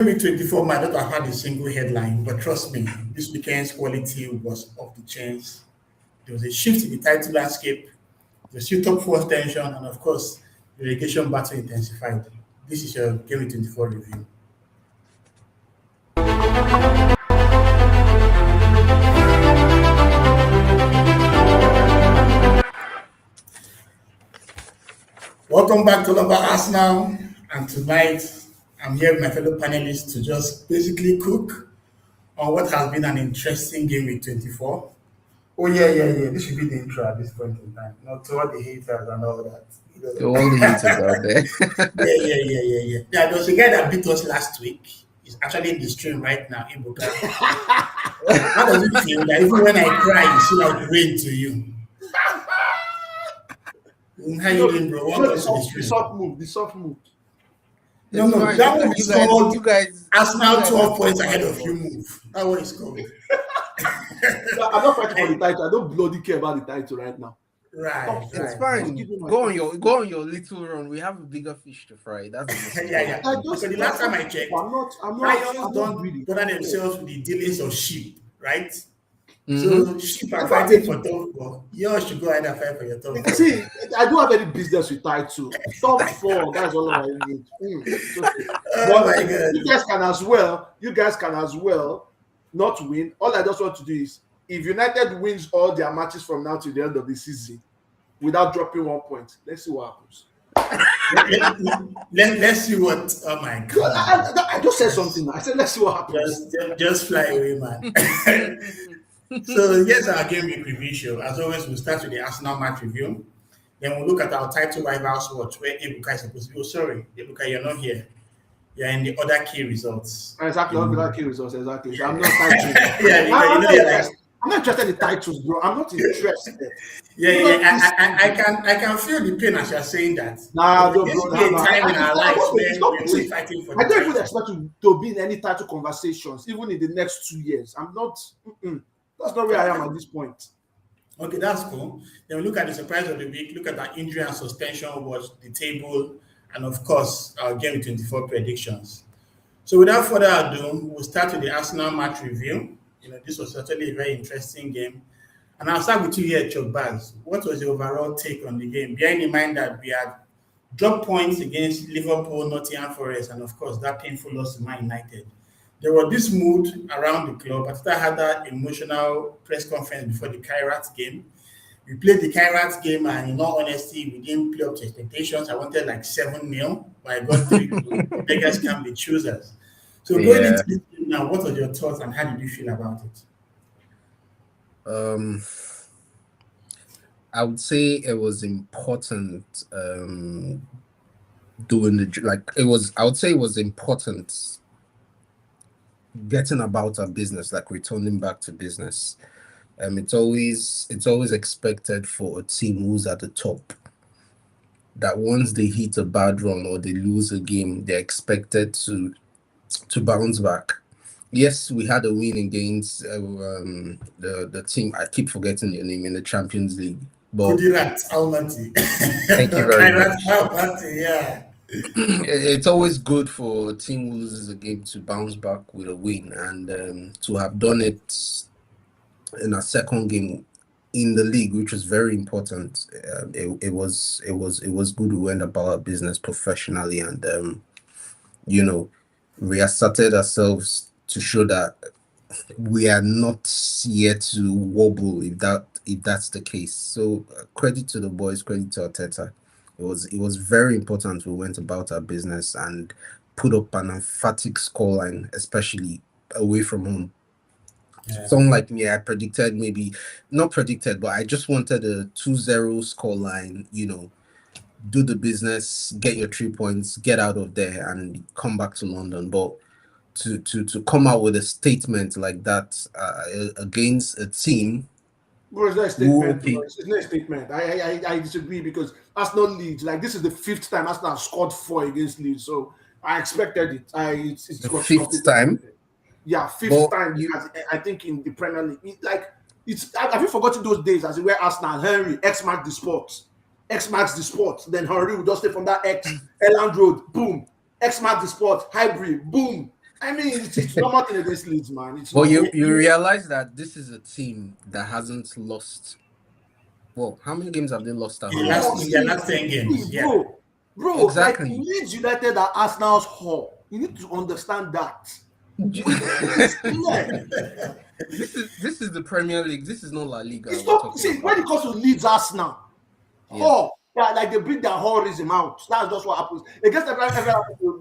Week 24 might not have had a single headline, but trust me, this weekend's quality was off the chains. There was a shift in the title landscape, the still top four tension, and of course, the relegation battle intensified. This is your Game Week 24 review. Welcome back to Love Arsenal, and tonight I'm here with my fellow panelists to just basically cook on what has been an interesting Game Week 24. Oh yeah. This should be the intro at this point in time. Not to all the haters and all that. All the haters out there. Yeah. Yeah, there was a guy that beat us last week. He's actually in the stream right now, Ibuka. How does it feel that even when I cry, you see like rain to you? How you doing, bro? Welcome to the stream. The soft move. No, Fine. that one is called you guys. Arsenal 12 points ahead of you move. That one is called. I'm not fighting for the title. I don't bloody care about the title right now. Right. It's fine. Go on your little run. We have a bigger fish to fry. That's Yeah. So the last time I checked, I'm lions not don't greedy. bother themselves with the dealings of sheep, right? Mhm. So sheep are fighting for top four. Yours should go ahead and fight for your top four. See, I don't have any business with title. Top four, that's all I need. It's okay. Oh my God. You guys can as well not win. All I just want to do is if United wins all their matches from now to the end of the season without dropping 1 point, let's see what happens. Let's see what. Oh my God. I just said something. I said let's see what happens. Just fly away, man. So here's our game week review show. As always, we'll start with the Arsenal match review. Then we'll look at our title rivals watch where Ebuka is supposed to be. Oh, sorry, Ebuka, you're not here. You're in the other key results. Exactly, all the key results. Exactly. So I'm not title. I'm not interested in titles, bro. I'm not interested. I can feel the pain as you're saying that. Nah, This will be a time in our lives where we're fighting for I the don't even title. expect to be in any title conversations, even in the next 2 years. I'm not. That's not where I am at this point. Okay, that's cool. Then we look at the surprise of the week, look at our injury and suspension watch, the table, and of course, our Game 24 predictions. So without further ado, we'll start with the Arsenal match review. This was certainly a very interesting game. And I'll start with you here, Chuck Baz. What was the overall take on the game? Bearing in mind that we had dropped points against Liverpool, Nottingham Forest, and of course, that painful loss to Man United. There was this mood around the club. Arteta had that emotional press conference before the Kairat game. We played the Kairat game, and in all honesty, we didn't play up to expectations. I wanted like 7-0, but I got 3. Beggars can't be choosers. So going into this game now, what were your thoughts and how did you feel about it? I would say it was important doing I would say it was important getting about our business, like returning back to business. It's always expected for a team who's at the top that once they hit a bad run or they lose a game, they're expected to bounce back. Yes, we had a win against the team. I keep forgetting your name in the Champions League. But Kudirat Almaty. Thank you very much. Almaty, yeah. It's always good for a team who loses a game to bounce back with a win, and to have done it in a second game in the league, which was very important. It was good. We went about our business professionally, and reasserted ourselves to show that we are not yet to wobble if that's the case. So credit to the boys, credit to Arteta. It was very important we went about our business and put up an emphatic scoreline, especially away from home. Yeah. Someone like me, I predicted but I just wanted a 2-0 scoreline, do the business, get your 3 points, get out of there and come back to London. But to come out with a statement like that against a team. Bro, it's not a statement. It's not a statement. I disagree because Arsenal Leeds, like this is the 5th time Arsenal have scored 4 against Leeds. So I expected it. It's the 5th time? Yeah, 5th time. I think in the Premier League. Have you forgotten those days as where Arsenal, Henry, X marks the spot. Then Henry will just stay from that X, Elland Road, boom. X marks the spot, Highbury, boom. I mean, it's normal thing against Leeds, man. It's But normal. you realize that this is a team that hasn't lost. Well, how many games have they lost at home this Bro, in their season? see, last 10 see, games. Yeah. bro, like Exactly. Leeds United are Arsenal's hall. You need to understand that. It's clear. This is the Premier League. This is not La Liga It's we're not talking see when about. it comes to Leeds Arsenal, Yeah. hall. Yeah, like they bring their horrorism out. That's just what happens. Against every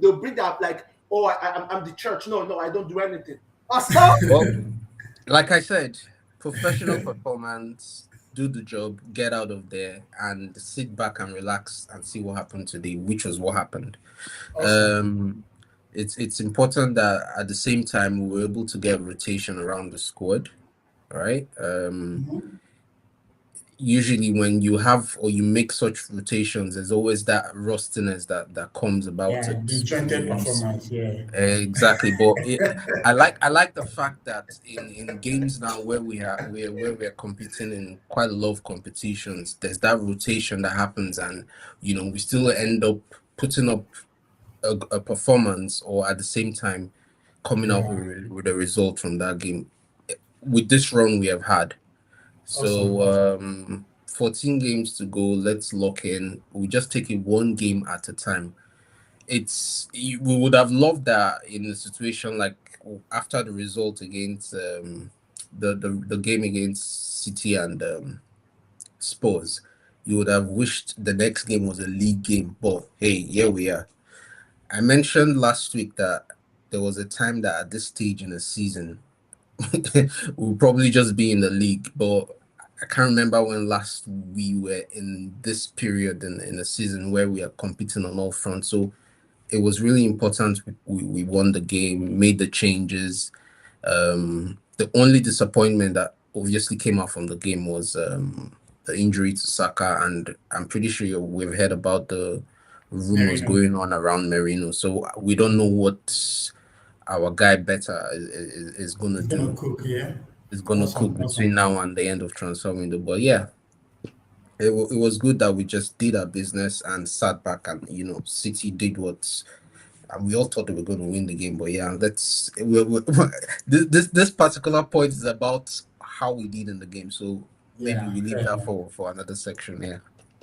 they'll bring that like, oh, I'm the church. No, I don't do anything. Arsenal, Well, like I said, professional performance, do the job, get out of there, and sit back and relax and see what happened today, which was what happened. Awesome. Um, it's important that at the same time we were able to get rotation around the squad, right? Usually when you have or you make such rotations, there's always that rustiness that comes about Yeah, it. disjointed performance. Yeah. Exactly, but I like the fact that in games now where we're competing in quite a lot of competitions, there's that rotation that happens, and we still end up putting up a performance, or at the same time coming out Yeah. with a result from that game. With this run we have had, Awesome. so 14 games to go. Let's lock in. We just take it one game at a time. We would have loved that in a situation like after the result against the game against City and Spurs. You would have wished the next game was a league game, but hey, here we are. I mentioned last week that there was a time that at this stage in the season we'll probably just be in the league, but I can't remember when last we were in this period in the season where we are competing on all fronts. So it was really important. We won the game, made the changes. The only disappointment that obviously came out from the game was the injury to Saka, and I'm pretty sure we've heard about the rumors Merino. going on around Merino. So we don't know what our guy Better is going to It's gonna do. cook. Yeah. Is going to cook Awesome. between Awesome. now and the end of transfer window. But yeah, it was good that we just did our business and sat back, and City did what, and we all thought they were going to win the game. But yeah, this particular point is about how we did in the game. So maybe Yeah. we leave Fair that enough. for another section. Yeah.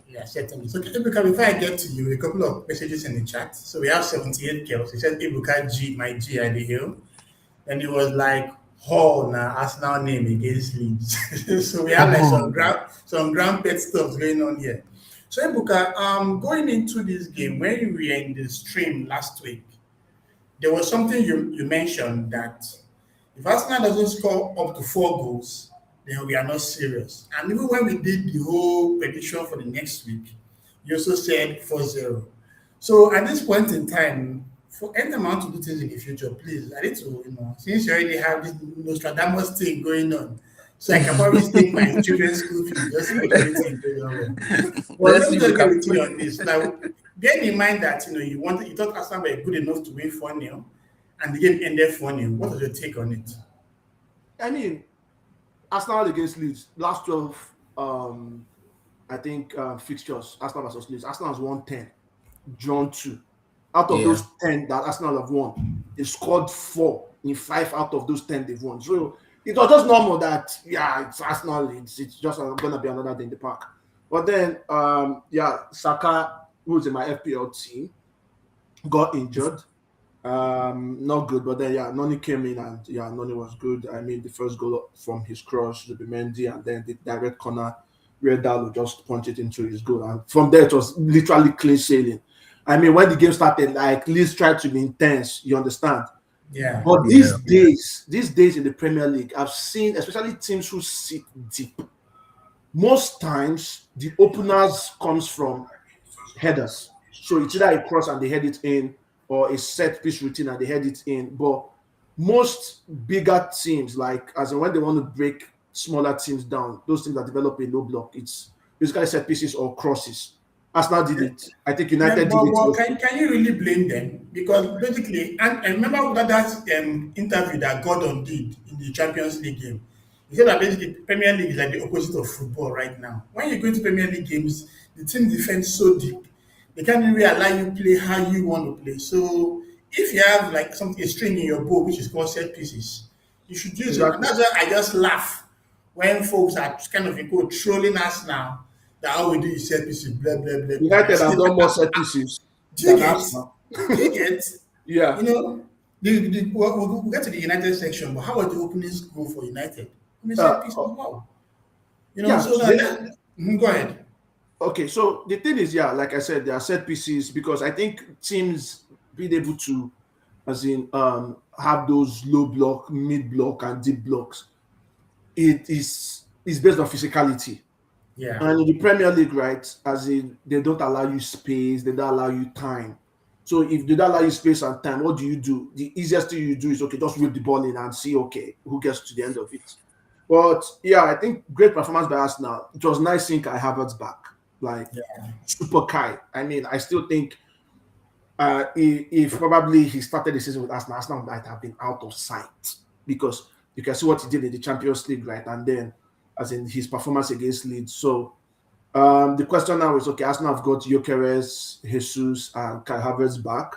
Yeah, certainly. So, Ibuka, before I get to you, a couple of messages in the chat. So, we have 78 girls. He said, Ibuka G, my G at the hill. And it was like, Hall now, Arsenal name against Leeds. So, we have like some ground pet stuff going on here. So, Ibuka, going into this game, when we were in the stream last week, there was something you mentioned that if Arsenal doesn't score up to 4 goals, then we are not serious. And even when we did the whole prediction for the next week, you also said 4-0. So at this point in time, for any amount to do things in the future, please, I need to, since you already have this Nostradamus thing going on, so I can probably take my children's school fees, just make everything go well. Well, Let's let see me if we just get can. with you on this. Now, bear in mind that you thought Arsenal were good enough to win 4-0, and the game ended 4-0. What was your take on it? I mean, Arsenal against Leeds, last 12, I think fixtures, Arsenal versus Leeds. Arsenal has won 10, drawn 2. Out of Yeah. those 10 that Arsenal have won, they scored 4 in 5 out of those 10 they've won. So it was just normal that, yeah, it's Arsenal, it's just going to be another day in the park. But then, Saka, who's in my FPL team, got injured. Not good, but then Noni came in and Noni was good. I mean, the first goal from his cross to Mendy, and then the direct corner where Dalo just punched it into his goal, and from there it was literally clean sailing. I mean, when the game started, like Leeds tried to be intense, you understand. Yeah. But Yeah. these days in the Premier League, I've seen, especially teams who sit deep, most times the openers comes from headers. So it's either a cross and they head it in, or a set piece routine and they head it in. But most bigger teams, like as in when they want to break smaller teams down, those teams that develop a low block, it's basically set pieces or crosses. Arsenal did it. I think Yeah, United did but, it. but can you really blame them? Because basically, and remember that interview that Gordon did in the Champions League game. He said that basically Premier League is like the opposite of football right now. When you go into Premier League games, the team defends so deep, they can't really allow you play how you want to play. So if you have like something a string in your bow which is called set pieces, you should use it. And Exactly. that's why I just laugh when folks are kind of trolling us now that all we do is set pieces, blah blah blah blah. I United have say, done more set pieces do you than get? Arsenal. Do you get? Yeah. You know, we'll get to the United section, but how was the openings go for United? I mean, set piece as Uh, well. You know, yeah. so go ahead. Okay, so the thing is, yeah, like I said, there are set pieces because I think teams being able to, as in, have those low block, mid block, and deep blocks. It is based on physicality, Yeah. and in the Premier League, right, as in they don't allow you space, they don't allow you time. So if they don't allow you space and time, what do you do? The easiest thing you do is okay, just whip the ball in and see okay who gets to the end of it. But yeah, I think great performance by Arsenal. It was nice seeing Kai Havertz back, like Yeah. super Kai. I mean, I still think if probably he started the season with Arsenal, Arsenal might have been out of sight because you can see what he did in the Champions League, right? And then, as in his performance against Leeds. So the question now is okay, Arsenal have got Gyökeres, Jesus, and Kai Havertz back.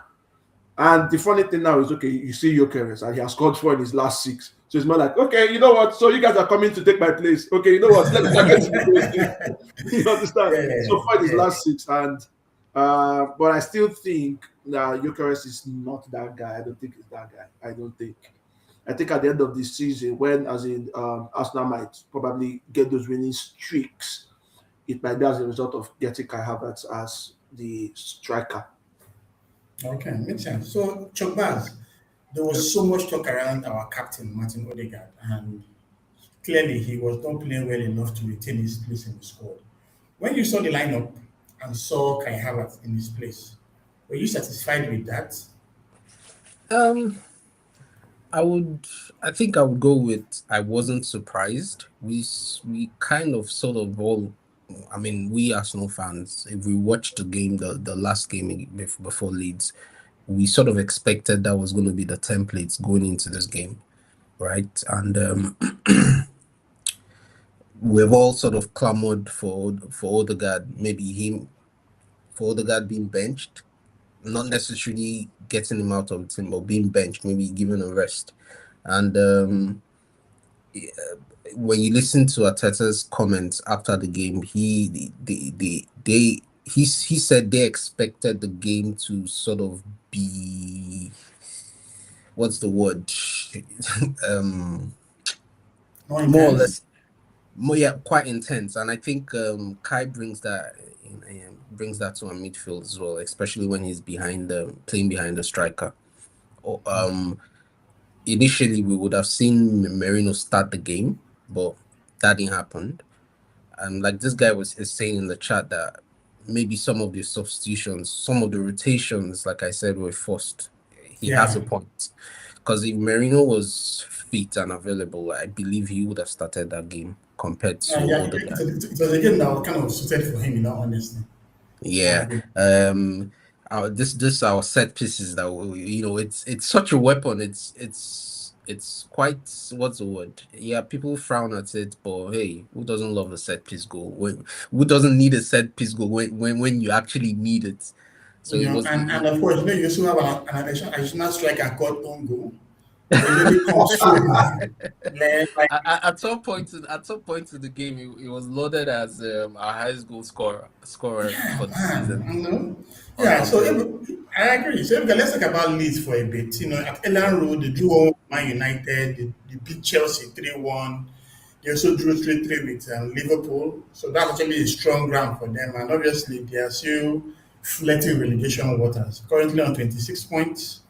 And the funny thing now is, okay, you see Gyökeres, and he has scored 4 in his last 6. So it's more like, okay, you know what? So you guys are coming to take my place. Okay, you know what? Let me start getting the place. You understand? So far, his Yeah. last 6, and but I still think that Gyökeres is not that guy. I don't think he's that guy. I don't think. I think at the end of the season, when as in Arsenal might probably get those winning streaks, it might be as a result of getting Kai Havertz as the striker. Okay, makes sense. So, Chokbaz, there was so much talk around our captain, Martin Odegaard, and clearly he was not playing well enough to retain his place in the squad. When you saw the lineup and saw Kai Havertz in his place, were you satisfied with that? Um, I think I would go with I wasn't surprised. We kind of sort of all, I mean, we Arsenal fans, if we watched the game, the last game before Leeds, we sort of expected that was going to be the templates going into this game, right? And we've all sort of clamored for Odegaard, maybe him, for Odegaard being benched, not necessarily getting him out of the team, but being benched, maybe given a rest. And when you listen to Arteta's comments after the game, he said they expected the game to sort of be, what's the word, More more or intense? less, more, yeah, quite intense. And I think Kai brings that to our midfield as well, especially when he's playing behind the striker. Initially we would have seen Merino start the game, but that didn't happen. And like this guy is saying in the chat that maybe some of the substitutions, some of the rotations, like I said, were forced. He has a Yeah. point. Because if Merino was fit and available, I believe he would have started that game compared to Yeah, Odegaard. it was a game that was kind of suited for him, honestly. I Yeah. agree. This our set pieces that it's such a weapon. It's quite, what's the word? Yeah, people frown at it, but hey, who doesn't love a set piece goal? Who doesn't need a set piece goal when you actually need it? So it was And of course, you also have an additional striker called Ongo. That usually comes through. Like, at some point in the game, it was loaded as our highest goal scorer for the man, season. Yeah, so Unreal. I agree. So let's talk about Leeds for a bit. At Ellen Road, they drew home Man United, they beat Chelsea 3-1. They also drew 3-3 with Liverpool. So that's actually a strong ground for them. And obviously, they are still flirting relegation waters. Currently on 26 points.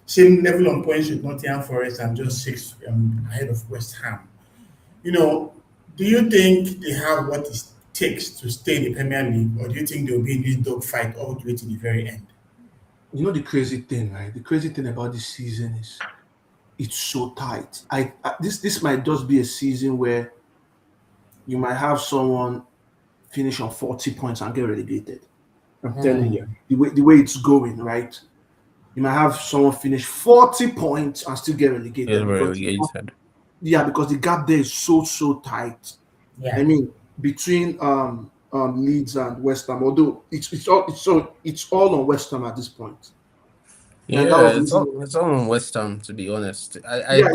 Same level on points with Nottingham Forest and just 6 ahead of West Ham. You know, do you think they have what it takes to stay in the Premier League, or do you think they'll be in this dogfight all the way to the very end? You know the crazy thing, right? The crazy thing about this season is it's so tight. This might just be a season where you might have someone finish on 40 points and get relegated. I'm telling you, the way it's going, right? You might have someone finish 40 points and still get It was relegated very because relegated. because the gap there is so tight. I Yeah. mean, between Leeds and West Ham, although it's all on West Ham at this point. And that was Yeah, the reason. it's all on West Ham, to be honest. Yeah,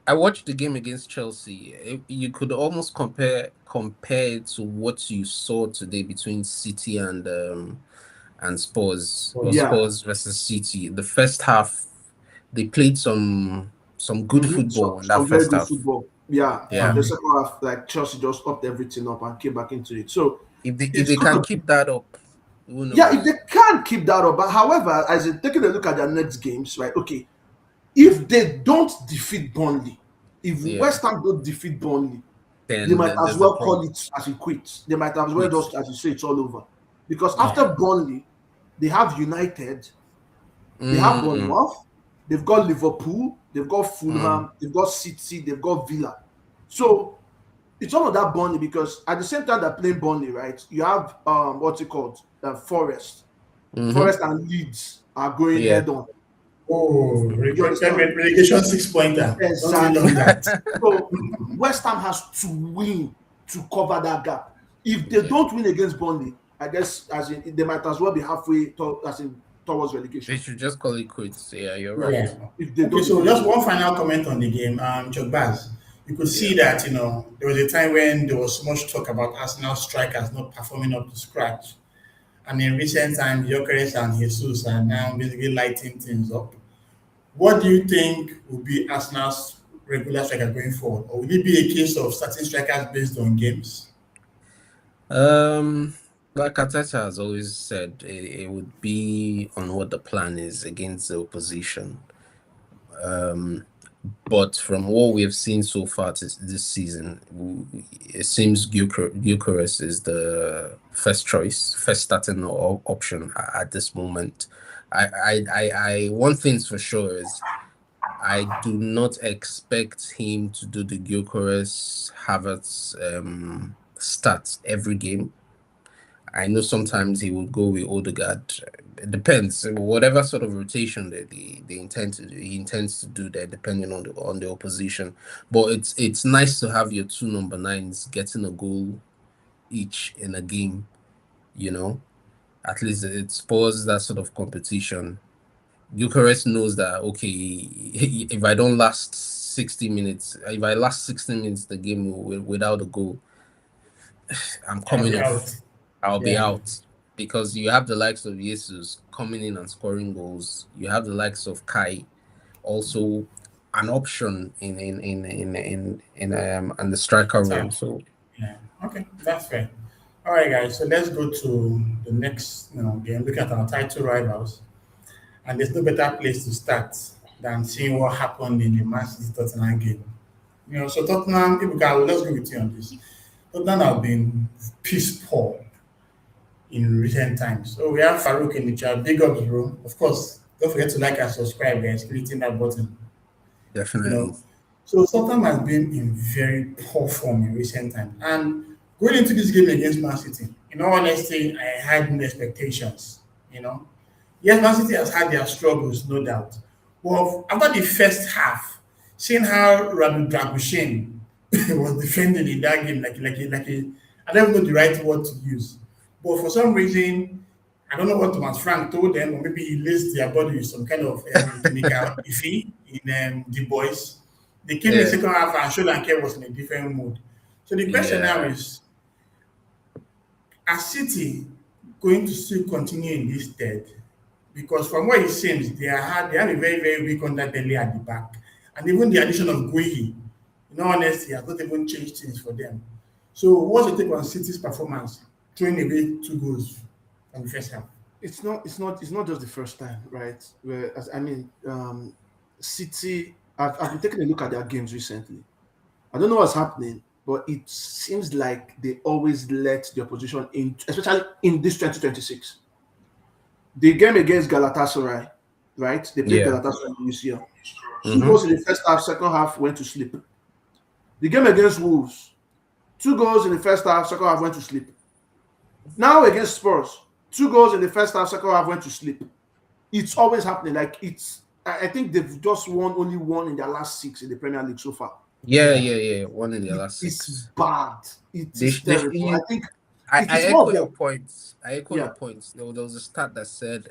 I watched the game against Chelsea. You could almost compare it to what you saw today between City and Spurs, But or yeah. Spurs versus City. The first half, they played some good football in that Some very first good half. football. Yeah, Yeah. the second half, like Chelsea just upped everything up and came back into it. So If it's they can gonna keep that up, who yeah, if they knows? can keep that up. But however, as in taking a look at their next games, right? Okay, if they don't defeat Burnley, if Yeah. West Ham don't defeat Burnley, they Then might as there's a well call problem. it as it quits. They might as well Quit. just, as you say, it's all over. Because yeah, after Burnley, they have United, they have Mm, Bournemouth, they've got Liverpool, they've got mm, Fulham, they've got City, they've got Villa. So it's all of that Burnley because at the same time they're playing Burnley, right? You have what's it called? Forest. mm-hmm. Forest and Leeds are going Yeah. head on. oh, You understand? relegation 6 pointer. Don't we love Exactly. that? So West Ham has to win to cover that gap. If they Yeah. don't win against Burnley, I guess as in they might as well be halfway as in towards They relegation. should just call it quits. Yeah, you're right. Yeah. If they Okay, don't so defeat just Burnley. one final comment on the game. Chokbaz, you could Yeah. see that, there was a time when there was much talk about Arsenal strikers not performing up to scratch. And in recent times, Gyökeres and Jesus are now basically lighting things up. What do you think will be Arsenal's regular striker going forward? Or will it be a case of starting strikers based on games? Um, like Arteta has always said, it would be on what the plan is against the opposition. Um, but from what we have seen so far this season, it seems Gyökeres is the first choice, first starting option at this moment. One thing's for sure is I do not expect him to do the Gyökeres Havertz stats every game. I know sometimes he will go with Odegaard. It depends. Whatever sort of rotation that they intend to do, he intends to do that depending on the opposition. But it's nice to have your two number nines getting a goal each in a game, you know. At least it spurs that sort of competition. Eucharist knows that okay, if I don't last 60 minutes, if I last 16 minutes the game without a goal, I'm I'll coming be off. out. I'll be Yeah. out because you have the likes of Jesus coming in and scoring goals. You have the likes of Kai, also an option in the striker role. Attack. So Yeah. Okay, that's fair. All right, guys. So let's go to the next game. Look at our title rivals. And there's no better place to start than seeing what happened in the Man City Tottenham game. So Tottenham, people can let's go with you on this. Tottenham have been piss poor in recent times. So we have Farouk in the chat. Big ups, bro. Of course, don't forget to like and subscribe, guys. Clicking that button. You definitely, know. So Tottenham has been in very poor form in recent times. And going into this game against Man City, in all honesty, I had no expectations. You know, yes, Man City has had their struggles, no doubt. Well, after the first half, seeing how Radu Dragushin was defending in that game, I don't know the right word to use. But for some reason, I don't know what Thomas Frank told them, or maybe he laced their body with some kind of chemical iffy in the boys. They came in the yeah, second half and Sholanke was in a different mood. So the question now yeah, is, are City going to still continue in this third? Because from what it seems, they have a very, very weak underbelly at the back. And even the addition of Guehi, in all honesty, has not even changed things for them. So what's your take on City's performance, throwing away 2 goals from the first half? It's not just the first time, right? Where as I mean, City. I've been taking a look at their games recently. I don't know what's happening, but it seems like they always let the opposition in, especially in this 2026. The game against Galatasaray, right? They played yeah. Galatasaray this year. Two Mm-hmm. goals in the first half, second half went to sleep. The game against Wolves, 2 goals in the first half, second half went to sleep. Now against Spurs, 2 goals in the first half, second half went to sleep. It's always happening. Like I think they've just won only one in their last six in the Premier League so far. Yeah, Yeah. yeah, yeah. One in the It last is six. bad. It They, is sh- they, sh- terrible. I you, think I it is more echo of your them. points. I echo your Yeah. points. There was a stat that said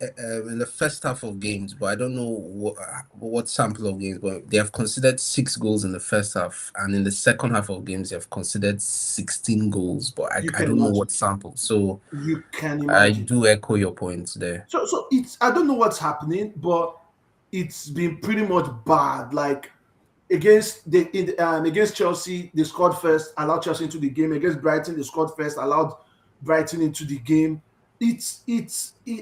in the first half of games, but I don't know what sample of games, but they have considered 6 goals in the first half, and in the second half of games, they have considered 16 goals, but You I can don't know imagine. what sample. So You can I imagine. do echo your points there. So it's, I don't know what's happening, but it's been pretty much bad. Like against Chelsea, they scored first, allowed Chelsea into the game. Against Brighton, they scored first, allowed Brighton into the game. I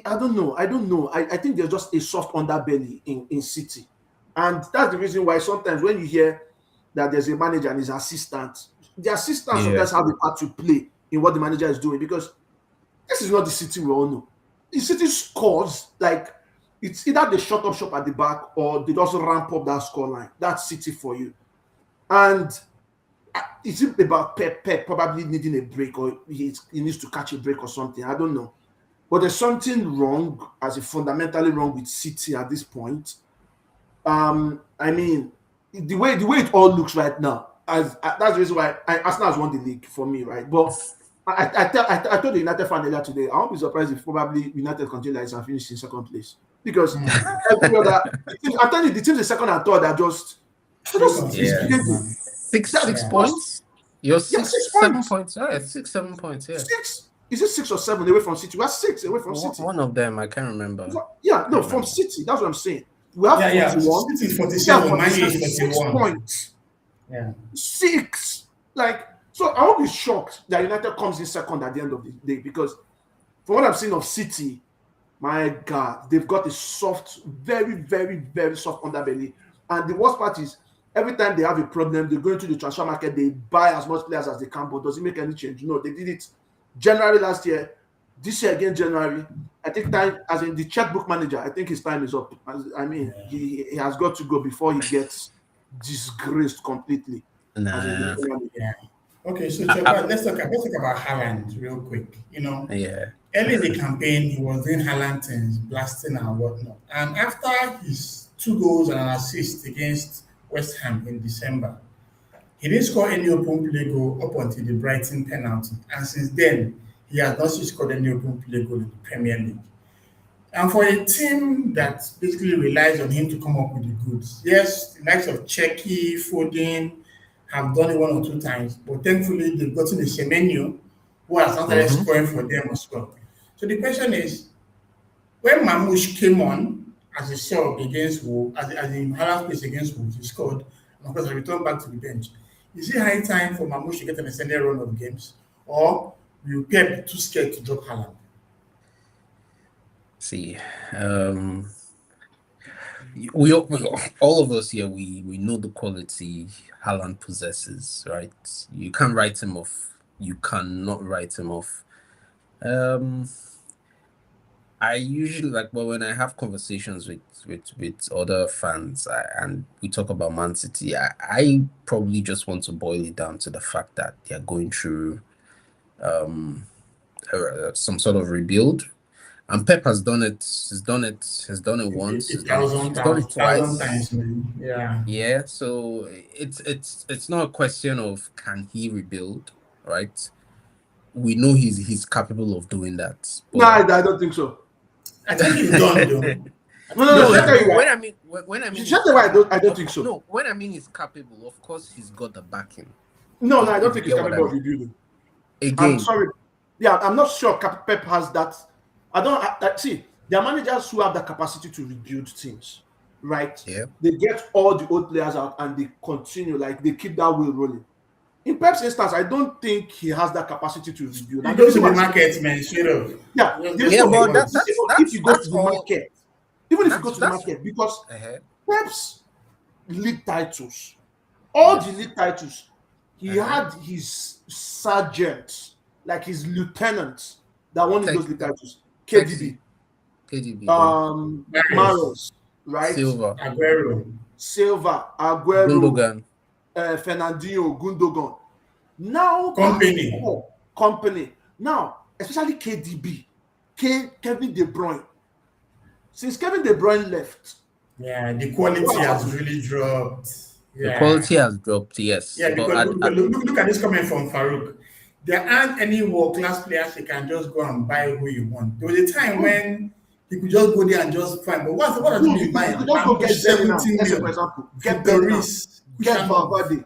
don't know. I think there's just a soft underbelly in City, and that's the reason why sometimes when you hear that there's a manager and his assistant, the assistant Yeah. sometimes have a part to play in what the manager is doing, because this is not the City we all know. The City scores, like, it's either they shut up shop at the back or they just ramp up that scoreline. That's City for you. And is it about Pep probably needing a break, or he needs to catch a break or something? I don't know. But there's something wrong, as a fundamentally wrong with City at this point. I mean, the way it all looks right now, that's the reason why Arsenal has won the league for me, right? But I told the United fan earlier today, I won't be surprised if probably United continue like this and finish in second place, because every other I'm telling you, the teams in second and third are just Yeah. behaving. 6 points. You're Yeah, 6, 6 7 points. points. Yeah, 6, 7 points. Yeah. Six. Is it 6 or 7 away from City? We're 6 away from City. One of them, I can't remember. Yeah, no, from City. That's what I'm saying. We have 41. City is We 47, have Man U 46 is 41. points. Yeah. 6. Like, so I won't be shocked that United comes in second at the end of the day, because from what I'm seeing of City, my God, they've got a soft, very, very, very soft underbelly. And the worst part is, every time they have a problem, they go into the transfer market, they buy as much players as they can, but does it make any change? No, they did it January last year. This year again, January. I think time, as in the checkbook manager, I think his time is up. I mean, he has got to go before he gets disgraced completely. Nah. Yeah. Okay, so Chopa, let's talk about Haaland real quick. Yeah. Early in the campaign, he was doing Haaland things, blasting and whatnot. And after his 2 goals and an assist against West Ham in December, he didn't score any open play goal up until the Brighton penalty. And since then, he has not scored any open play goal in the Premier League. And for a team that basically relies on him to come up with the goods, yes, the likes of Czechie, Foden have done it 1 or 2 times, but thankfully they've gotten a Semenyo who has not started scoring for them as well. So the question is, when Mamouche came on as a sub against Wolves, as in Haaland's place against Wolves, he scored, and of course, I returned back to the bench. Is it high time for Mamouche to get an extended run of games, or will Pep be too scared to drop Haaland? See, we all of us here, we know the quality Haaland possesses, right? You can't write him off. You cannot write him off. I usually when I have conversations with other fans, and we talk about Man City, I probably just want to boil it down to the fact that they're going through some sort of rebuild. And Pep has done it. He's done it once. He's done it twice. Times, yeah. Yeah. So it's not a question of can he rebuild, right? We know he's capable of doing that. No, I don't think so. I think he's done though. No, when I mean, I don't think so. No, when I mean he's capable, of course he's got the backing. No, I don't think he's capable of rebuilding. Again, I'm sorry. Yeah, I'm not sure Pep has that. See, there are managers who have the capacity to rebuild teams, right? Yeah. They get all the old players out and they continue, like they keep that wheel rolling. In Pep's instance, I don't think he has that capacity to rebuild. He goes to the market, man, straight up. Yeah, but that's if you go to the all, market, even if you go to the market, because Pep's league titles, all the league titles, he had his sergeants, like his lieutenants that won those league titles. KDB, Maros, right? Silva, Aguero, Gundogan, Fernandinho, Gundogan. Now, company. Now, especially KDB, Kevin De Bruyne. Since Kevin De Bruyne left, the quality has really dropped. Yeah. The quality has dropped, yes. Yeah, because look at this comment from Farouk. There aren't any world-class players you can just go and buy who you want. There was a time when he could just go there and just fight. But what does it Dude, mean by you could just go get Bellingham. 70 Let's say, for mil example, for get Bellingham, Doris? get Valverde.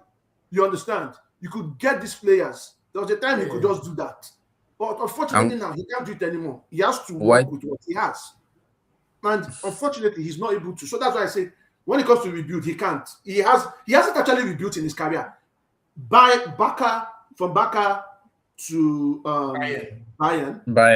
You understand? You could get these players. There was a time he could just do that. But unfortunately now, he can't do it anymore. He has to Why? work with what he has. And unfortunately, he's not able to. So that's why I say, when it comes to rebuild, he can't. He hasn't actually rebuilt in his career. From Barca to Bayern.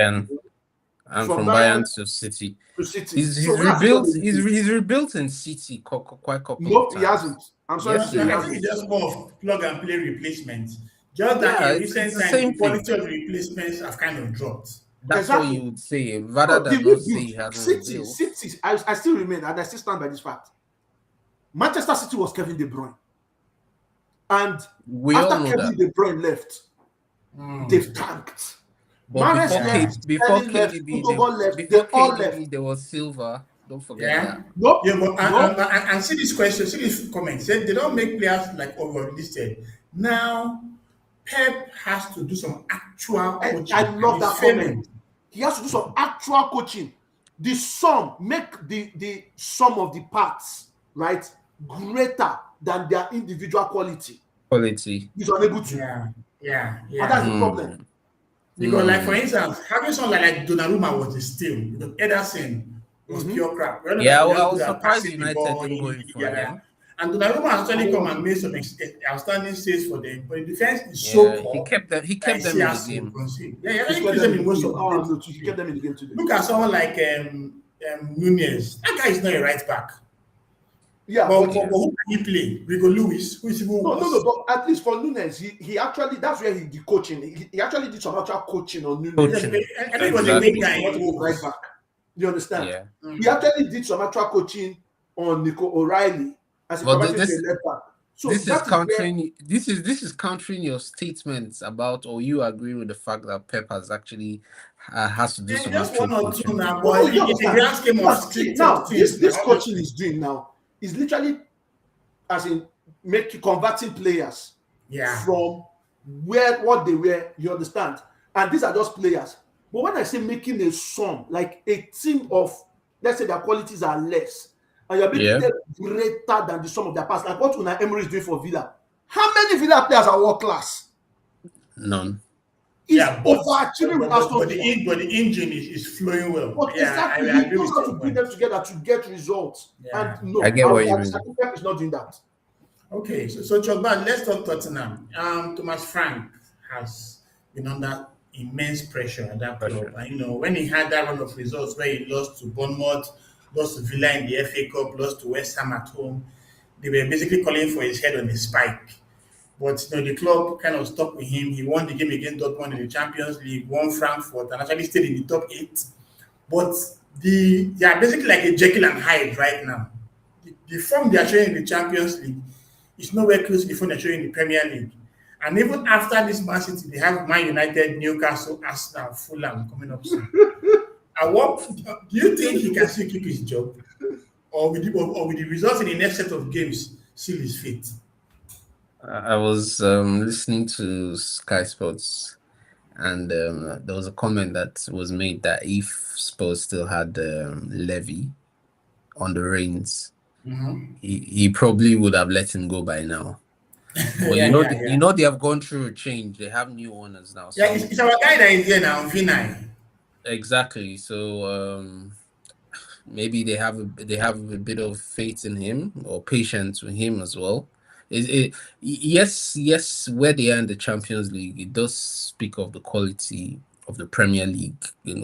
And From from Bayern Bayern to City. to City. He's So that's what rebuilt. they do. He's rebuilt in City quite a couple No, of he times. hasn't. I'm sorry Yes, to say I he he think hasn't. it's just more of plug and play replacement. Just that Yeah, in it's recent the times, same the quality thing. of the replacements have kind of dropped. That's what Exactly. you would say, rather No, the than not say he rebuild. hasn't City, rebuilt. City. I still remain, and I still stand by this fact. Manchester City was Kevin De Bruyne, and We all after know Kevin that. De Bruyne left, they've tanked. But Mahrez left, before Sterling left, KDB, Gundogan left. They before all KDB, left. there was Silva. Don't forget Yeah. that. Nope. Yeah, but Nope. and see this question, see this comment. Said they don't make players like overlisted. Now Pep has to do some actual coaching. I love and that he's failing. comment. He has to do some actual coaching. The sum, make the sum of the parts, right, greater than their individual quality. Quality. He's unable to. Yeah. And that's the problem. Because, like for instance, having someone like Donnarumma was a steal. Because Ederson was pure crap. We all know Yeah, that he well, I was was good at surprised passing the United ball didn't go in in the for area. him. And Donnarumma actually come and made some outstanding saves for them. But the defense is so Yeah, poor. he kept them. He that kept he them in the has to game. concede. Yeah, he He actually kept keeps them in most of Oh, the no, games. he kept them in the game today. Look at someone like Nunez. That guy is not a right back. Yeah, But but who can he play? Rico Lewis, who is even worse. no. But at least for Nunes, he actually, that's where he did coaching. He actually did some actual coaching on Nunes. Coaching. I think he was a Exactly. big guy. He wanted to in be right Wolves. back. You understand? Yeah. He actually did some actual coaching on Nico O'Reilly as a But converted this- to a left back. So this is that countering. This is countering your statements about, or you agree with the fact that Pep has actually has to do Yeah, some just actual one or two coaching. now, No, but you in the understand. grand scheme of But see, now this things, coaching is doing now is literally as in converting players from what they were. You understand? And these are just players. But when I say making a sum, like a team of, let's say their qualities are less, and you're making them greater than the sum of their parts, like what Unai Emery is doing for Villa. How many Villa players are world class? None. He's overachieving with Aston but Villa. the engine is flowing well. But Yeah, exactly, I he agree knows with how your to bring point. them together to get results. Yeah. And no, I get what you Pep mean. is not doing that. Okay, so Chogban, let's talk Tottenham. Thomas Frank has been under immense pressure at that club. And when he had that run of results where he lost to Bournemouth, lost to Villa in the FA Cup, lost to West Ham at home, they were basically calling for his head on a spike. But the club kind of stuck with him. He won the game against Dortmund in the Champions League, won Frankfurt, and actually stayed in the top 8. But they are basically like a Jekyll and Hyde right now. The form they are showing in the Champions League is nowhere close to the form they're showing in the Premier League. And even after this Man City, they have Man United, Newcastle, Arsenal, Fulham coming up soon. And what do you think he can still keep his job, or with the results in the next set of games seal his fate? I was listening to Sky Sports, and there was a comment that was made that if Spurs still had Levy on the reins, he probably would have let him go by now. But you know they have gone through a change. They have new owners now. So Yeah, it's our guy that is here now, Vinay. exactly. So maybe they have a bit of faith in him or patience with him as well. Yes, where they are in the Champions League, it does speak of the quality of the Premier League,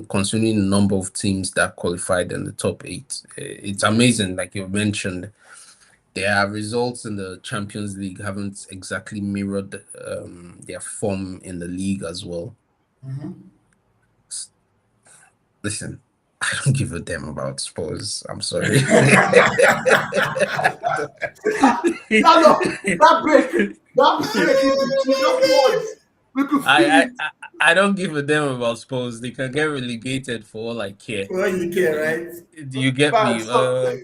considering the number of teams that qualified in the top 8. It's amazing, like you mentioned. Their results in the Champions League haven't exactly mirrored their form in the league as well. Listen, I don't give a damn about Spurs. I'm sorry. That break is the I don't give a damn about Spurs. They can get relegated for all I care. For all you care, right? Do you get me? So,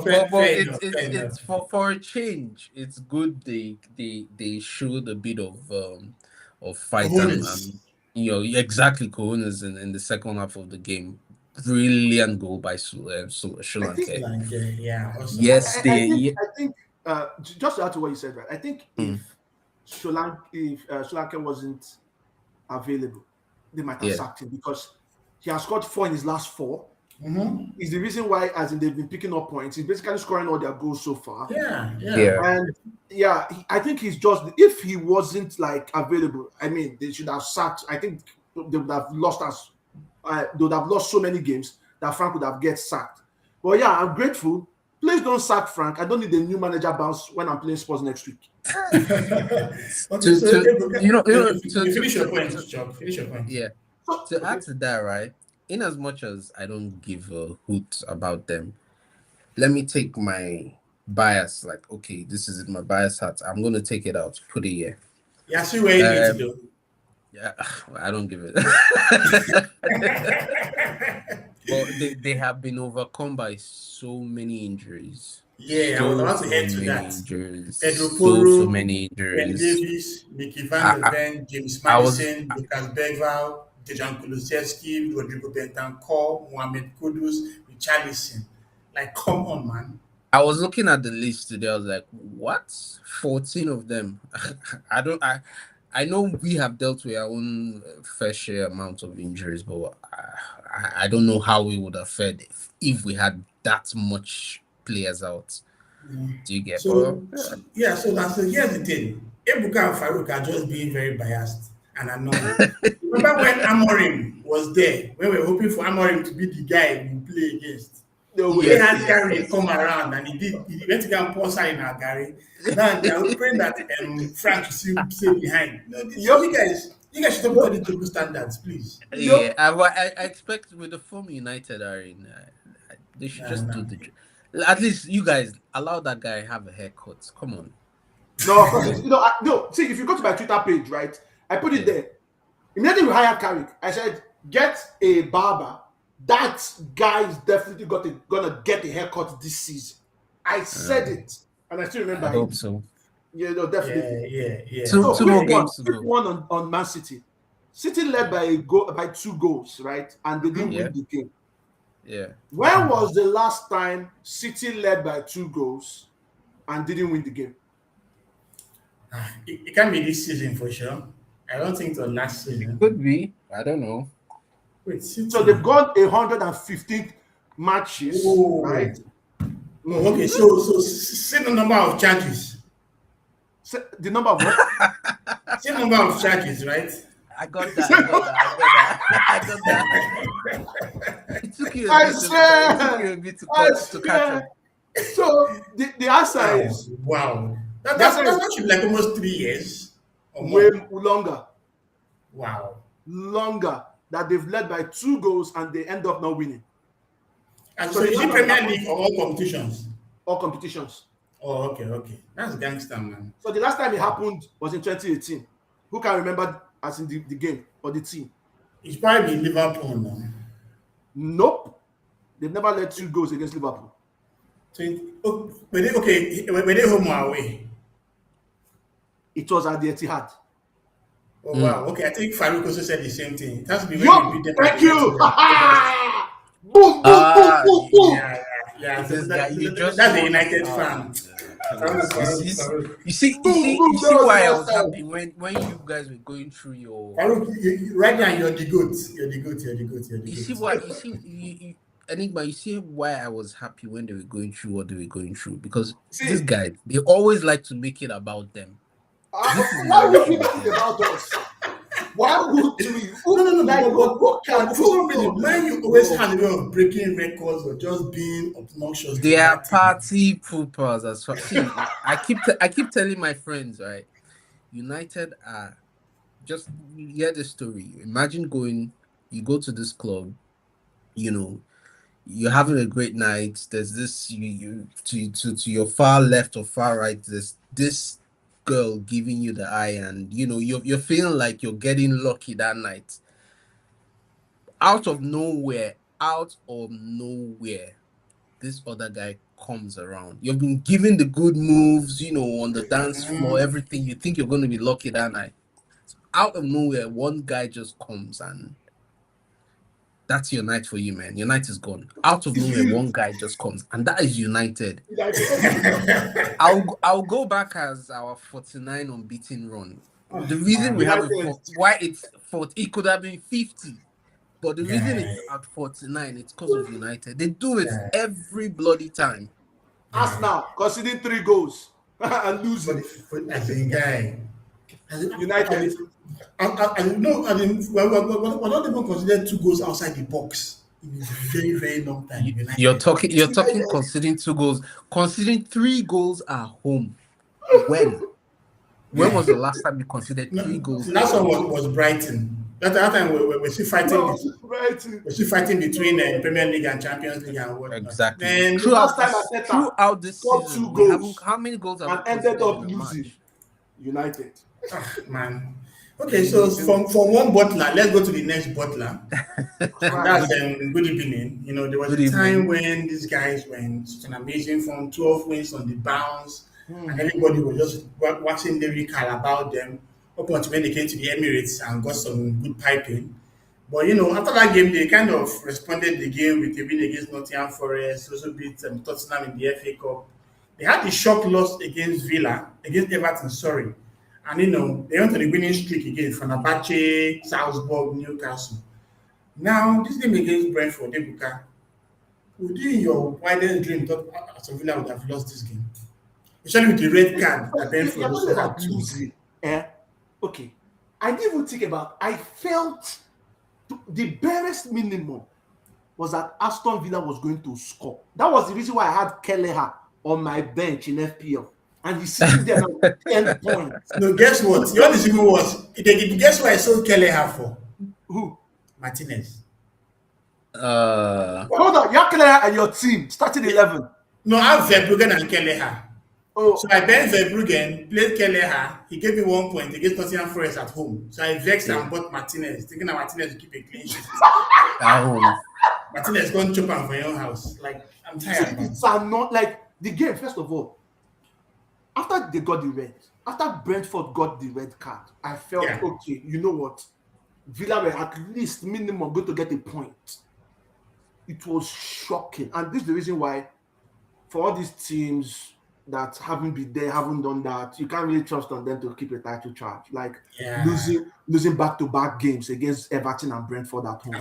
fair it's for a change. It's good they showed a bit of fight and exactly cojones in the second half of the game. brilliant goal by I think Solanke. Like, yeah, awesome. Yes, I think just to add to what you said, right? I think Mm. if Solanke wasn't available, they might have Yeah. sacked him because he has scored 4 in his last 4. Mm-hmm. Is the reason why, as in they've been picking up points. He's basically scoring all their goals so far. Yeah, yeah. Yeah. And yeah, I think he's just, if he wasn't like available, I mean, they should have sacked. I think they would have lost us. They would have lost so many games that Frank would have get sacked. But yeah, I'm grateful. Please don't sack Frank. I don't need a new manager bounce when I'm playing sports next week. Okay, so to finish your point, Chuck. Finish your point. yeah. So, To okay. add to that, right? In as much as I don't give a hoot about them, let me take my bias. Like, okay, this is my bias hat. I'm gonna take it out. Put it here. Yeah, see where you need to do. Yeah, I don't give it. But they have been overcome by so many injuries. Yeah, I was about to head to many that. injuries. Pedro So Porro, many Ben injuries. Davies, Mickey van der Ven, James I was- Madison, Lucas Bergval, Dejan Kulusevski, Rodrigo Bentancur, Mohamed Kudus, Richarlison. Like, come on, man. I was looking at the list today. I was like, what? 14 of them. I know we have dealt with our own fair share amount of injuries, but I don't know how we would have fared if we had that much players out. Do you get? So here's the thing. Ebuka and Farouk are just being very biased and annoying. Remember when Amorim was there, when we were hoping for Amorim to be the guy we play against? He had Gary come around and he went to go and pour in our Gary. Now they are praying that Frank should stay behind. You guys should talk about the double standards, please. Yeah, I expect with the form United are in, they should just do the. At least you guys allow that guy have a haircut. Come on. No, because no. See, if you go to my Twitter page, right, I put it there. Immediately we hired Carrick, I said, get a barber. That guy is definitely gonna get a haircut this season. I said it, and I still remember. I hope so. Yeah, no, definitely. Yeah. Two more games to go. One on Man City. City led by 2 goals, right, and they didn't win the game. Yeah. When was the last time City led by 2 goals and didn't win the game? It can't be this season for sure. I don't think it was last season. Could be. I don't know. Wait, City. So they've gone 115 matches, right? Oh, okay, so say the number of charges. The number of what? Say the number of charges, right? I got that. It took you a bit to catch up. So the answer is wow. That's actually like almost 3 years or way more. longer. Wow. Longer that they've led by 2 goals and they end up not winning. And so is it Premier League or all competitions? All competitions. Oh, okay. That's gangster, man. So the last time it happened was in 2018. Who can remember as in the game or the team? It's probably Liverpool now. Nope. They've never led 2 goals against Liverpool. So were they home or away? It was at the Etihad. Oh wow. Okay, I think Farouk also said the same thing. It has to be when Yup, we beat them. thank you. Boom, boom. Yeah. This guy, That's the United fan. You see why I was happy when you guys were going through your. Farouk, right now you're the goat. You're the goat. You see why? Enigma, you see why I was happy when they were going through what they were going through, because these guys, they always like to make it about them. Why would you make it about us? Why would we? No. When you always have a way of breaking records or just being obnoxious, They are party poopers as well. See, I keep telling my friends, right? United are just, you hear the story. Imagine you go to this club, you're having a great night. There's this to your far left or far right. There's this girl giving you the eye, and you're feeling like you're getting lucky that night. Out of nowhere, this other guy comes around. You've been given the good moves, on the dance floor, everything. You think you're going to be lucky that night. So out of nowhere, one guy just comes and That's United for you, man. United is gone. Out of nowhere, one guy just comes, and that is United. I'll go back as our 49 unbeaten run. The reason we have why it's 40, it could have been 50, but the reason it's at 49, it's because of United. They do it every bloody time. Arsenal conceding 3 goals and losing. As a guy, United. we're not even considered 2 goals outside the box in a very, very long time. You're talking conceding 2 goals, conceding 3 goals at home. When was the last time you considered 3 goals? Last one was Brighton. That time we're still fighting. We're still fighting between Premier League and Champions League and whatnot. Exactly. And throughout this season, 2 goals. How many goals have and ended up losing? United. Man. Okay, so from one bottler, let's go to the next bottler. That's good evening. You know, there was a time when these guys were in such an amazing form, 12 wins on the bounce, and everybody was just waxing lyrical about them up until when they came to the Emirates and got some good piping. But, you know, after that game, they kind of responded the game with a win against Nottingham Forest, also beat Tottenham in the FA Cup. They had the shock loss against Everton, sorry. And, you know, they went on the winning streak against Fenerbahce, Salzburg, Newcastle. Now, this game against Brentford, Ebuka, would you in your wildest dream thought Aston Villa would have lost this game? Especially with the red card that Brentford also had to lose. Okay. I didn't even think about I felt the barest minimum was that Aston Villa was going to score. That was the reason why I had Kelleher on my bench in FPL. And he's sitting there at 10 points. No, guess what? The only thing was, guess what I sold Kelleher for? Who? Martinez. Hold on, you have Kelleher and your team starting 11. No, I have Verbruggen and Kelleher. Oh. So I bet Verbruggen, played Kelleher. He gave me 1 point against Nottingham Forest at home. So I vexed and bought Martinez, thinking that Martinez will keep a clean sheet. At home. Martinez going to chop him for your own house. Like, I'm tired. It's not like the game, first of all. After they got the red, after Brentford got the red card, I felt, okay, you know what? Villa were at least minimum going to get a point. It was shocking. And this is the reason why, for all these teams that haven't been there, haven't done that, you can't really trust on them to keep a title charge. Like losing back-to-back games against Everton and Brentford at home.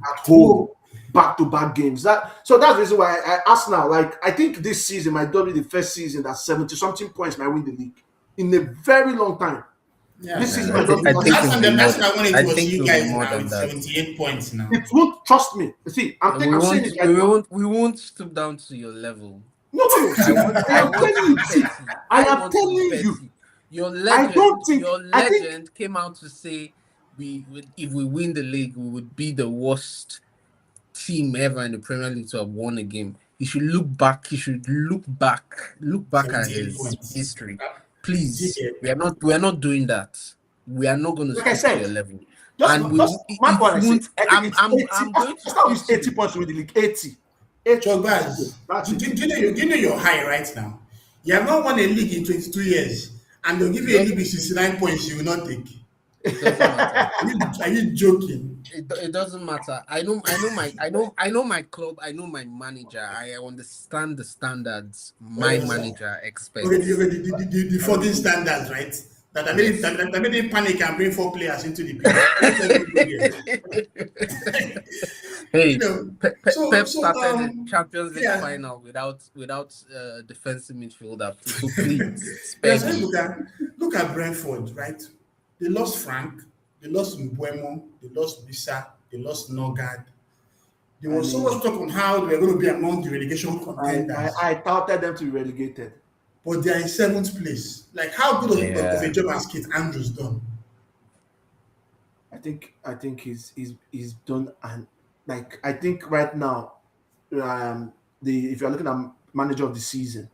At home. Back-to-back games. So that's the reason why Arsenal, like, I think this season might be the first season that 70-something points might win the league in a very long time. Yeah, this season I think it was you guys more now than with that. 78 points now. It won't, trust me. See, I'm saying it right now. We won't stoop down to your level. No. I am telling you. Your legend came out to say if we win the league, we would be the worst team ever in the Premier League to have won a game. He should look back at his history. Please, we are not doing that. We are not going to stick to your level. I'm going to use 80 points to win the league. 80. So guys, do you know you're high right now? You have not won a league in 22 years, and they'll give you a league with 69 points you will not take. It doesn't matter. Are you joking? It doesn't matter. I know my club. I know my manager. I understand the standards my manager expects. Okay, the 14 standards, right? That made him panic and bring 4 players into the pitch. Hey, Pep started the Champions League final without defensive midfielder. So please, spare me. Look at Brentford, right? They lost Frank, they lost Mbuemo, they lost Bisa, they lost Nogard. There was so much talk on how they were going to be among the relegation contenders. I touted them to be relegated. But they are in 7th place. Like, how good of a job has Keith Andrews done? I think he's done, and like I think right now, if you're looking at manager of the season,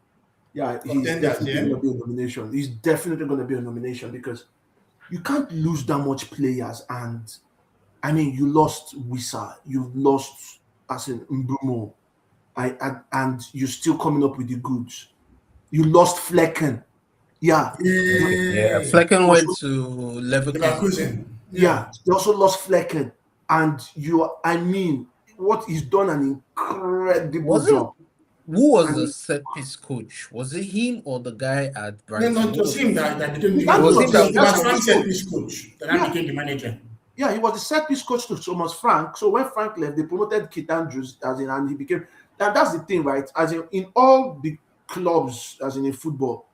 he's definitely going to be a nomination. He's definitely going to be a nomination because you can't lose that much players, and I mean you lost Wissa, you've lost as in Mbumo, and you're still coming up with the goods. You lost Flecken. Yeah. Flecken went to Leverkusen. Yeah, they also lost Flecken. and I mean, what he's done an incredible Was it job. who was I the mean, set piece coach? Was it him or the guy at No, Brighton? no, it Who was was him that became his the, dad it was was him it the that was was set Thomas the Frank piece set coach. piece coach that now Yeah, became the manager. yeah, he was the set piece coach to Thomas Frank. So when Frank left, they promoted Kit Andrews as in, and he became. And that's the thing, right? As in all the clubs, as in football,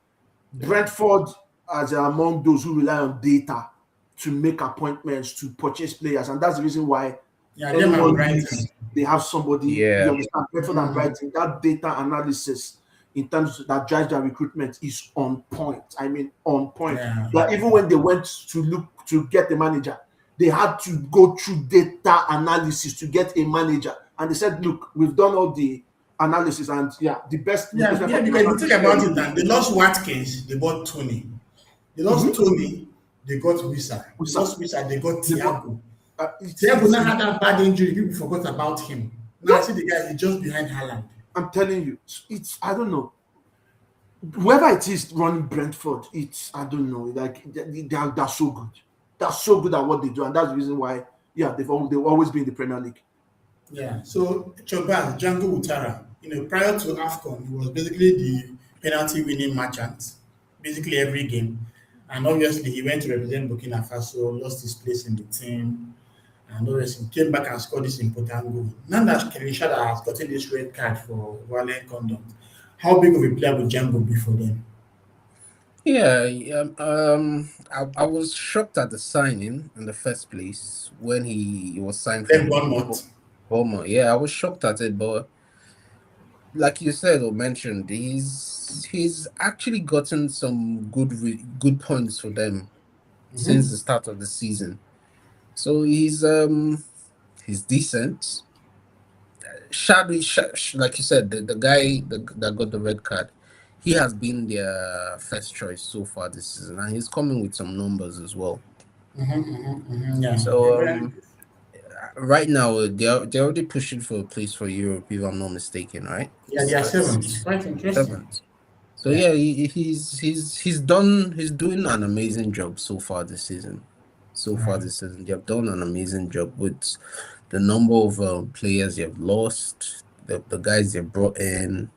Brentford as among those who rely on data to make appointments to purchase players, and that's the reason why Yeah, them and anyone leaves, Brighton. they have somebody. You Yeah. understand? Brentford and Brighton, that data analysis in terms that drives their recruitment is on point. I mean, on point. Yeah. That even when they went to look to get a manager, they had to go through data analysis to get a manager, and they said, "Look, we've done all the analysis, and yeah, the best Yeah, replacement yeah, for because if you think about it, Thomas now they lost Watkins, they bought Tony. They lost Mhm. Tony, they got Wisa. They lost Wisa, they got They got- Thiago. it's, Thiago it's, now had that bad injury, people forgot about him. Now I yeah, see the guy, he's just behind Haaland. I'm telling you, it's I don't know. Whoever it is running Brentford, it's I don't know. Like they're so good. They're so good at what they do, and that's the reason why. Yeah, they've always been in the Premier League. Yeah, so Chobal, Django Utara, prior to AFCON, he was basically the penalty winning merchant, basically every game. And obviously, he went to represent Burkina Faso, lost his place in the team, and obviously came back and scored this important goal. Now that Kenishada has gotten this red card for violent conduct, how big of a player would Django be for them? Yeah, I was shocked at the signing in the first place when he was signed Then from Bournemouth. Bournemouth. Yeah, I was shocked at it, but like you said or mentioned, he's actually gotten some good points for them since the Mm-hmm. start of the season. So he's decent. Like you said, the guy that got the red card, he has been their first choice so far this season, and he's coming with some numbers as well. Yeah. So right now they're already pushing for a place for Europe, if I'm not mistaken, right? Yeah, they are seventh. Quite interesting. Seventh. So Yeah. yeah, he's doing an amazing job so far this season. So All far right. this season, they have done an amazing job with the number of players they have lost, the guys they brought in.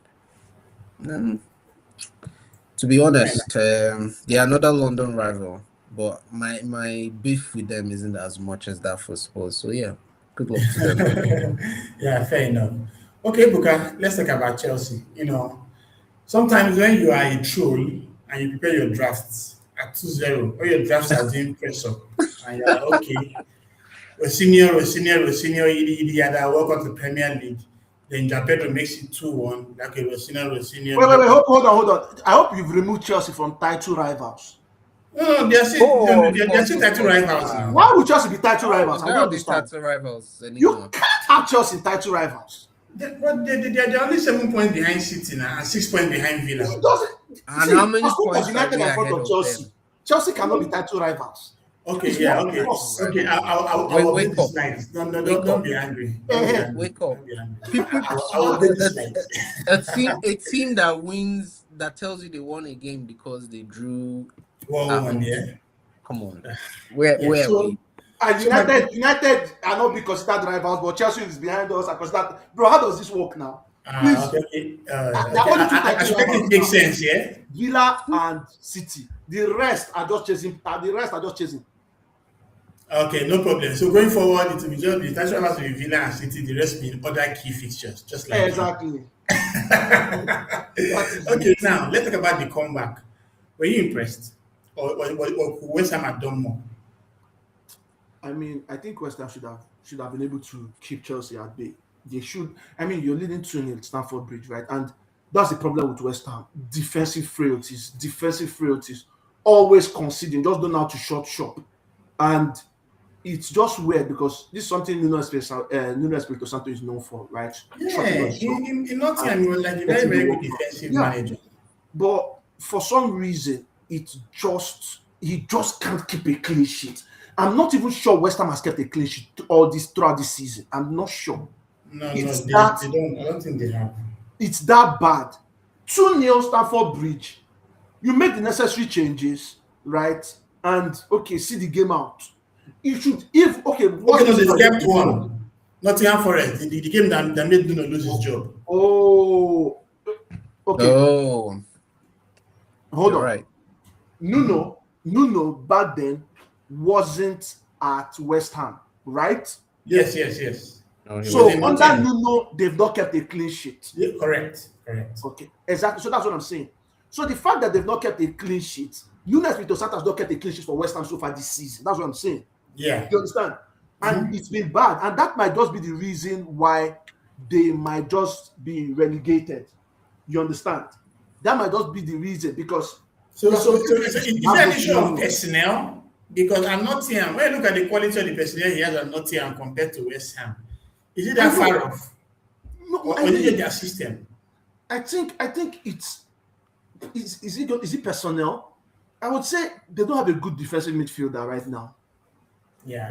Um, to be Fair honest, they are another London rival, but my beef with them isn't as much as that for Spurs. So yeah, good luck to them. enough. Yeah, fair enough. Okay, Buka, let's talk about Chelsea. Sometimes when you are a troll and you prepare your drafts at 2-0, or your drafts are doing press up, and you're like, okay, we're senior, idi, yada, welcome to Premier League. Then Japeto makes it 2-1. Okay, we're senior, Wait. welcome. Hold on. I hope you've removed Chelsea from title rivals. No, they're still, Oh, of they're course, still of title course. rivals now. Why would Chelsea be title Oh, rivals? they I don't are the understand. title rivals You anymore. can't have Chelsea title rivals. They're only 7 points behind City now and 6 points behind Villa. It doesn't. And See, how many as long as points are United they are in front ahead of of Chelsea, them? Chelsea cannot be title rivals. Okay, It's yeah, not okay, close. okay. I'll Wake update the up. slides. No, Wake don't up. be angry. Don't be angry. Wake up. Don't be angry. People, I'll update the slides. a team that wins, that tells you they won a game because they drew at 1-1, home. yeah. Come on, where Yeah. are So, we? And so my, United are not being considered rivals, but Chelsea is behind us. And considered, bro, how does this work now? Please, okay. there are only two I title should make rivals it make now: sense, yeah. Villa and City. The rest are just chasing. Okay, no problem. So going forward, it will be just the title rivals will be Villa and City. The rest being other key fixtures, just like you. Exactly. That is Okay, it. now let's talk about the comeback. Were you impressed, or could West Ham have done more? I mean, I think West Ham should have been able to keep Chelsea at bay. They should. I mean, you're leading 2-0 at Stamford Bridge, right? And that's the problem with West Ham. Defensive frailties, always conceding, just don't know how to shut shop. And it's just weird because this is something Nuno Espirito Santo is known for, right? Yeah, Shutting up shop in Nottingham, and he was like a very, getting the very good work done. defensive Yeah, manager. but for some reason, he just can't keep a clean sheet. I'm not even sure West Ham has kept a clean sheet throughout this season. I'm not sure. No, It's they that don't. I don't think they have. it's that bad. 2-0 Stamford Bridge. You make the necessary changes, right? And okay, see the game out. You should, if okay, what Okay, no, is they kept one. Nottingham Forest, the game that made Nuno lose his job. Oh, okay. Oh, Hold you're on. right. Nuno back then wasn't at West Ham, right? Yes. No, he He was So in wasn't. under Nottingham. Nuno, they've not kept a clean sheet. Yeah, correct. Okay, exactly. So that's what I'm saying. So the fact that they've not kept a clean sheet, Nuno Espirito Santo has not kept a clean sheet for West Ham so far this season. That's what I'm saying. Yeah. You understand? And it's been bad, and that might just be the reason why they might just be relegated. You understand? That might just be the reason because So there's some is people there an have issue of no- personnel? Because at Nottingham, when you look at the quality of the personnel he has at Nottingham compared to West Ham, is it that I know. far off? No, Or I is it mean, their system? I think is it personnel? I would say they don't have a good defensive midfielder right now. Yeah.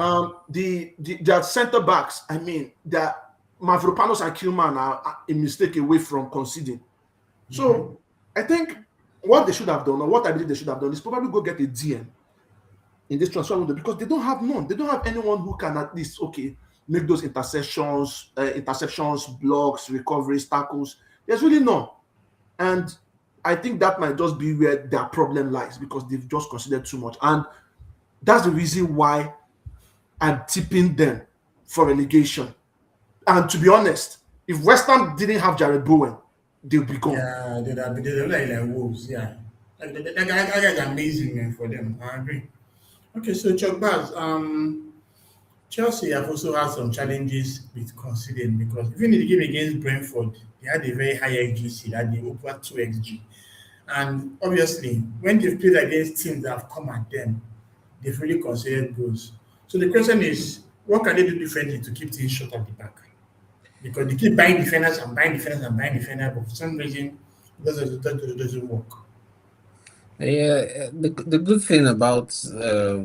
Their centre backs, I mean, that Mavropanos and Kilman are a mistake away from conceding. So I think what they should have done, or what I believe they should have done, is probably go get a DM in this transfer window because they don't have none. They don't have anyone who can at least make those interceptions, blocks, recoveries, tackles. There's really none, and I think that might just be where their problem lies because they've just considered too much, and that's the reason why I'm tipping them for relegation. And to be honest, if West Ham didn't have Jared Bowen, they'll be gone. Yeah, they're like wolves. Yeah. That guy's amazing, man, for them. I agree. Okay, so Chuck Bass, Chelsea have also had some challenges with conceding because even in the game against Brentford, they had a very high XG, that they over 2 XG. And obviously, when they've played against teams that have come at them, they've really conceded goals. So the question is, what can they do differently to keep things short at the back? Because they keep buying defenders, but for some reason, it doesn't work. Yeah, the good thing about the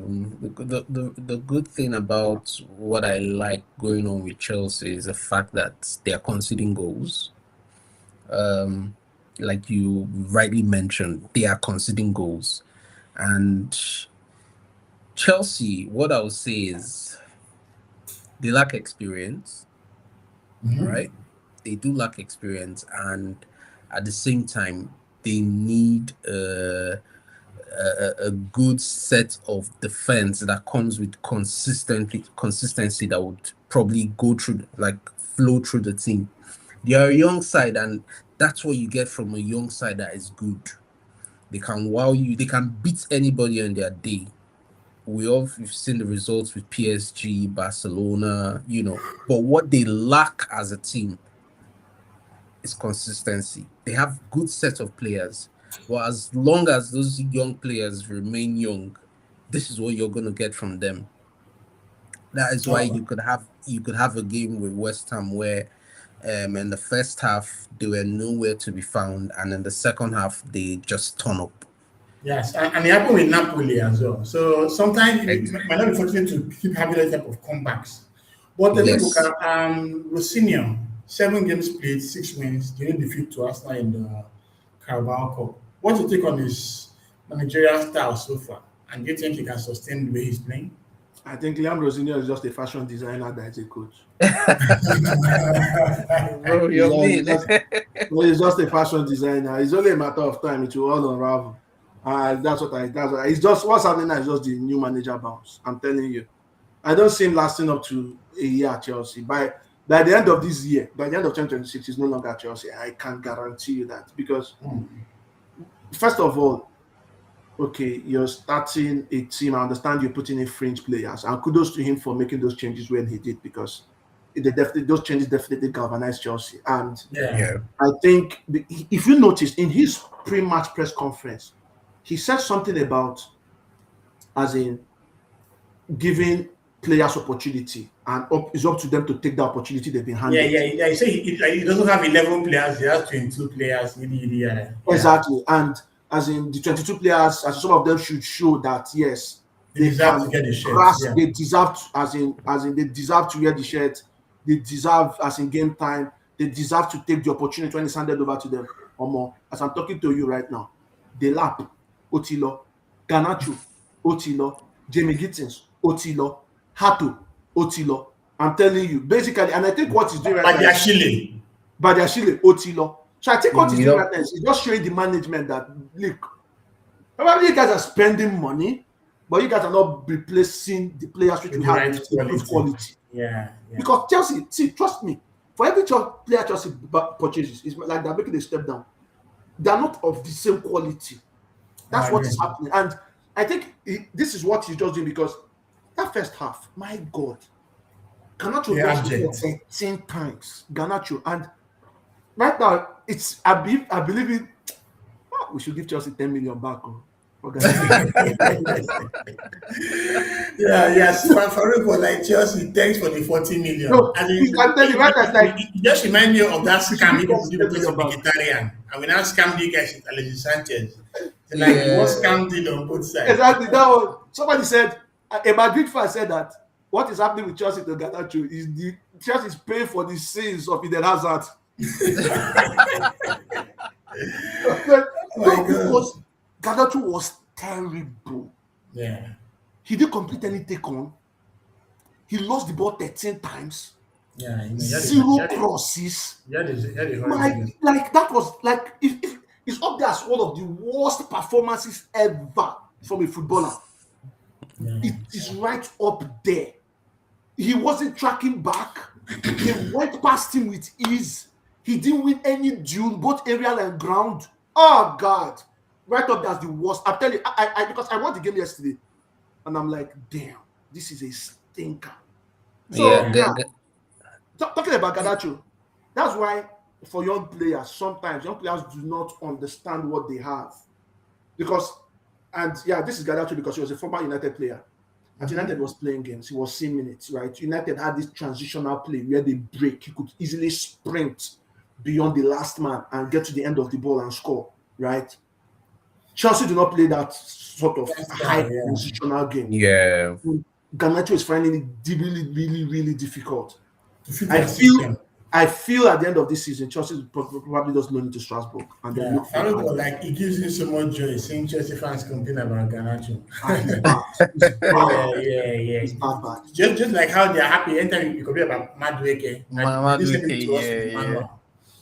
good thing about what I like going on with Chelsea is the fact that they are conceding goals. Like you rightly mentioned, they are conceding goals, and Chelsea, what I would say is they lack experience, right? They do lack experience, and at the same time, they need a good set of defense that comes with consistency that would probably go through, like flow through the team. They are a young side, and that's what you get from a young side that is good. They can wow you. They can beat anybody on their day. We've seen the results with PSG, Barcelona, but what they lack as a team is consistency. They have good set of players. Well, as long as those young players remain young, this is what you're going to get from them. That is why you could have a game with West Ham where in the first half they were nowhere to be found, and in the second half they just turn up. Yes, and it happened with Napoli as well. So sometimes it might not be fortunate to keep having that type of comebacks. But the Yes. people Rosinio, 7 games played, 6 wins, the only defeat to Arsenal in the Carabao Cup. What's your take on his managerial style so far? And do you think he can sustain the way he's playing? I think Liam Rosinio is just a fashion designer that is a coach. Bro, you're mean. He's just a fashion designer. It's only a matter of time. It will all unravel. It's just what's happening now is just the new manager bounce. I'm telling you. I don't see him lasting up to a year at Chelsea. By the end of this year, by the end of 2026, he's no longer at Chelsea. I can guarantee you that. Because first of all, okay, you're starting a team. I understand you're putting in fringe players, and kudos to him for making those changes when he did, because those changes definitely galvanized Chelsea. And Yeah. I think if you noticed in his pre-match press conference, he said something about, as in, giving players opportunity, and it's up to them to take the opportunity they've been handed. Yeah. You say he doesn't have 11 players, he has 22 players. Yeah. Exactly. And as in the 22 players, as some of them should show that yes, They deserve to get the shirt. Yeah. They deserve to, as in they deserve to wear the shirt. They deserve, as in game time, they deserve to take the opportunity when it's handed over to them. Or more. As I'm talking to you right now, Delap, Otilo, Garnacho, Otilo, Jamie Gittins, Otilo, Hato, Otilo. I'm telling you, basically, and I think what he's doing right now, Badiashile, Otilo. So I think what he's doing right now is he's just showing the management that, look, probably you guys are spending money, but you guys are not replacing the players which you have with improved quality. Yeah. Because Chelsea, see, trust me, for every player Chelsea purchases, it's like they're making a step down. They're not of the same quality. That's what is happening. And I think this is what he's just doing, because that first half, my God, Garnacho lost 13 times. Garnacho. And right now, it's I believe it. We should give Chelsea 10 million back. Yes. For like Chelsea, thanks for the 40 million. No, I'm telling you, right, that's like, it just remind me of that scam people did because of Mkhitaryan. And we now scam the guys with Alexis Sanchez. Like one scam deal on both sides. Exactly. That was, somebody said, a Madrid fan said that what is happening with Chelsea to Garnacho is Chelsea is paying for the sins of Eden Hazard. Because Garnacho was terrible. Yeah. He didn't complete any take on. He lost the ball 13 times. Yeah. Zero crosses. Like that was like if it's up there as one of the worst performances ever from a footballer. Yeah. It is right up there. He wasn't tracking back. He went past him with ease. He didn't win any duel, both aerial and ground. Oh God, right up there as the worst. I'm telling you, I because I watched the game yesterday, and I'm like, damn, this is a stinker. So talking about Garnacho, that's why for young players, sometimes young players do not understand what they have, because, and yeah, this is Garnacho because he was a former United player. At United was playing games, he was seeing minutes, right? United had this transitional play where they break. He could easily sprint beyond the last man and get to the end of the ball and score, right? Chelsea do not play that sort of high positional game. Yeah. Garnacho is finding it really, really, really difficult. I feel at the end of this season, Chelsea probably just loan to Strasbourg, and then look for like it gives you so much joy seeing Chelsea fans complain about Garnacho. It's bad. Just like how they are happy anytime you complain about Madueke.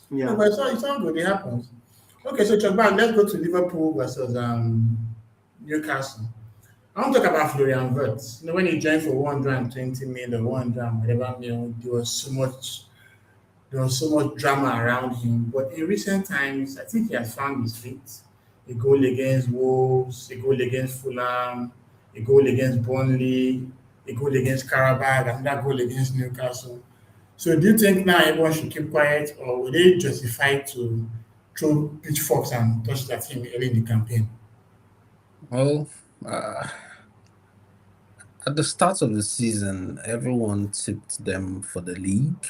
Yeah. But it's all good. It happens. Okay, so Chogban, let's go to Liverpool versus Newcastle. I want to talk about Florian Wirtz. You know, when he joined for 120 million or 100 whatever million, there was so much drama around him. But in recent times, I think he has found his feet. A goal against Wolves, a goal against Fulham, a goal against Burnley, a goal against Karabakh, and that goal against Newcastle. So do you think now everyone should keep quiet, or will they justify to throw pitchforks and touch that team early in the campaign? Well, at the start of the season, everyone tipped them for the league.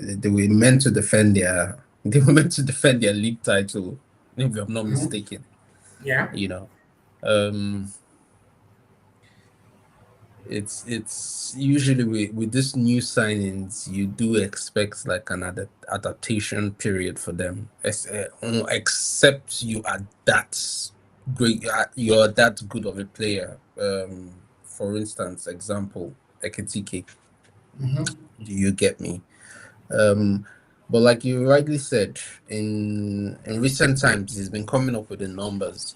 They were meant to defend their league title, if I'm not mistaken. Yeah. You know, it's usually with this new signings, you do expect like an adaptation period for them, except you are that great, you're that good of a player. For instance, example, Ekitike. Do you get me? But like you rightly said, in recent times, he's been coming up with the numbers.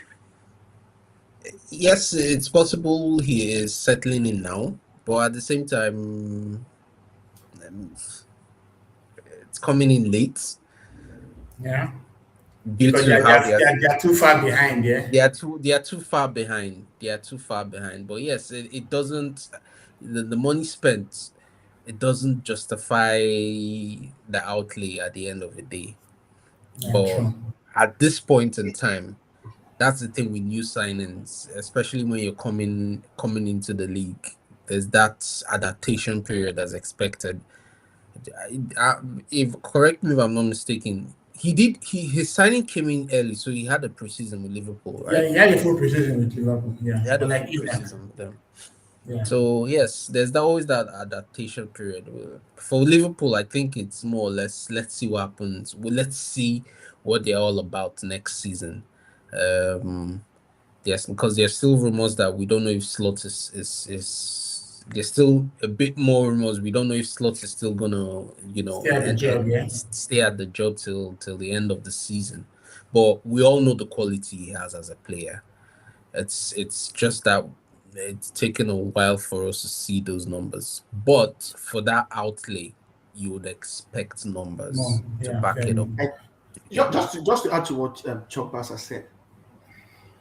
Yes, it's possible he is settling in now, but at the same time, it's coming in late. Yeah. Because they are too far behind, yeah. They are too far behind. But yes, it doesn't. The money spent, it doesn't justify the outlay at the end of the day. Yeah, but true. At this point in time, that's the thing with new signings, especially when you're coming into the league. There's that adaptation period as expected. If correct me if I'm not mistaken, his signing came in early, so he had a preseason with Liverpool, right? Yeah, he had a full preseason with Liverpool. Yeah, he had a full preseason with them. Yeah. So yes, there's always that adaptation period. For Liverpool, I think it's more or less, let's see what happens. Well, let's see what they're all about next season. Yes, because there's still rumors that we don't know if Slot is there's still a bit more rumors. We don't know if Slot is still gonna, Stay at the job, yeah. stay at the job till the end of the season. But we all know the quality he has as a player. It's just that it's taken a while for us to see those numbers. But for that outlay, you would expect numbers to back it up. Just to add to what Chuck Bass said,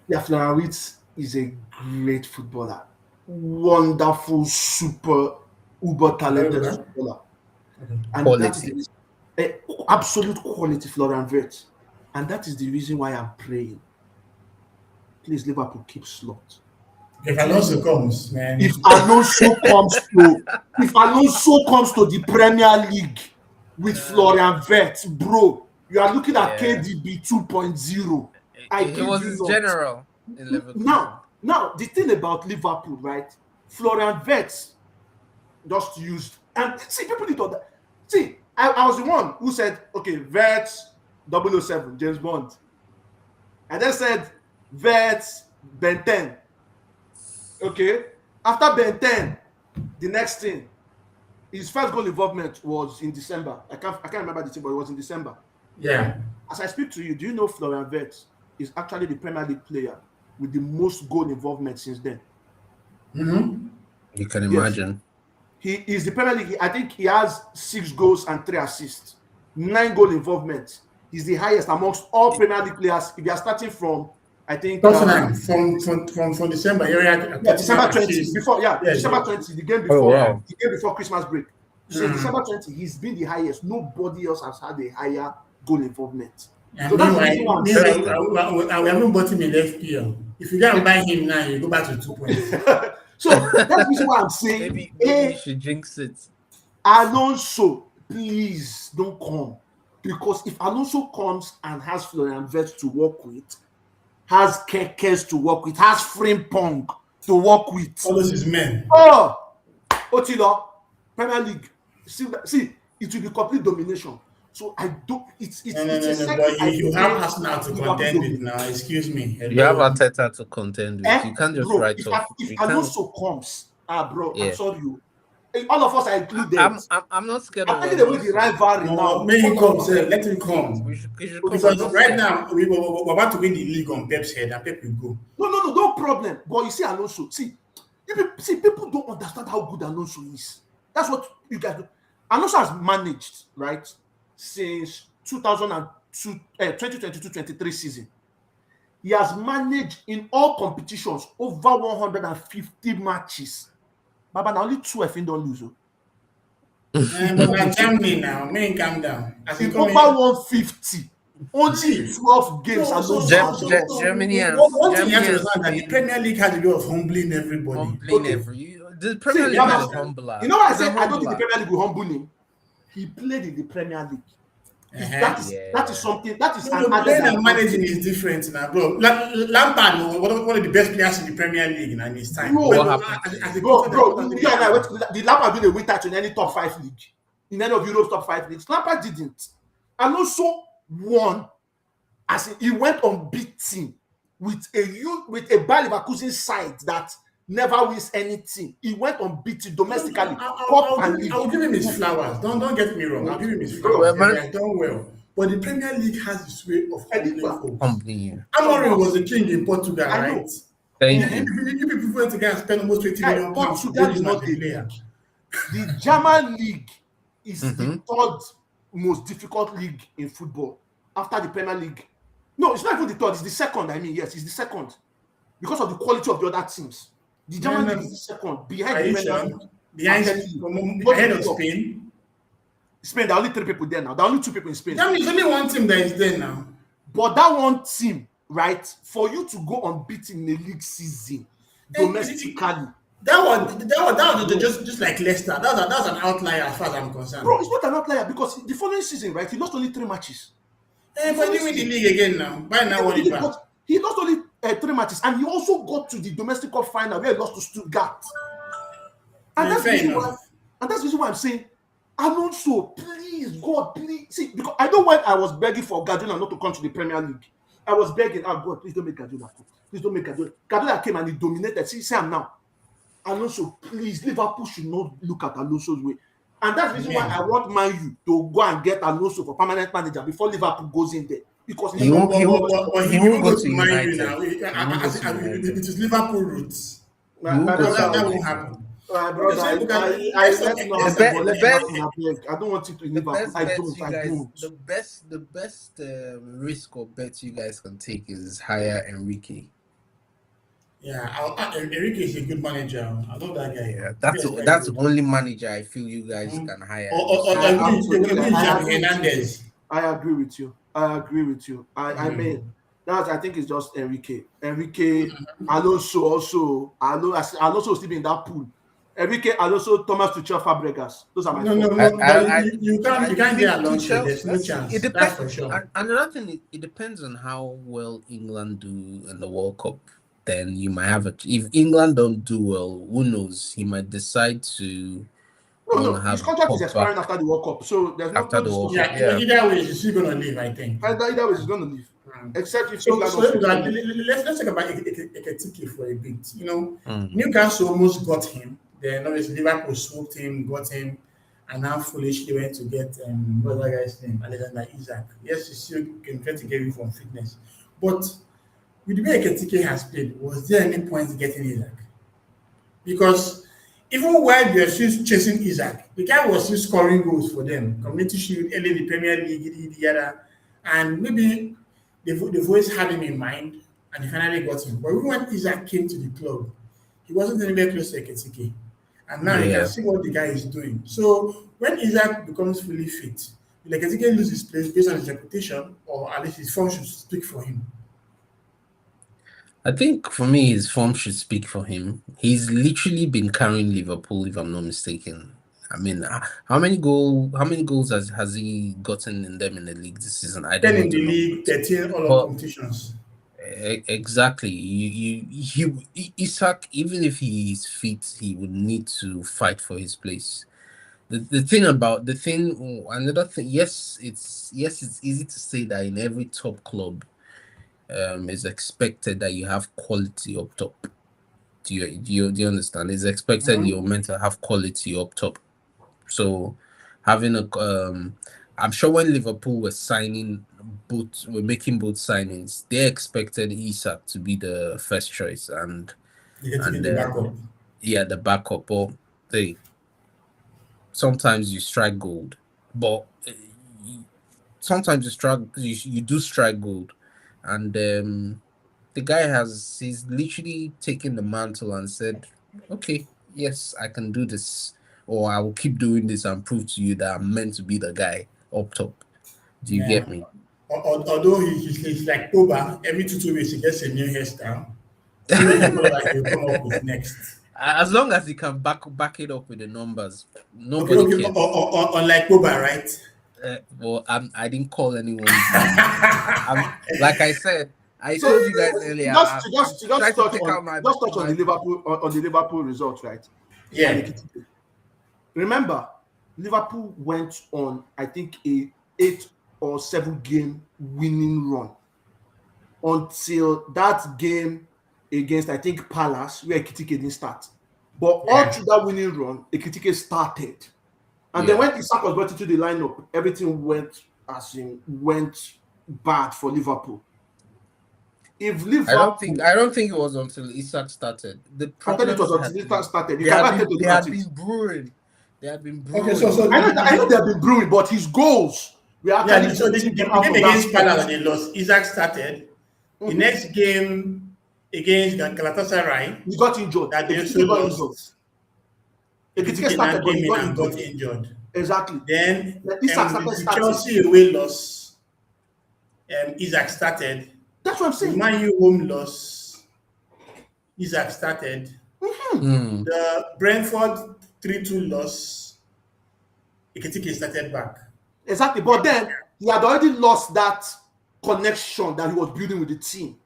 yeah, Florian Wirtz is a great footballer, wonderful, super, uber talented footballer, and Quality. that is absolute quality, Florian Wirtz, and that is the reason why I'm praying. Please, Liverpool, keep Slot. If Alonso comes, man. If Alonso comes to the Premier League with Florian Wirtz, bro, you are looking at KDB 2.0. It was general in Liverpool. Now, the thing about Liverpool, right? Florian Wirtz just used, and see, people need to that. See, I was the one who said, okay, Wirtz 007, James Bond, and then said Wirtz Ben 10. Okay, after Ben 10, the next thing, his first goal involvement was in December. I can't remember the team, but it was in December. Yeah. As I speak to you, do you know Florian Wirtz is actually the Premier League player with the most goal involvement since then? Mm-hmm. You can imagine. He is the Premier League. I think he has 6 goals and 3 assists, 9 goal involvement. He's the highest amongst all Premier League players. If you are starting from, I think from December, December 20 before, December 20, the game before, the game before Christmas break. So December 20, he's been the highest. Nobody else has had a higher goal involvement. So that's we haven't bought him in FPL. If you can't buy him now, you go back to 2 points. So that's why I'm saying, maybe you should jinx it. Alonso, please don't come, because if Alonso comes and has Florian Wirtz to work with, has Kekes to work with, has Frimpong to work with, all those his men. Oh, Otilo, Premier League. See, it will be complete domination. So I don't. It's no. But you have Arsenal to contend with now. Excuse me. You have Arteta to contend with. You can't just write off. If Alonso comes, bro, I'm sorry you. All of us are included. I'm not scared of taking away the rivalry now. May he come, sir. Let him come. We should because right now we're about to win the league on Pep's head, and Pep will go. No problem. But you see, Alonso, people don't understand how good Alonso is. That's what you guys do. Alonso has managed, right, since 2022-23 season. He has managed in all competitions over 150 matches. Baba, now only 2 FA don't lose. But Germany now, man, calm down. Over 150. Only 12 games. Germany and one thing you have to understand that the Premier League has a way of humbling everybody. The Premier League is humbler. You know what I said? I don't think the Premier League will humble him. He played in the Premier League. That is something. That is an added. Managing is different now, bro. Lampard was one of the best players in the Premier League in his time. Bro, the Lampard didn't win that in any top 5 league, in any of Europe's top 5 leagues. Lampard didn't. Alonso won, as he went unbeaten with a Bayer Leverkusen side that never wins anything. He went unbeaten domestically. I'll give him his flowers. Don't get me wrong. I'll give him his flowers. He has done well. But the Premier League has this way of humbling you. Amorim was a king in Portugal, right? Thank you. You people went to go and spend almost 20 million pounds. Portugal is not a player. The German league is the 3rd most difficult league in football after the Premier League. No, it's not even the 3rd. It's the 2nd. Yes, it's the 2nd because of the quality of the other teams. The German league is the 2nd behind ahead of Spain. Spain, there are only 3 people there now. There are only 2 people in Spain. That means only one team that is there now. But that one team, right, for you to go unbeaten in a league season domestically. That was just like Leicester. That was an outlier as far as I'm concerned. Bro, it's not an outlier because the following season, right, he lost only 3 matches. But he win the league again now. By now, what is that? He lost only 3 matches, and he also got to the domestic cup final where he lost to Stuttgart. And that's the reason why I'm saying, Alonso, please, God, please. See, because I know when I was begging for Guardiola not to come to the Premier League, I was begging, God, please don't make Guardiola come. Please don't make Guardiola. Guardiola came and he dominated. See, I'm now. Alonso, please, Liverpool should not look at Alonso's way. And that's the reason why Yeah. I want Man U to go and get Alonso for permanent manager before Liverpool goes in there. Because He won't go go to to Man U United. now. He won't go to It United. is Liverpool roots. He won't my go to That brother, won't United. happen. my Okay, brother, so look at let's not The have best, football. the Let's best, happen. I don't want it in the Liverpool. best I bet don't. you I guys, don't. the best risk or bet you guys can take is hire Enrique. Yeah, Enrique is a good manager. I love that guy. Yeah, Yes, very that's the good. only manager I feel you guys Mm. can hire this Or season. Absolutely, even I Xavi agree with you. Hernandez. I agree with you. I mean, I think it's just Enrique, Alonso also. Alonso still be in that pool. Enrique, Alonso, Thomas Tuchel, Fabregas. Those are my four. No. But I you can't get Alonso. Tuchel, There's no chance. it That's depends. for sure. Another thing, it depends on how well England do in the World Cup. Then you might have if England don't do well, who knows? He might decide to want to No. His have a contract is pop back expiring after the World Cup, so there's after no the World discussion. Cup. Yeah, Yeah. either way, he's still gonna leave, I think. Either way, he's going to leave, except if So, England so don't let, fit in. let's talk about Ekitike for a bit. Mm. Newcastle almost got him. Then obviously Liverpool swooped him, got him, and now foolishly went to get what's that guy's name, Alexander Isak. Yes, you still can try to get him from fitness, but with the way Ekitike has played, was there any point getting Isak? Because even while they were still chasing Isak, the guy was still scoring goals for them. Community Shield, early in the Premier League, the other, and maybe they've always had him in mind, and they finally got him. But even when Isak came to the club, he wasn't anywhere close to Ekitike. And now you Yeah. can see what the guy is doing. So when Isak becomes fully fit, will Ekitike lose his place based on his reputation, or at least his form should speak for him? I think for me, his form should speak for him. He's literally been carrying Liverpool, if I'm not mistaken. I mean, how many goals has he gotten in them in the league this season? I 10 don't know in the the number. league, 13 all But of competitions. exactly, Isak, even if he is fit, he would need to fight for his place. Another thing, yes, it's easy to say that in every top club, it's expected that you have quality up top. Do you understand? It's expected you're meant to have quality up top. So having I'm sure when Liverpool were making both signings, they expected Isak to be the first choice and The backup. the backup. But sometimes you strike gold, but sometimes you do strike gold, and the guy he's literally taken the mantle and said, okay, yes, I can do this, or I will keep doing this and prove to you that I'm meant to be the guy up top. Do you get me? Although he's like Pogba, every 2 weeks he gets a new hairstyle. So what do you feel like he'll come up with next? As long as he can back it up with the numbers, nobody Okay. cares. Unlike Pogba, right? Well, I didn't call anyone like I said. I told you guys earlier. Just touch on the Liverpool result, right? Yeah. Remember, Liverpool went on, I think, a 8 or 7 game winning run until that game against, I think, Palace, where Ekitike didn't start. But all through that winning run, Ekitike started. And then when Isak was brought into the lineup, everything went bad for Liverpool. If Liverpool, I don't think it was until Isak started. The problem it was until Isak started. They had been brewing. Okay, so I know they have been brewing, but his goals were actually so the game against Palace they lost. Isak started. The next game against Galatasaray, he got injured. that they also lost. Ekitike started, but he got injured. Exactly. Then Isak the Chelsea away loss. Isak started. That's what I'm saying. The Man U home loss. Isak started. The Brentford 3-2 loss. Ekitike started back. Exactly. But then he had already lost that connection that he was building with the team.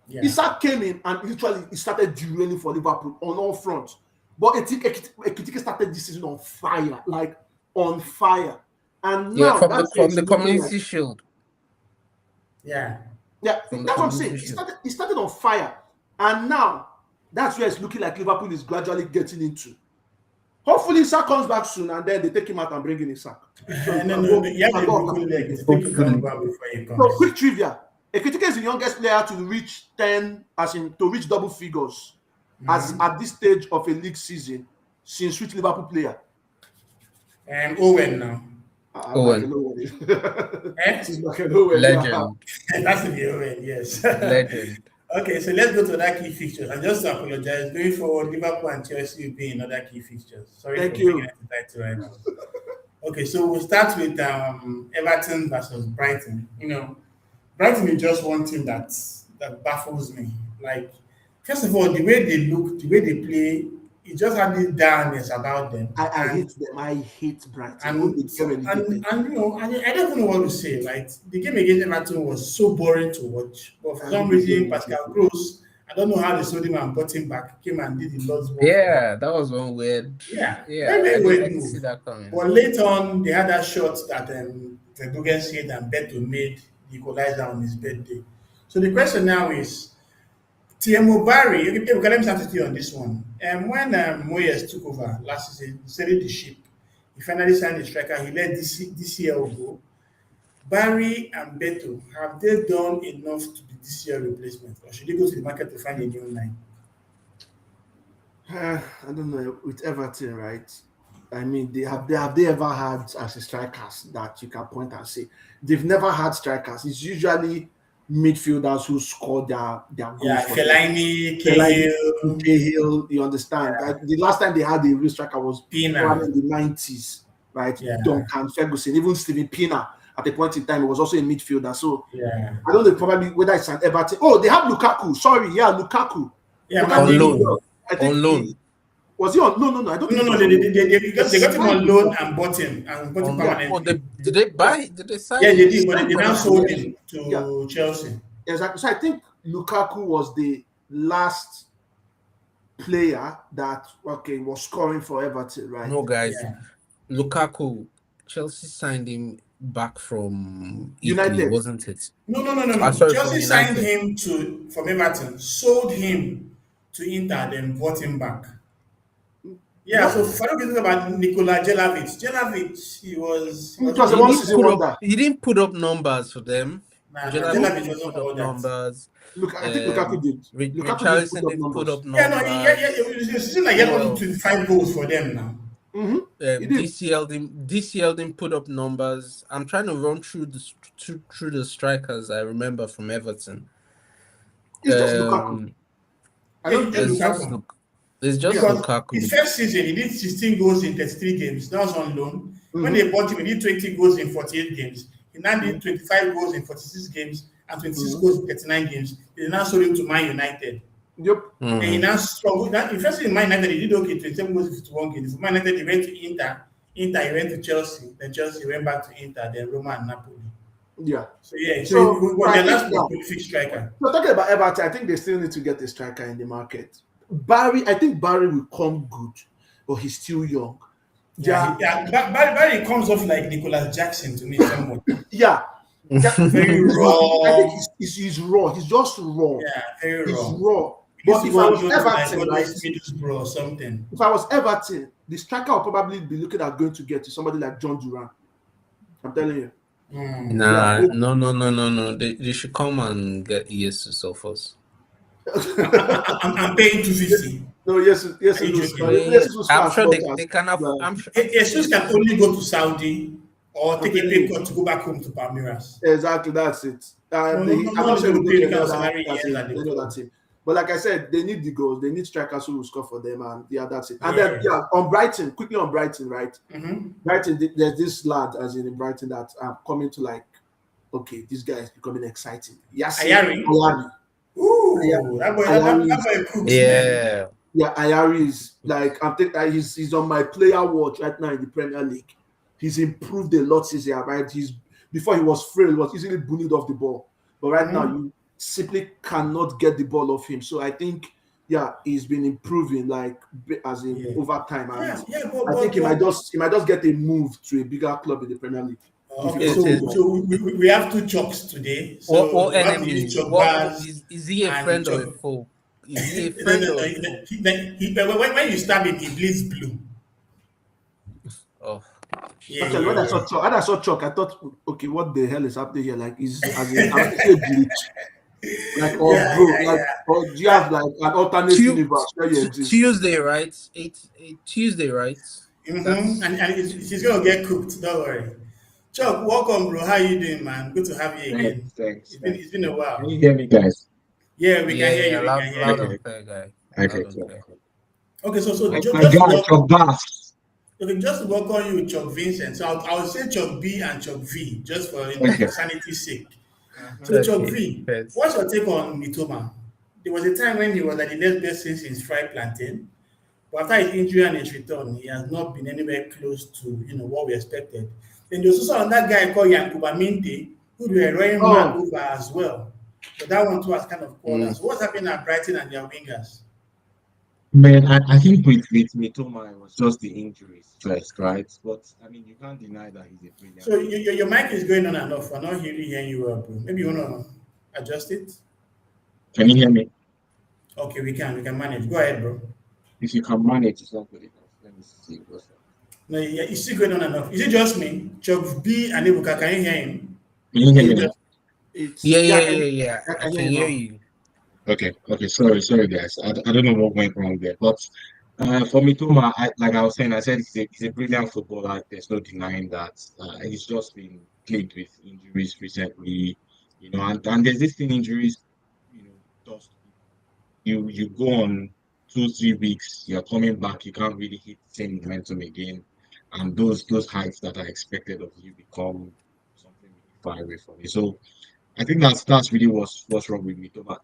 Yeah. Isak came in and literally he started derailing for Liverpool on all fronts. But Ekitike started this season on fire, like on fire. And now from the Community Shield. Yeah. Yeah, that's what I'm saying. He started on fire. And now That's where it's looking like Liverpool is gradually getting into. Hopefully, Isak comes back soon, and then they take him out and bring in Isak. So No. You have a broken leg. It's taking Hopefully. longer before he So, comes. quick trivia: Ekitike is the youngest player to reach 10, as in to reach double figures, as at this stage of a league season since which Liverpool player? Owen now. Owen. She's like an Owen. Legend. That's to be Owen, yes. Legend. Okay, so let's go to other key fixtures. And just to apologize, going forward, Liverpool and Chelsea will be in other key fixtures. Sorry Thank for you. making it title right now. Okay, so we'll start with Everton versus Brighton. Brighton is just one team that baffles me. Like, first of all, the way they look, the way they play, it just had this darkness about them. I hate them. I hate Brighton. And I don't even know what to say. Like, the game against Everton was so boring to watch. But for some reason, Pascal Gross, I don't know how they sold him and bought him back, came and did the Lord's work. Yeah, that was one weird. Yeah, I weird didn't move. see that coming. But later on, they had that shot that Verbruggen said and Beto made the equalizer on his birthday. So the question now is, Tiemo Barry, okay, let me start with you on this one. When Moyes took over last season, he sailed the ship. He finally signed the striker. He let DCL go. Barry and Beto, have they done enough to be DCL replacement, or should they go to the market to find a new line? I don't know. With Everton, right? I mean, have they ever had as a strikers that you can point and say they've never had strikers? It's usually midfielders who score their goals. Yeah, Fellaini, Cahill. You understand? Yeah. The last time they had a real striker was Pina in the 90s, right? Yeah. Duncan Ferguson, even Steven Pina at a point in time, he was also a midfielder. So yeah, I don't know probably whether it's an Everton. Oh, they have Lukaku. Sorry, yeah, Lukaku. Yeah, on loan. I think on loan. Was he on? No. I don't think they got him on loan and bought him permanently. Did they buy? Did they sign? Yeah, they did, but they now sold him to Yeah. Chelsea. Exactly. So I think Lukaku was the last player that was scoring for Everton, right? No, guys. Yeah. Lukaku, Chelsea signed him back from United. Italy, wasn't it? No. Sorry, Chelsea from signed United. him from Everton, sold him to Inter, then bought him back. Yeah, so for talking about Nikola Jelavic, he was It was a one-season wonder. He didn't put up numbers for them. Jelavic didn't wasn't put all up that. numbers. Look, I think Lukaku did. Richarlison didn't put up numbers. Yeah, no, it's like he had 25 goals for them now. Mm-hmm. DCL didn't put up numbers. I'm trying to run through the strikers I remember from Everton. It's just Lukaku. It's just Lukaku. His first season, he did 16 goals in 33 games. That was on loan. When they bought him, he did 20 goals in 48 games. He now did 25 goals in 46 games and 26 goals in 39 games. They now sold him to Man United. Yep. And he now struggled. In first in Man United, he did okay, 27 goals in 51 games. From Man United, he went to Inter. He went to Chelsea. Then Chelsea went back to Inter, then Roma and Napoli. Yeah. So he was their last prolific striker. So talking about Everton, I think they still need to get a striker in the market. I think Barry will come good, but he's still young. Barry comes off like Nicholas Jackson to me somewhat. Yeah. Very raw. I think he's raw. He's just raw. Yeah, very raw. He's raw. But if I was Everton, like Middlesbrough or something. If I was Everton, the striker I'll probably be looking at going to get to somebody like John Duran. I'm telling you. No. They should come and get Jesus Sophos. I'm paying 250. No, yes. I'm sure they can have. I'm sure Jesus can only go to Saudi or take a pay cut to go back home to Palmeiras. Exactly, that's it. I'm not sure that team. But like I said, they need the goals. They need strikers who will score for them, and that's it. And then on Brighton, quickly on Brighton, right? Mm-hmm. Brighton, there's this lad as in Brighton that are coming to like, okay, this guy is becoming exciting. Yes, Ayari. Ooh, that boy cooks. Yeah. Yeah, Ayari is like he's on my player watch right now in the Premier League. He's improved a lot this year, right? Before he was frail, he was easily bullied off the ball, but right now you simply cannot get the ball off him. So I think he's been improving like as in over time. And I think he might just get a move to a bigger club in the Premier League. Okay, so we have two chalks today. So what enemy? Is he a friend or a foe? Is he a No, friend no, no. or foe? When you stab him, he bleeds blue. Oh, Yeah, Actually, yeah, yeah. when I saw Chuck, I thought, okay, what the hell is happening here? Like, is as in, I want to say glitch, like, or Yeah, bro, yeah, like, yeah. or do you have like an alternate universe where you exist? Tuesday, right? Tuesday, right? That's And she's gonna get cooked. Don't worry. Chuck, welcome, bro. How you doing, man? Good to have you again. Thanks. It's been a Can while. you hear me, guys? Yeah, we can yeah, hear yeah, you. We can loud, hear loud you. and Okay, clear, guy. okay, Loud and cool. clear. Okay, so My just to guy, welcome, Chuck Bass. okay, just to welcome you, Chuck Vincent. So I'll say Chuck B and Chuck V, just for Okay. for sanity's sake. So Chuck Okay, V, yes. what's your take on Mitoma? There was a time when he was at the next best since fried plantain. But after his injury and his return, he has not been anywhere close to what we expected. Then there's also another guy called Yankuba Minte, who they were running mad Oh, over as well. But that one too has kind of called Mm. us. So what's happening at Brighton and their wingers? Man, I think with Mitoma, it was just the injuries first, right? But I mean, you can't deny that he's a brilliant. So your mic is going on and off. We're not really hearing you well, bro. Maybe you wanna adjust it. Can you hear me? Okay, we can manage. Go ahead, bro. If you can manage, it's not good enough. Let me see. No, yeah, it's still going on and off. Is it just me? Chuck B and Ibuka, can you hear him? Can you Or hear is me it now? just Yeah, yeah, yeah, yeah, yeah. I I can hear can you hear now. you. Okay. Sorry, guys. I don't know what went wrong there, but for Mitoma, like I was saying, I said he's a brilliant footballer. There's no denying that. He's just been plagued with injuries recently, and there's this thing injuries, does. You go on 2 3 weeks, you're coming back, you can't really hit the same momentum again, and those heights that are expected of you become something really far away from you. So I think that's really what's wrong with Mitoma.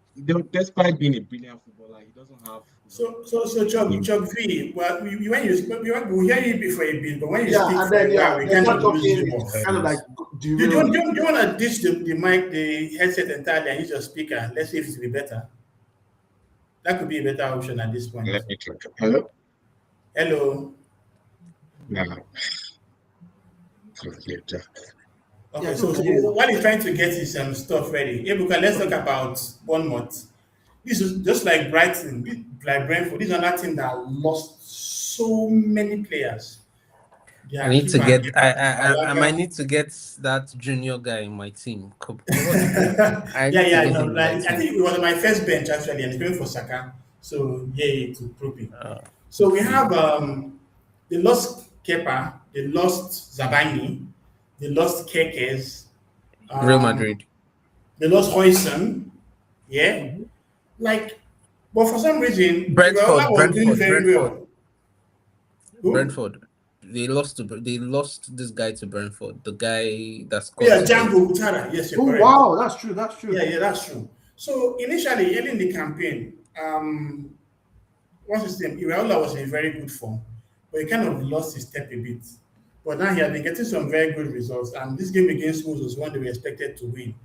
Despite being a brilliant footballer, he doesn't have so Chuck V? Well, when we hear you before a bit, but when you Yeah, speak and for then a while, we they kind start of lose talking, you it off. kind of like Do derails. you want to ditch the mic, the headset entirely, and use your speaker? Let's see if it will be better. That could be a better option at this point. let me check. Hello? Hello. Nah, forget that. Yeah, I Okay, think we so can hear you now. while he's trying to get his stuff ready, Ebuka, let's talk about Bournemouth. This is just like Brighton, like Brentford. This is another team that lost so many players. I Their need to keeper, get. I might Malaga. need to get that junior guy in my team. What's his name? I Yeah, need to yeah, get no, him in my like I team. think it was on my first bench actually, and he's playing for Saka. So yeah, to prove it. Uh, So we hopefully. have they lost Kepa, they lost Zabani, they lost Kekes, Real um, Madrid. they lost Hoyson. Yeah, Mhm. like, but for some reason, Iraola Brentford. was doing Brentford. very Brentford. well. Who? Brentford. They lost this guy to Brentford. The guy that Oh, scored yeah, today. Django Utara. Yes, you're Oh correct. wow, that's true. That's true. Yeah, that's true. So initially, early in the campaign, what's his name? Iraola was in very good form, but he kind of lost his step a bit. But now he has been getting some very good results, and this game against Wolves was one they were expected to win.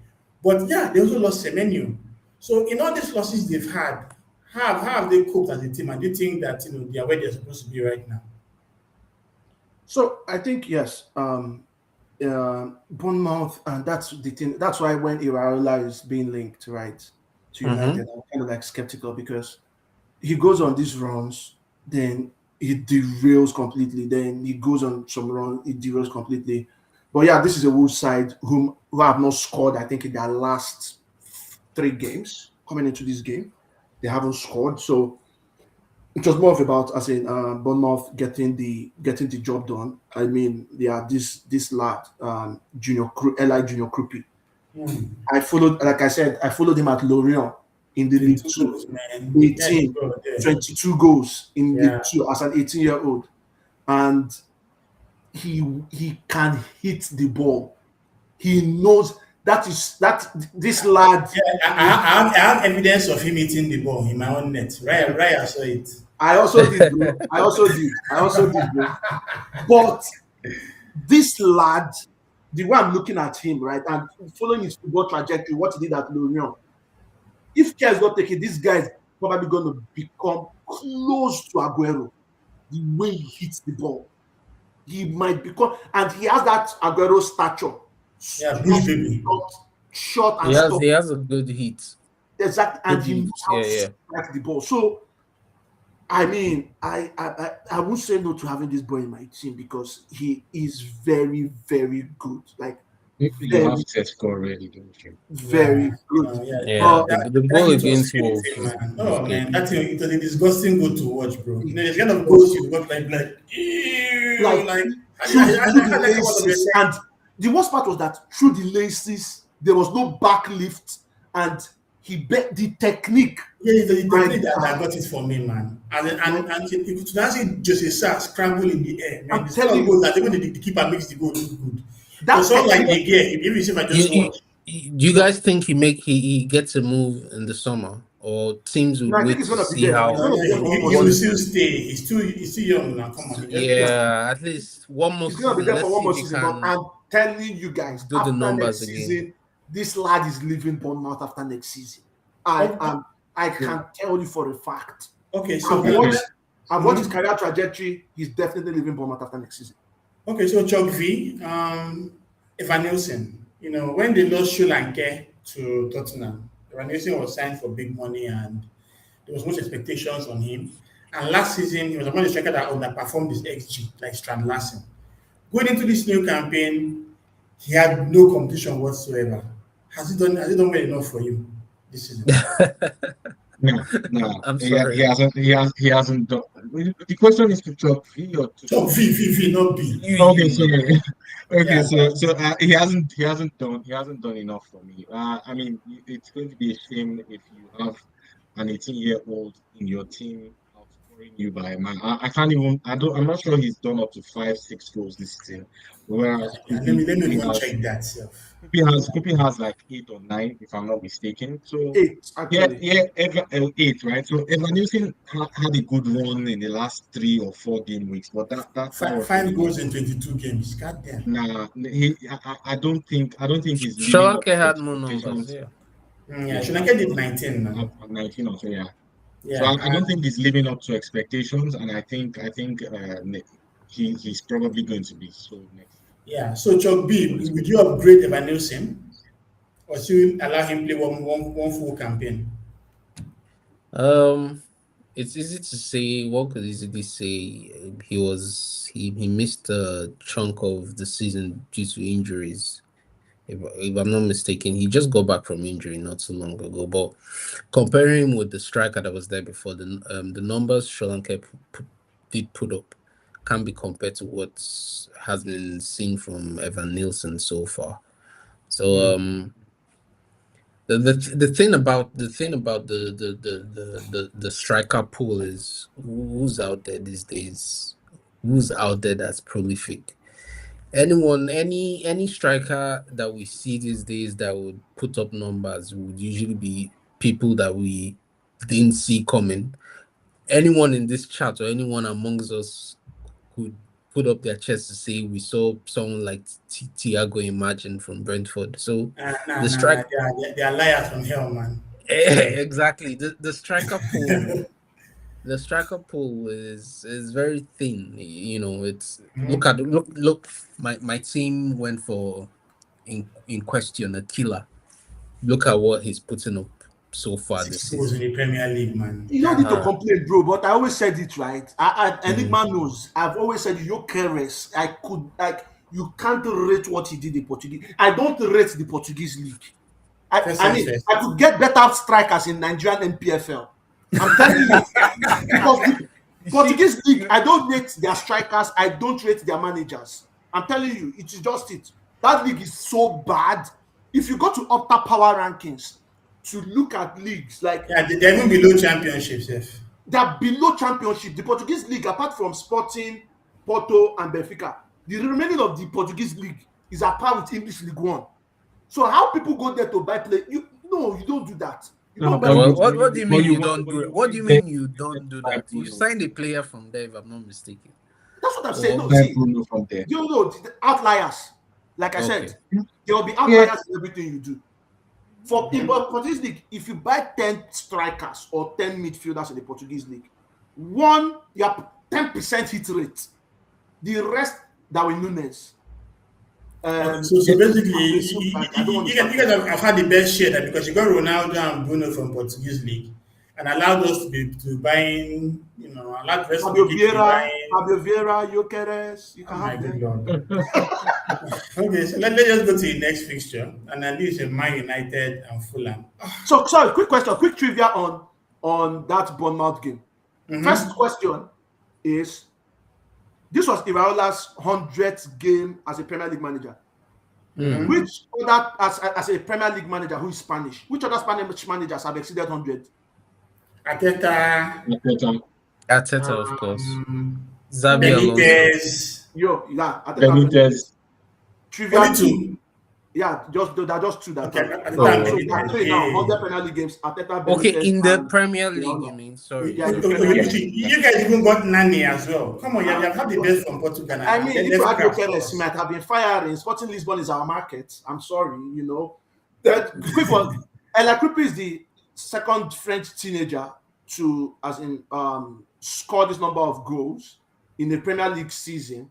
But yeah, they also lost Semenyo. So in all these losses they've had, how have they coped as a team? And do you think that they are where they're supposed to be right now? So I think yes, Bournemouth, and that's the thing. That's why when Iraola is being linked right to Mm-hmm. United, I'm kind of like skeptical because he goes on these runs, then he derails completely. Then he goes on some run, he derails completely. But yeah, this is a Wolves side who have not scored. I think in their last 3 games coming into this game, they haven't scored. So it was more of about as in Bournemouth getting the job done. I mean, yeah, this lad, Eli Junior Krupi. Hmm. Like I said, I followed him at Lorient in the League 22 Two. goals, man. Yeah, he's 18, good there. 22 goals in League Yeah. Two as an 18-year-old, and he can hit the ball. He knows that this lad. Yeah, I have evidence of him hitting the ball in my own net. Raya saw it. I also did, bro. I also did, bro. But this lad, the way I'm looking at him, right, and following his football trajectory, what he did at Lorient, if care is not taken, this guy is probably going to become close to Aguero. The way he hits the ball, he might become, and he has that Aguero stature, Yeah, bush strong, baby. short He and has stuff. he has a good hit. exactly, and he knows how Yeah, to yeah. strike the ball. So I mean, I would say no to having this boy in my team because he is very, very good. Like You have very, set score already, don't you? very Yeah, good. yeah. Yeah, But the That goal hit was against Wolves painful, man. was Oh good. man, that thing, it was a disgusting goal to watch, bro. You know, it's kind of was goals you watch like ew, like like through how the that come out of your laces, neck? and the worst part was that through the laces there was no back lift, and he bet the technique. Yeah, it's the My technique that God, got it for me, man. my, And you could now see Jose Sa scramble in the air, man. I'm This kind telling of goal you, that even the keeper makes the goal look good. It was that all like technique. a gear. If you receive, I You, just you, watch. do you guys think he gets a move in the summer, or teams would No, I think wait he's to gonna be see there. He's how No, gonna yeah, be there for one more he will one? season. still stay. He's too young now. Come on, he just Yeah, at least one more He's gonna be season. there for Let's one see more if he season. But can I'm telling you guys, do the after numbers next again. season, this lad is leaving Bournemouth after next season. I okay. am. I can tell you for a fact. Okay, so I've can I, watched. I've watched his mhm. career trajectory. He's definitely leaving Bournemouth after next season. Okay, so Chuck V, Evan Nielsen. You know, when they lost Sri Lanka to Tottenham, Evan Nielsen was signed for big money and there was much expectations on him. And last season, he was among the striker that underperformed his XG, like Strand Larsen. Going into this new campaign, he had no competition whatsoever. Has he done well enough for you this season? No, no, I'm sorry. he hasn't done. The question is to Chuck V or to Chuck Chuck B. V, not B. Okay, You. sorry. Okay, Yeah, so he hasn't done enough for me. I mean, it's going to be a shame if you have an 18-year-old in your team outscoring you by a man. I can't even. I'm not sure he's done up to 5, 6 goals this season. Whereas yeah. Let me Kubi even has check that self. Kubi has like 8 or 9, if I'm not mistaken. So Eight yeah, actually. yeah, 8, right? So Evan Nielsen had a good run in the last 3 or 4 game weeks, but that was Five really goals in 22 games. God damn. nah. I don't think he's Sri living up Lanka to had more numbers. expectations. Yeah. Yeah, Yeah, Sri Lanka did 19 now. at 19 or so, yeah. So Yeah, I don't think he's living up to expectations, and I think he's probably going to be sold next yeah. So Chuck for B, his would you upgrade Evan Nielsen or still allow him play one full campaign? Um, it's easy to say. One could easily say he missed a chunk of the season due to injuries. If I'm not mistaken, he just got back from injury not too long ago. But comparing him with the striker that was there before, the numbers Sri Lanka did put up can't be compared to what has been seen from Evan Nielsen so far. So Hmm. the thing about the striker pool is who's out there these days, who's out there that's prolific. Any striker that we see these days that would put up numbers would usually be people that we didn't see coming. Anyone in this chat or anyone amongst us could put up their chest to say we saw someone like Thiago Imagine from Brentford. So Nah, the nah, nah. strike They are liars from hell, man. Sorry. exactly the striker pool. The striker pool is very thin. You know, it's Mhm. look. My team went for in question a killer. Look at what he's putting up so far this 6 goals in season. the Premier League, man. You don't need God to damn. Uh, complain, bro. But I always said it right. mm, Enigma knows. I've always said you careless. I could like you can't rate what he did in Portuguese. I don't rate the Portuguese league. I, First I things mean, first. I could get better strikers in Nigerian NPFL. I'm telling you, because the You see, Portuguese league, I don't rate their strikers. I don't rate their managers. I'm telling you, it is just it. That league is so bad. If you go to Opta Power Rankings to look at leagues like Yeah, they're even below championships, if. they're below championship. The Portuguese league, apart from Sporting, Porto, and Benfica, the remaining of the Portuguese league is apart with English League One. So how people go there to buy play? You don't do that. You no, don't but buy well, you, people. what but what you, do you but mean you you went, don't but do it? you What do went you there mean you to don't do buy that? You Bruno. signed a player from there, if I'm not mistaken. That's what I'm You saying. Or No, didn't buy see, Bruno from there. you know the outliers. Like I said, okay, there will be Yeah, outliers in everything you do. For in Mhm. the Portuguese league, if you buy 10 strikers or 10 midfielders in the Portuguese league, one you have 10% hit rate. The rest Darwin Nunes. Okay, so basically, I don't want to you guys have had the best share that because you got Ronaldo and Bruno from Portuguese league and allowed us to buying, allowed the rest of the league to be buying. Fabio Vieira, Gyökeres, you Oh can my have good them. lord. Okay, so let's just go to the next fixture, and then this is Man United and Fulham. So sorry, quick question, quick trivia on that Bournemouth game. First question is, this was Iraola's 100th game as a Premier League manager. Which other, as a Premier League manager who is Spanish, which other Spanish managers have exceeded 100? Arteta, Arteta, of course. Xabi Alonso. Benitez. Benitez. Trivia Only two. Yeah, just two that. Okay, So Benitez. that's three now. 100 Premier League games. Arteta, Benitez, Okay, in the and Premier League, Iraola. you mean? Sorry. Yeah, the Premier League. You guys even got Nani as well. Come on, you have had the best from Portugal. I mean, if you Let's had crack Gyökeres, he might have been firing. Sporting Lisbon is our market. I'm sorry, That quick one. Ella Kripi is the second French teenager to, score this number of goals in the Premier League season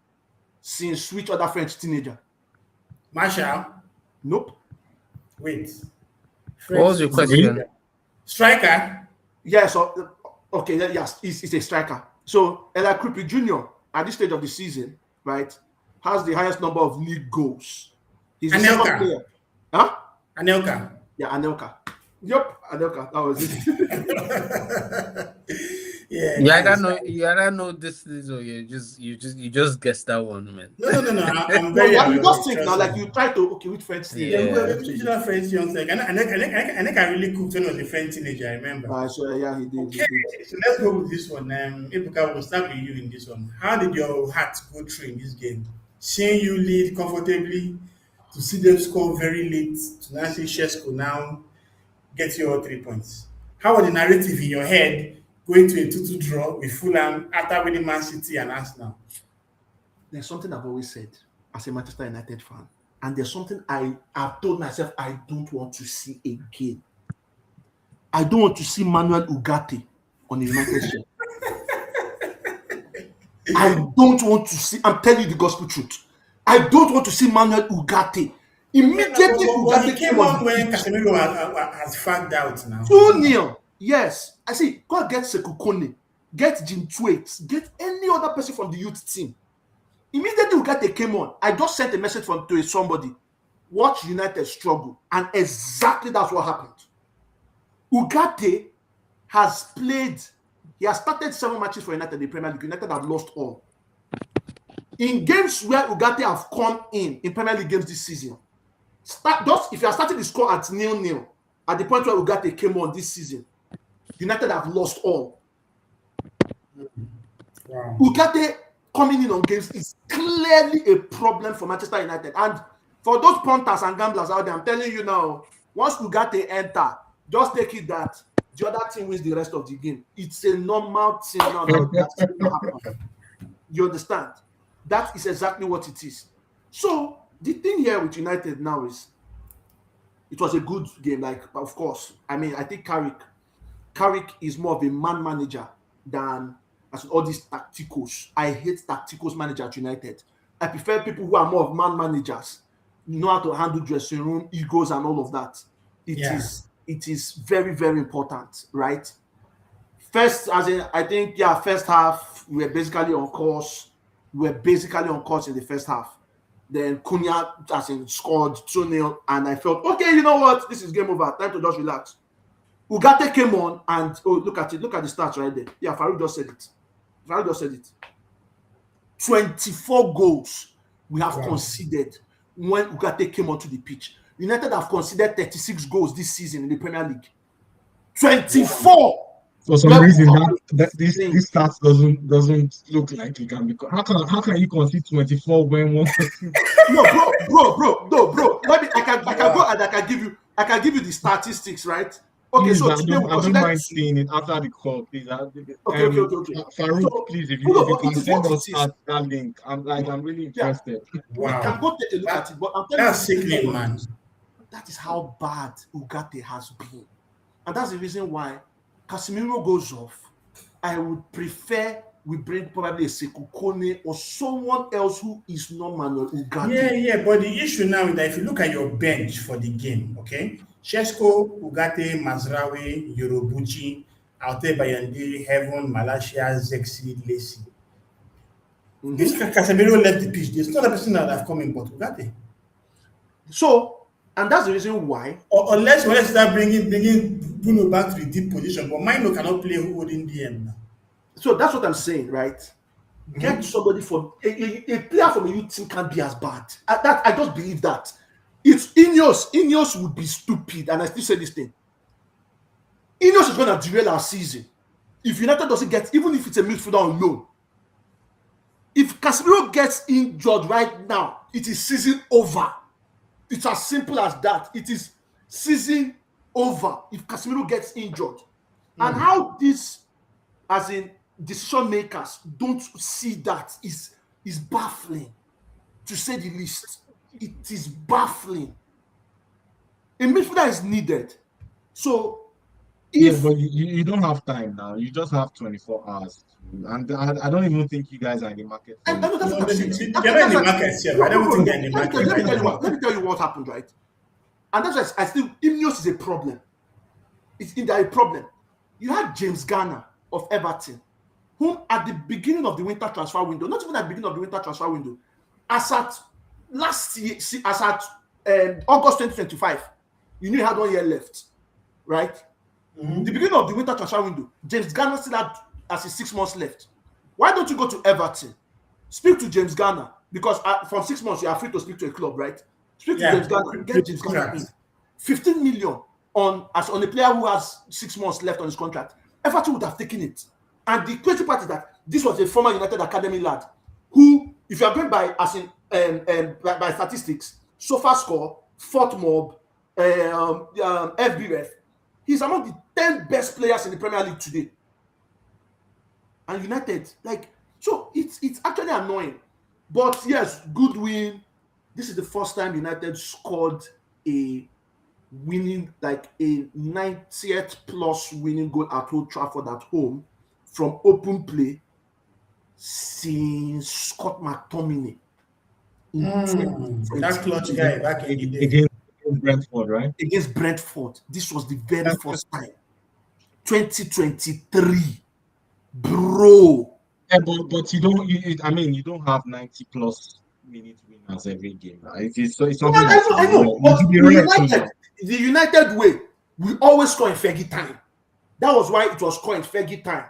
since which other French teenager? Marshall. Nope. Wait. What was your question? Striker. Yeah, so okay, yes, he's a striker. So Ella Kripi Jr. at this stage of the season, right, has the highest number of league goals. He's the second Anelka. player. Huh? Anelka. Yeah, Anelka. Yep, Anelka. That was it. Yeah. You either know this or you just guess that one, man. No. I'm very. You just think now, like you try to which French teenager? Yeah, French young like, and I really cooked when I was a French teenager. I remember. So yeah, he did. Okay, so let's go with this one. Ibuka, we'll start with you in this one. How did your heart go through in this game? Seeing you lead comfortably, to see them score very late, to now see Shesko now get your 3 points. How was the narrative in your head going to a 2-2 draw with Fulham after winning Man City and Arsenal? There's something I've always said as a Manchester United fan, and there's something I've told myself I don't want to see again. I don't want to see Manuel Ugarte on a United shirt. I don't want to see. I'm telling you the gospel truth. I don't want to see Manuel Ugarte. Immediately, Ugarte came on when Casemiro has found out now. 2-0. Yes, I see. God get Sekou Kone, get Jim Thwaite, get any other person from the youth team. Immediately Ugarte came on. I just sent a message to somebody. Watch United struggle, and exactly that's what happened. Ugarte has played. He has started 7 matches for United in the Premier League. United have lost all. In games where Ugarte have come in Premier League games this season, if you are starting the score at 0-0, at the point where Ugarte came on this season, United have lost all. Wow. Ugarte coming in on games is clearly a problem for Manchester United. And for those punters and gamblers out there, I'm telling you now, once Ugarte enter, just take it that the other team wins the rest of the game. It's a normal thing now that's going to happen. You understand? That is exactly what it is. So the thing here with United now is it was a good game. Like, of course, I mean, I think Carrick is more of a man manager than as all these tacticals. I hate tacticals manager at United. I prefer people who are more of man managers, know how to handle dressing room, egos, and all of that. It is very, very important, right? First half, we were basically on course. We were basically on course in the first half. Then Cunha scored 2-0, and I felt, okay, you know what? This is game over. Time to just relax. Ugarte came on, and look at it. Look at the stats right there. Yeah, Farouk just said it. 24 goals we have conceded when Ugarte came onto the pitch. United have conceded 36 goals this season in the Premier League. 24. For some reason, this stats doesn't look like it can be. How can you concede 24 when one? bro. I can go and I can give you the statistics, right? Okay, please, so I don't mind seeing it after the call, please. Okay. Farouk, so, please, if you can send us that link, I'm really interested. Yeah. Wow. We can go take a look at it, but I'm telling that's sickening, man. That is how bad Ugarte has been, and that's the reason why Casemiro goes off. I would prefer we bring probably a Sekou Kone or someone else who is not Manuel Ugarte. Yeah, but the issue now is that if you look at your bench for the game, okay, Shesko, Ugarte, Mazraoui, Yorobuchi, Alte Bayande, Heaven, Malasia, Zexi, Lacy. If Casemiro left the pitch, there's not a person that would have come in but Ugarte. So, and that's the reason why. Or unless we start bringing Bruno back to the deep position, but Mino cannot play holding DM now. So that's what I'm saying, right? Get somebody from a player from a youth team can't be as bad. I just believe that. It's Ineos. Ineos would be stupid, and I still say this thing. Ineos is going to derail our season if United doesn't get, even if it's a midfielder on loan. If Casemiro gets injured right now, it is season over. It's as simple as that. It is season over if Casemiro gets injured. And how this, as in decision makers, don't see that is baffling, to say the least. It is baffling. A midfielder is needed. So, if but you don't have time now. You just have 24 hours. And I don't even think you guys are in the market. I know that's what I'm saying. They're not in the market yet. I don't think they're in the market. Let me tell you what happened, right? And that's why I still, Ineos is a problem. It's in there a problem. You had James Garner of Everton, whom at the beginning of the winter transfer window, not even at the beginning of the winter transfer window, as at last year, as at August 2025, you knew he had 1 year left, right? The beginning of the winter transfer window, James Garner still had as his 6 months left. Why don't you go to Everton? Speak to James Garner, because from 6 months you are free to speak to a club, right? Speak to James Garner, get James Garner in. 15 million on a player who has 6 months left on his contract. Everton would have taken it. And the crazy part is that this was a former United Academy lad who, if you are going by by statistics, SofaScore, Fortmob, FBref, he's among the 10 best players in the Premier League today. And United, so it's actually annoying. But yes, good win. This is the first time United scored a winning, a 90th plus winning goal at Old Trafford at home from open play since Scott McTominay. That clutch guy back in the day. Against Brentford, right? Against Brentford. This was the very first time. 2023. Bro. Yeah, but you don't. You don't have 90 plus minute winners every game. Right? It's something. I know. But the United way, we always score in Fergie time. That was why it was scored in Fergie time.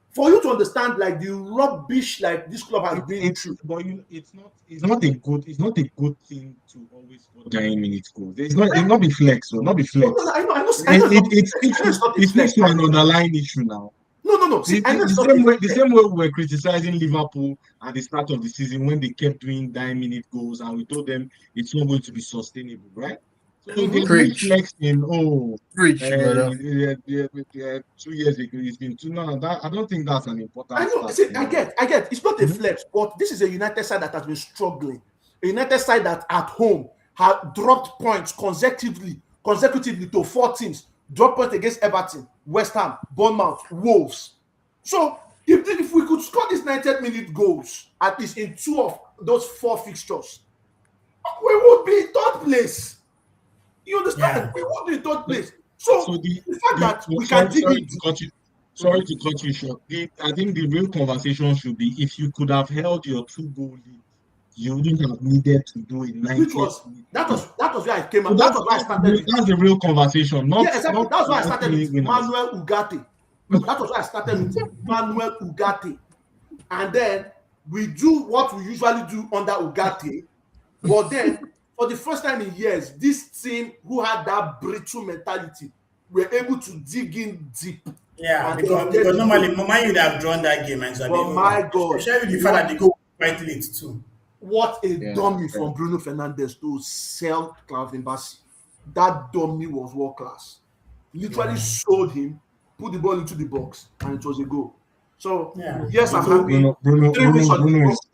For you to understand, the rubbish this club has been through. But it's not a good thing to always score 9 minutes goals. It's not be flex, so not be flex. No, I know. It speaks to an underlying issue now. No. See, the same way we were criticizing Liverpool at the start of the season when they kept doing 9-minute goals, and we told them it's not going to be sustainable, right? So Preach. flexing. Preach, 2 years ago, it's been 2. No, I don't think that's an important. I know. See, I get. It's not a flex, but this is a United side that has been struggling. A United side that at home had dropped points consecutively to 4 teams. Drop points against Everton, West Ham, Bournemouth, Wolves. So if we could score these 90-minute goals, at least in 2 of those 4 fixtures, we would be in 3rd place. You understand? Yeah. We would be in 3rd place. So the fact that we can dig it. Sorry to cut you short. I think the real conversation should be, if you could have held your 2-goal lead, you wouldn't have needed to do it 90. That was where I came up. That was why I started. That's the real conversation. Exactly. That's why I started with Manuel Ugarte. That was why I started with Manuel Ugarte. And then we do what we usually do under Ugarte. But then, for the first time in years, this team who had that brittle mentality were able to dig in deep. Yeah, because normally, Man would have drawn that game. Oh my God. Especially the fact that they go quite late too. What a dummy from Bruno Fernandes to sell Calvin Bassey. That dummy was world class. Literally sold him, put the ball into the box, and it was a goal. So, yes, I'm happy. Bruno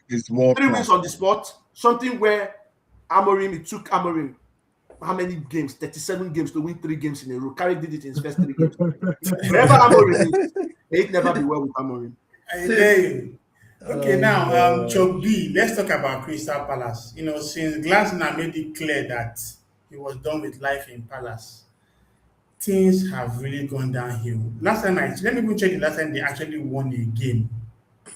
is world class. 3 wins on the spot. Something where it took Amorim how many games? 37 games to win 3 games in a row. Carrick did it in his first 3 games. Wherever Amorim is, it never be well with Amorim. I tell you. Okay, Oh now, Chok gosh. B, let's talk about Crystal Palace. Since Glasner made it clear that he was done with life in Palace, things have really gone downhill. Last time let me go check the last time they actually won a game.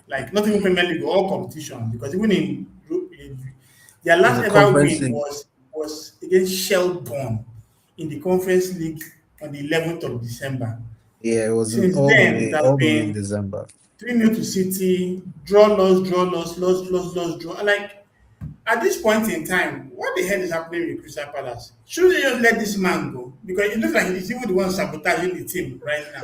Like, not even Premier League, all competition. Because even in their In last the ever conference win league, was against Shelbourne in the Conference League on the 11th of December. yeah, it was Since all the then, it way, has all the way in been December. 3-0 to City, draw, loss, draw, loss, loss, loss, loss, draw. Like, at this point in time, what the hell is happening with Crystal Palace? Shouldn't they just let this man go? Because it looks like he's even the one sabotaging the team right now.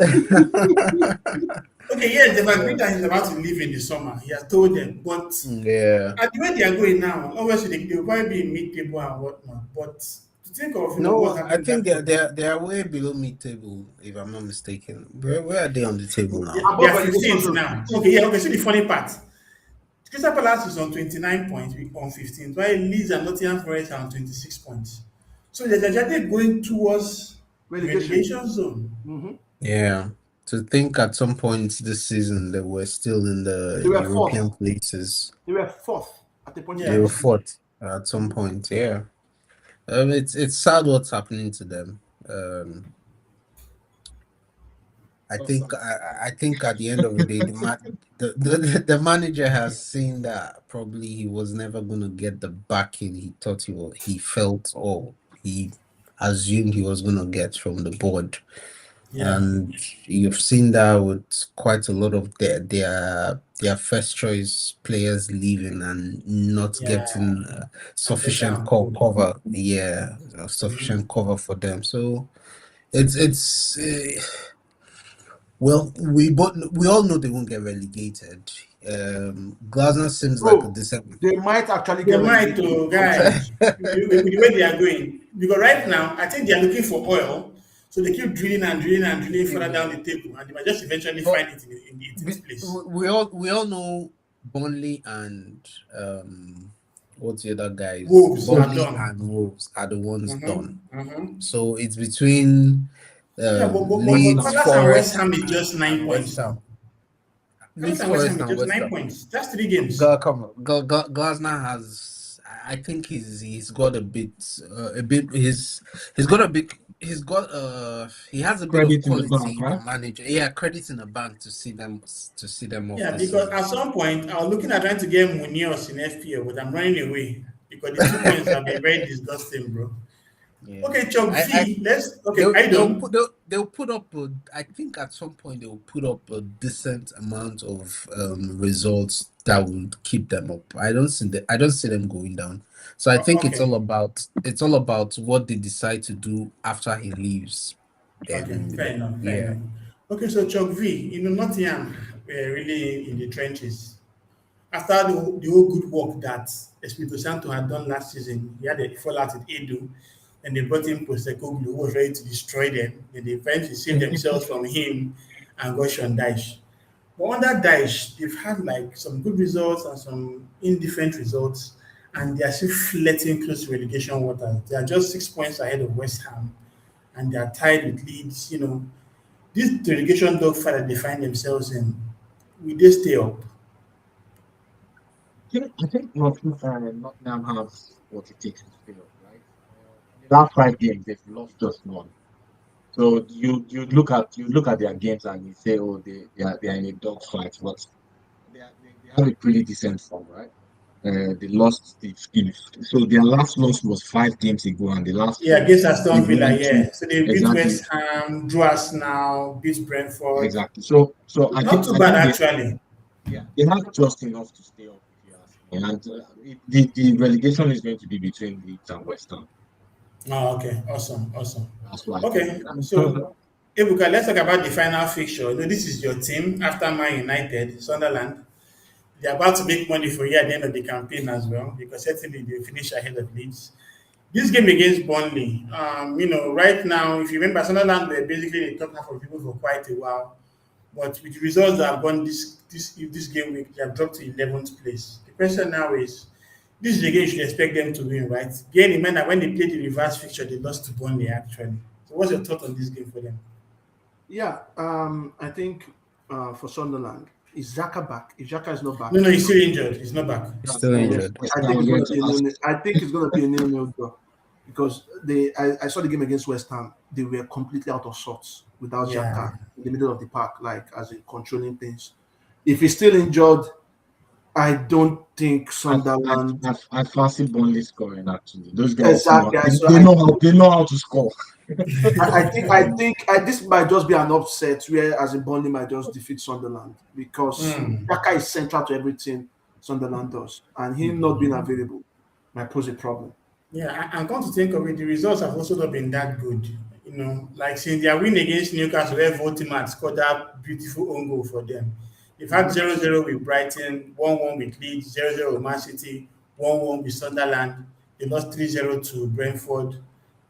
Okay, yes, they've agreed Yeah. that he's about to leave in the summer. He has told them. But Yeah. at the way they are going now, obviously they'll probably be in mid-table and whatnot. But to think of what's No, I happening with think that club, they are way below mid table, if I'm not mistaken. Where are they on the table they now? they Above are relegation 15th zone. now. Okay, yeah, okay, so the funny part. Crystal Palace is on 29 points on 15th, while Leeds and Nottingham Forest are on 26 points. So they're just going towards Relegation. relegation zone. Mhm. Yeah. To think at some point this season they were still in the They were European fourth. places. They were fourth at the point in They time were Yeah, this season. fourth at some point. Yeah. It's sad what's happening to them. I think at the end of the day, the manager has seen that probably he was never gonna get the backing he thought he felt or he assumed he was gonna get from the board. yeah, And you've seen that with quite a lot of their first choice players leaving and not yeah. getting Ateta sufficient and Co. cover. Yeah, Mhm. sufficient cover for them. So it's well, we all know they won't get relegated. Glasner seems like a Bro, decent. they might actually They get might, relegated. to I'm checking. guys, with the way they are going. Because right now, I think they are looking for oil. So they keep drilling and drilling and drilling further down the table. And they might just eventually But find it in the 18th place. we all know Burnley and what's the other guys? Wolves are Burnley done. and Wolves are the ones done. Mm-hmm. Mm-hmm. So it's between Yeah, but Leeds, Palace and West Forest, Ham is just nine and West points Ham. now. Palace Leeds, and West Ham Forest, is and just West 9 Ham. points. That's 3 games. Come on. Glasner has. I think he's got a bit. He's got a bit. He has a bit of Credit in the quality bank, in the right? manager. Yeah, credit in the bank to see them off Yeah, this because season. at some point I was looking at trying to get Munoz in FPL, but I'm running away because the 2 points have been very disgusting, bro. Yeah, Okay, Chuck I V, let's. Okay, they'll are you they'll done? put they'll put up I think at some point they'll put up a decent amount of results that will keep them up. I don't see them going down. So I think it's Okay, all about what they decide to do after he leaves. okay, fair Then enough, fair yeah. enough. Okay, so Chuck V, Nottingham were really in the trenches. After the whole good work that Espirito Santo had done last season, he had a fallout with Edu, and they brought in Postecoglou, who was ready to destroy them. And they eventually saved themselves from him and got Sean Dyche. But under Daesh, they've had like some good results and some indifferent results, and they are still flirting close to relegation waters. They are just 6 points ahead of West Ham, and they are tied with Leeds. This relegation dogfight that they find themselves in, will they stay up? I think Nottingham have what it takes to stay up, right? The last 5 games, they've lost just one. So you look at their games and you say, oh, they are in a dogfight, but they have a pretty decent form, right? They lost so their last loss was 5 games ago, and the last Yeah, two against Aston they've Villa, won two. yeah. So they beat Exactly, West Ham, drew Arsenal, beat Brentford. exactly. So I Not think too I bad think they actually. yeah they have just enough to stay up, if you ask me. And the relegation is going to be between Leeds and West Ham. Oh, okay, awesome, awesome. That's what I think. Okay, so Ebuka, let's talk about the final fixture. This is your team after Man United, Sunderland. They're about to make money for you at the end of the campaign as well, because certainly they finish ahead of Leeds. This game against Burnley, right now, if you remember, Sunderland were basically in the top half of the table for quite a while. But with the results that have gone this game week, they have dropped to 11th place. The question now is, this is a game you should expect them to win, right? Bear in mind that when they played the reverse fixture, they lost to Burnley actually. So what's your thought on this game for them? Yeah, I think for Sunderland, Is Xhaka back? If Xhaka is not back, No, he's still injured. He's not back. Still injured. I think it's going to be a nil. I think it's going to be a nil draw because I saw the game against West Ham. They were completely out of sorts without Xhaka in the middle of the park, like as in controlling things. If he's still injured, I don't think Sunderland. I fancy Burnley scoring actually. Those guys, Exactly. they know how to score. I think this might just be an upset where as in Burnley might just defeat Sunderland because Xhaka is central to everything Sunderland does, and him not being available might pose a problem. Yeah, and come to think of it, the results have also not been that good. Like since their win against Newcastle, where Votiman scored that beautiful own goal for them. They've had 0-0 with Brighton, 1-1 with Leeds, 0-0 with Man City, 1-1 with Sunderland. They lost 3-0 to Brentford,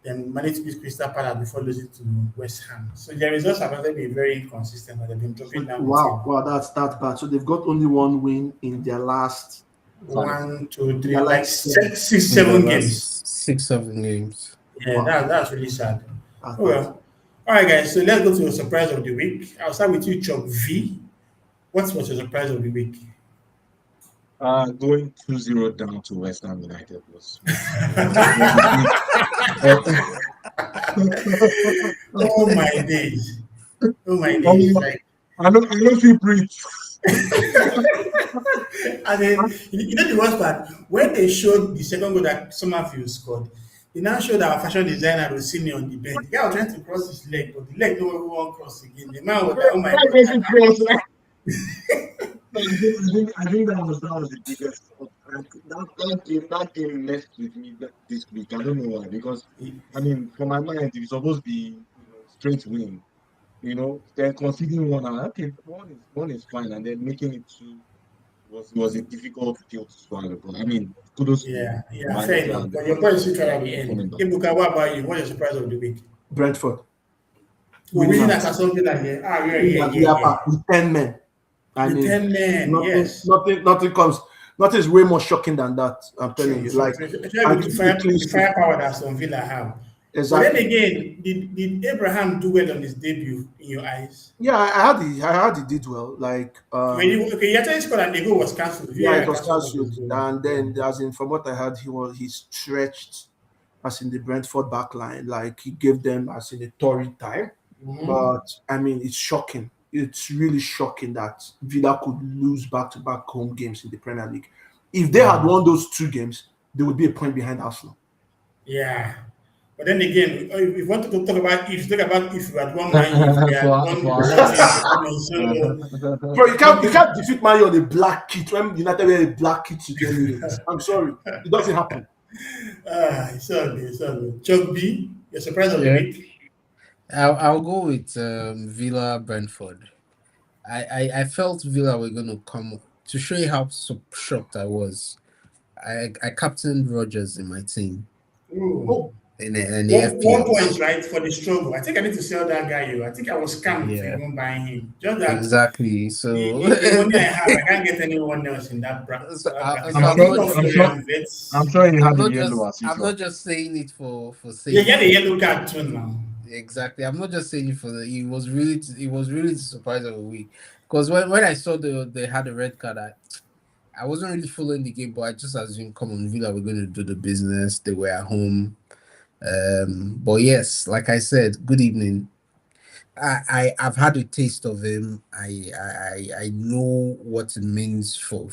then managed to beat Crystal Palace before losing to West Ham. So their results have actually been very inconsistent, but they've been dropping down. Wow, that's bad. So they've got only one win in their last 1, 2, 3, like like 6, 7 games. 6, 7 games. Yeah, Wow. That's really sad. That's Oh well. All right, guys. So let's go to a surprise of the week. I'll start with you, Chuck V. What was your surprise of the week? Going 2-0 down to West Ham United was. Oh my days! Oh my days! Like, I don't feel breathe. and then the worst part when they showed the second goal that Summerfield scored, they now showed our fashion designer Rossini on the bench. The guy was trying to cross his leg, but the leg no one won't cross again. The man was like, "Oh my god!" I think that was the biggest. That game messed with me this week. I don't know why. Because I mean, for my mind, it was supposed to be straight win. Then conceding one, okay, one is fine, and then making it two was a difficult pill to swallow. But I mean, kudos. Yeah, fair enough. But your point is still trying to be end. Ibuka, what about you? What's your surprise of the week? Brentford. Winning at something like that. Yeah. With 10 men. I With mean, 10 men, yes. Nothing is way more shocking than that. I'm telling you. Like, the firepower that Aston Villa have. Exactly. But then again, did Abraham do well on his debut in your eyes? Yeah, I heard he did well. Like, he actually scored and the goal was cancelled. Yeah, it was cancelled. And then, as in, from what I heard, he stretched as in the Brentford backline. Like, he gave them as in a torrid time. Mm-hmm. But I mean, it's shocking. It's really shocking that Villa could lose back-to-back home games in the Premier League. If they had won those 2 games, they would be a point behind Arsenal. Yeah. But then again, if you want to talk about if you had won Man U, bro, you can't defeat Man U on a black kit when United wear a black kit to get I'm sorry, it doesn't happen. It's all good. Chuck B, your surprise of the week. I'll go with Villa Brentford. I felt Villa were going to come to show you how shocked I was. I captained Rodgers in my team. Ooh. In the FPL. 1 point, right, for the struggle. I think I need to sell that guy. I think I was scammed for even buying him. Just that exactly. So the money I have, I can't get anyone else in that bracket. I'm sure you have the yellow. I'm not just saying it for saying. Yeah, you get the yellow card too now. Exactly. I'm not just saying it for the. It was really the surprise of the week because when I saw they had a red card, I wasn't really following the game, but I just assumed, come on, Villa, we're going to do the business. They were at home. But yes, like I said, good evening. I've had a taste of him. I know what it means for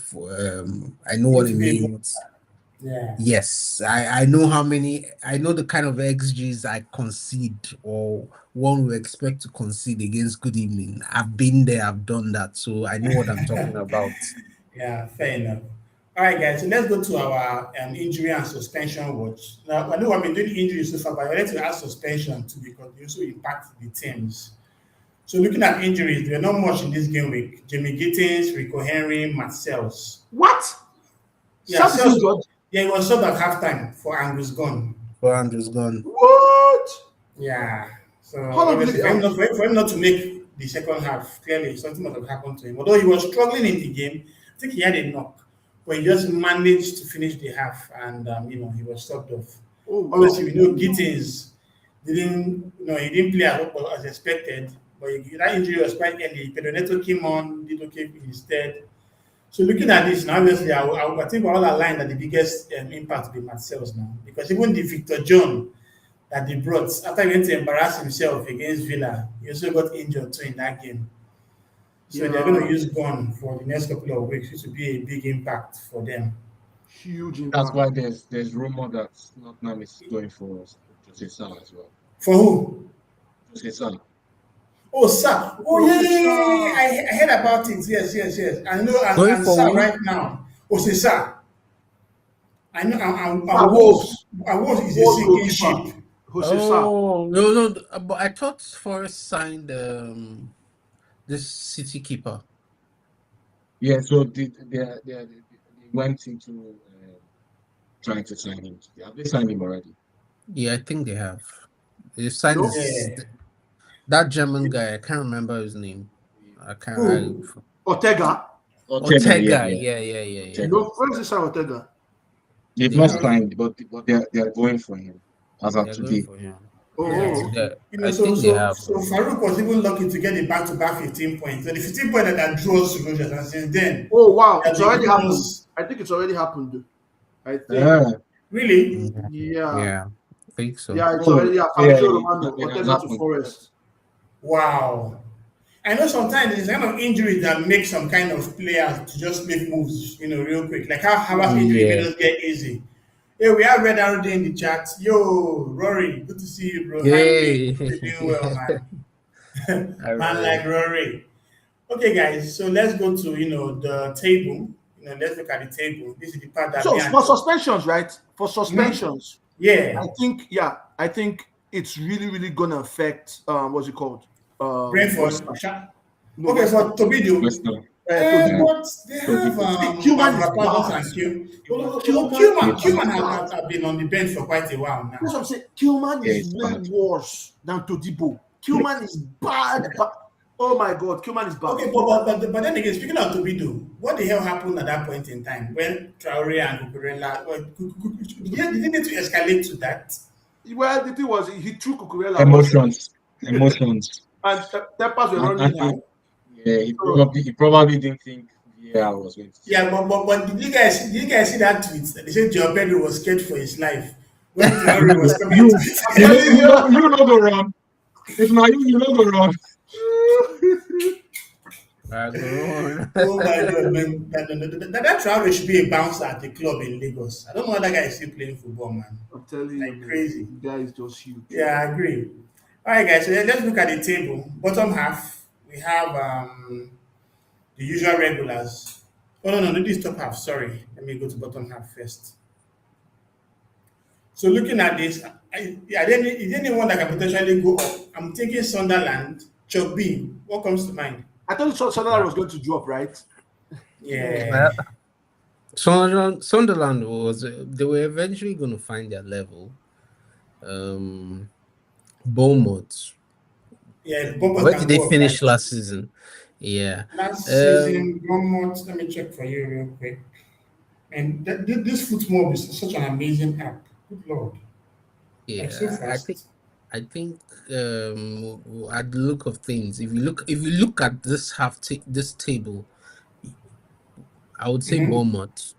I know what it means. Yeah. Yes, I know I know the kind of XGs I concede or one would expect to concede against Good Evening. I've been there, I've done that, so I know what I'm talking about. Yeah, fair enough. All right, guys, so let's go to our injury and suspension watch. Now, I know I've been doing injuries so far, but I wanted to add suspension too because they also impact the teams. So looking at injuries, there are not much in this game week. Jamie Gittins, Rico Henry, Marcells. What? Yeah, he was subbed at halftime for Angus Gunn. What? Yeah. So for him not to make the second half, clearly something must have happened to him. Although he was struggling in the game, I think he had a knock. But he just managed to finish the half, and he was subbed off. Obviously, Gittins he didn't play as expected. but that injury was quite early. Pedro Neto came on, did okay instead. So looking at this now, obviously, I think we're all aligned that the biggest impact will be Marcel's now, because even the Victor John that they brought after he went to embarrass himself against Villa, he also got injured too in that game. So they're going to use Gun for the next couple of weeks, which will be a big impact for them. Huge impact. That's why there's rumor that Nottingham is going for Jose Sa as well. For who? Jose Sa. Oh, Sa. Oh, yeah. I heard about it. Yes. I know. And for Sa who? right now. Jose Sa. I know. Wolves. Wolves is a Wolves sinking goalkeeper. ship. Jose Sa. Oh no, but I thought Forest signed this City keeper. Yeah, so they went into trying to sign him. Have they signed him already? Yeah, I think they have. They signed No? that German guy. I can't remember his name. I can't. Who? Ortega. Ortega. Yeah. Yeah. No, where is this Ortega? They've They not have- signed, but they're going for him as of They're today. going for him. Oh, I think they have. So Farouk was even lucky to get it back-to-back 15 points. So the 15 points that drew us to Rogers, and since then, oh wow, that it's already they happened. us- I think it's already happened. I think. Yeah. Really? Yeah. I think so. Yeah, it's Oh, already yeah, happened. it has Ortega to happened. Forest. Wow. I know sometimes there's kind of injuries that make some kind of players to just make moves, real quick. Like how Havertz injury made us get easy. Hey, we have Red Arrow in the chat. Yo, Rory, good to see you, bro. Yay. You're doing well, man. All Man right. like Rory. Okay, guys, so let's go to, the table. Let's look at the table. This is the part that So me and- for suspensions, right? For suspensions, Yeah, I think it's really gonna affect what's it called? Brentford. No, Okay, for Tobido. West Ham. But they have Human is Mavropanos bad. and Q. Human Human have been on the bench for quite a while now. That's what I'm saying. Kilman Yeah, is it's way bad. worse than Todibo. Kilman is bad. Oh my god, Kilman is bad. Okay, but then again, speaking of Tobido, what the hell happened at that point in time when Traore and Cucurella? Did they need to escalate to that? Well, the thing was he threw Cucurella Emotions. and tempers were running high. Yeah, he probably didn't think VAR was going to. Yeah, but did you guys see that tweet? They said Joe Pedro was scared for his life when Traore was coming You to know go wrong. If not you know go wrong. Oh my god, man. That Traore should be a bouncer at the club in Lagos. I don't know why that guy is still playing football, man. I'm telling you, Like man, crazy. The guy is just huge. Yeah, I agree. All right, guys. So let's look at the table. Bottom half, we have the usual regulars. Oh no, this is top half. Sorry, let me go to bottom half first. So looking at this, is there anyone that can potentially go up? I'm thinking Sunderland, Chuck B. What comes to mind? I thought Sunderland was going to drop, right? Yeah. Sunderland they were eventually going to find their level. Bournemouth. Yeah, Bournemouth Where can did they go up, finish right? last season? Yeah. Last season, Bournemouth. Let me check for you real quick. And this football is such an amazing app. Good lord. Yeah, Like so fast. I think at the look of things, if you look at this this table, I would say Bournemouth.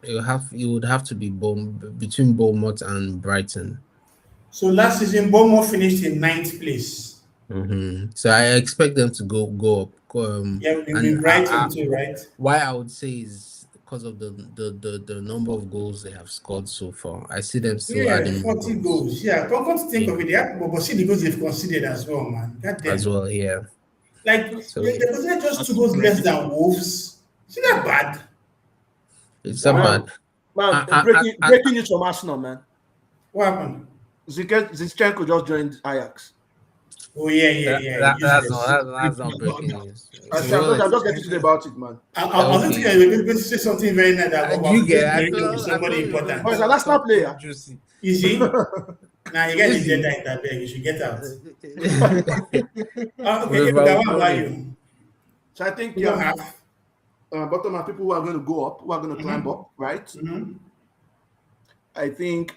It would have to be between Bournemouth and Brighton. So last season, Bournemouth finished in 9th place. So I expect them to go up. Yeah, we've been Brighton too, right? Why I would say is because of the number of goals they have scored so far. I see them still Yeah, adding more 40 goals. Yeah, come to think Yeah. of it, yeah, but see the goals they've conceded as well, man. God damn. as well. Yeah. Like, So- they conceded just 2 goals less than Wolves. Isn't that bad? It's not Wow. bad. Man, breaking news from Arsenal, man. What happened? Zinchenko just joined Ajax. Oh, yeah. That's useless. not breaking news. I'm just getting today about it, man. I was thinking you were going to say something very nice about You get somebody important. Oh, it's an Arsenal player. Is he? Nah, you guys get that in bed. You should get out. Okay, what about you? So I think You don't have. bottom are people who are going to go up, who are going to climb up, right? Mhm. I think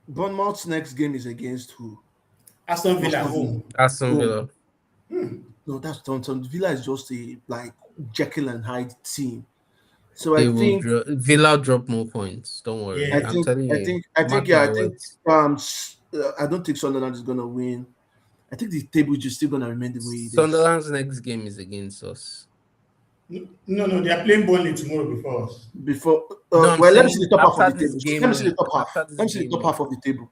Bournemouth's next game is against who? Aston Villa home. Aston Villa. No, that's Aston Villa is just a like Jekyll and Hyde team. So They I will think Villa drop more points. Don't worry. Yeah. I'm telling you. I Mark think my I think words. I don't think Sunderland is gonna win. I think the table is still gonna remain the way it is. Sunderland's next game is against us. No, they are playing Burnley tomorrow before us. Before No, I'm well, let me saying see the top half of after the this table. game Let me see the week, top half. after this Let me see the game top week. half of the table.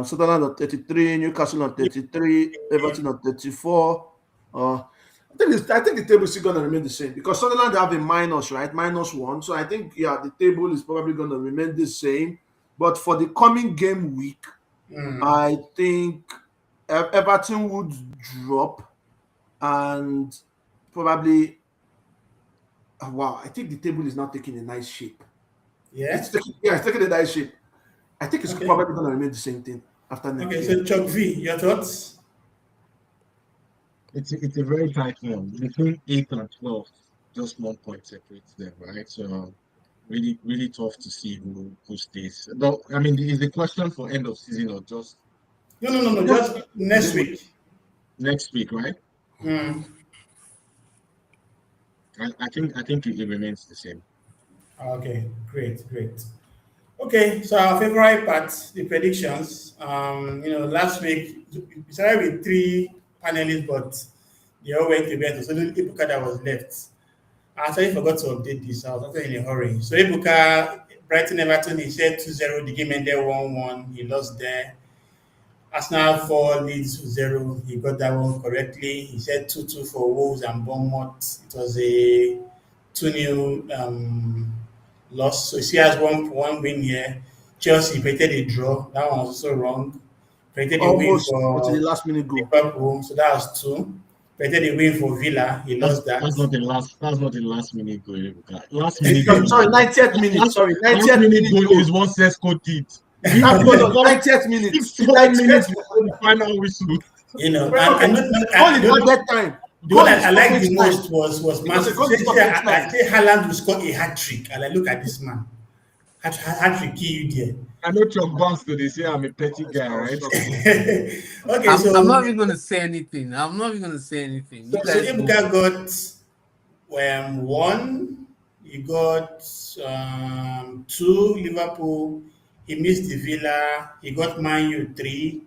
Sunderland on 33, Newcastle on 33, Everton on 34. I think the table is still gonna remain the same because Sunderland have a minus, right? -1. So I think the table is probably gonna remain the same. But for the coming game week, I think Everton would drop and probably wow, I think the table is now taking a nice shape. Yeah. It's taking a nice shape. I think it's Okay. probably gonna remain the same thing after next Okay, year. so Chuck V, your thoughts? It's a very tight one. Between 8th and 12th, just 1 point separates them, right? So really, really tough to see who stays. Though, I mean, is the question for end of season or just No. Just next week. next week, right? Mm. I think it remains the same. Okay, great. Okay, so our favorite part, the predictions. Last week we started with 3 panelists, but they all went to bed. So only Ibuka that was left. I actually forgot to update this. I was actually in a hurry. So Ibuka, Brighton Everton, he said 2-0. The game ended 1-1. He lost there. Arsenal 4 leads 0. He got that one correctly. He said 2-2 for Wolves and Bournemouth. It was a 2-0 loss. So he has one win here. Chelsea predicted a draw. That one was also wrong. Predicted a win Almost until the for last minute goal. Liverpool. So that was 2. Predicted a win for Villa. He lost that. That's not the last minute goal. Last minute goal. Sorry, 90th minute. Sorry, 90th last minute minute goal is what Sesko did. No, 90th minute. 6 minutes before the final whistle. Only at that time. The one that I liked the Goal is most was Man Because the goal is City. stoppage I time. say Haaland will score a hat trick, and I look at this man. Hat trick kill you there. I know Chuck Barnes, though they say I'm a petty guy, right? Okay, I'm not even gonna say anything. So Ibuka got 1. He got 2 Liverpool. He missed the Villa. He got Man U 3.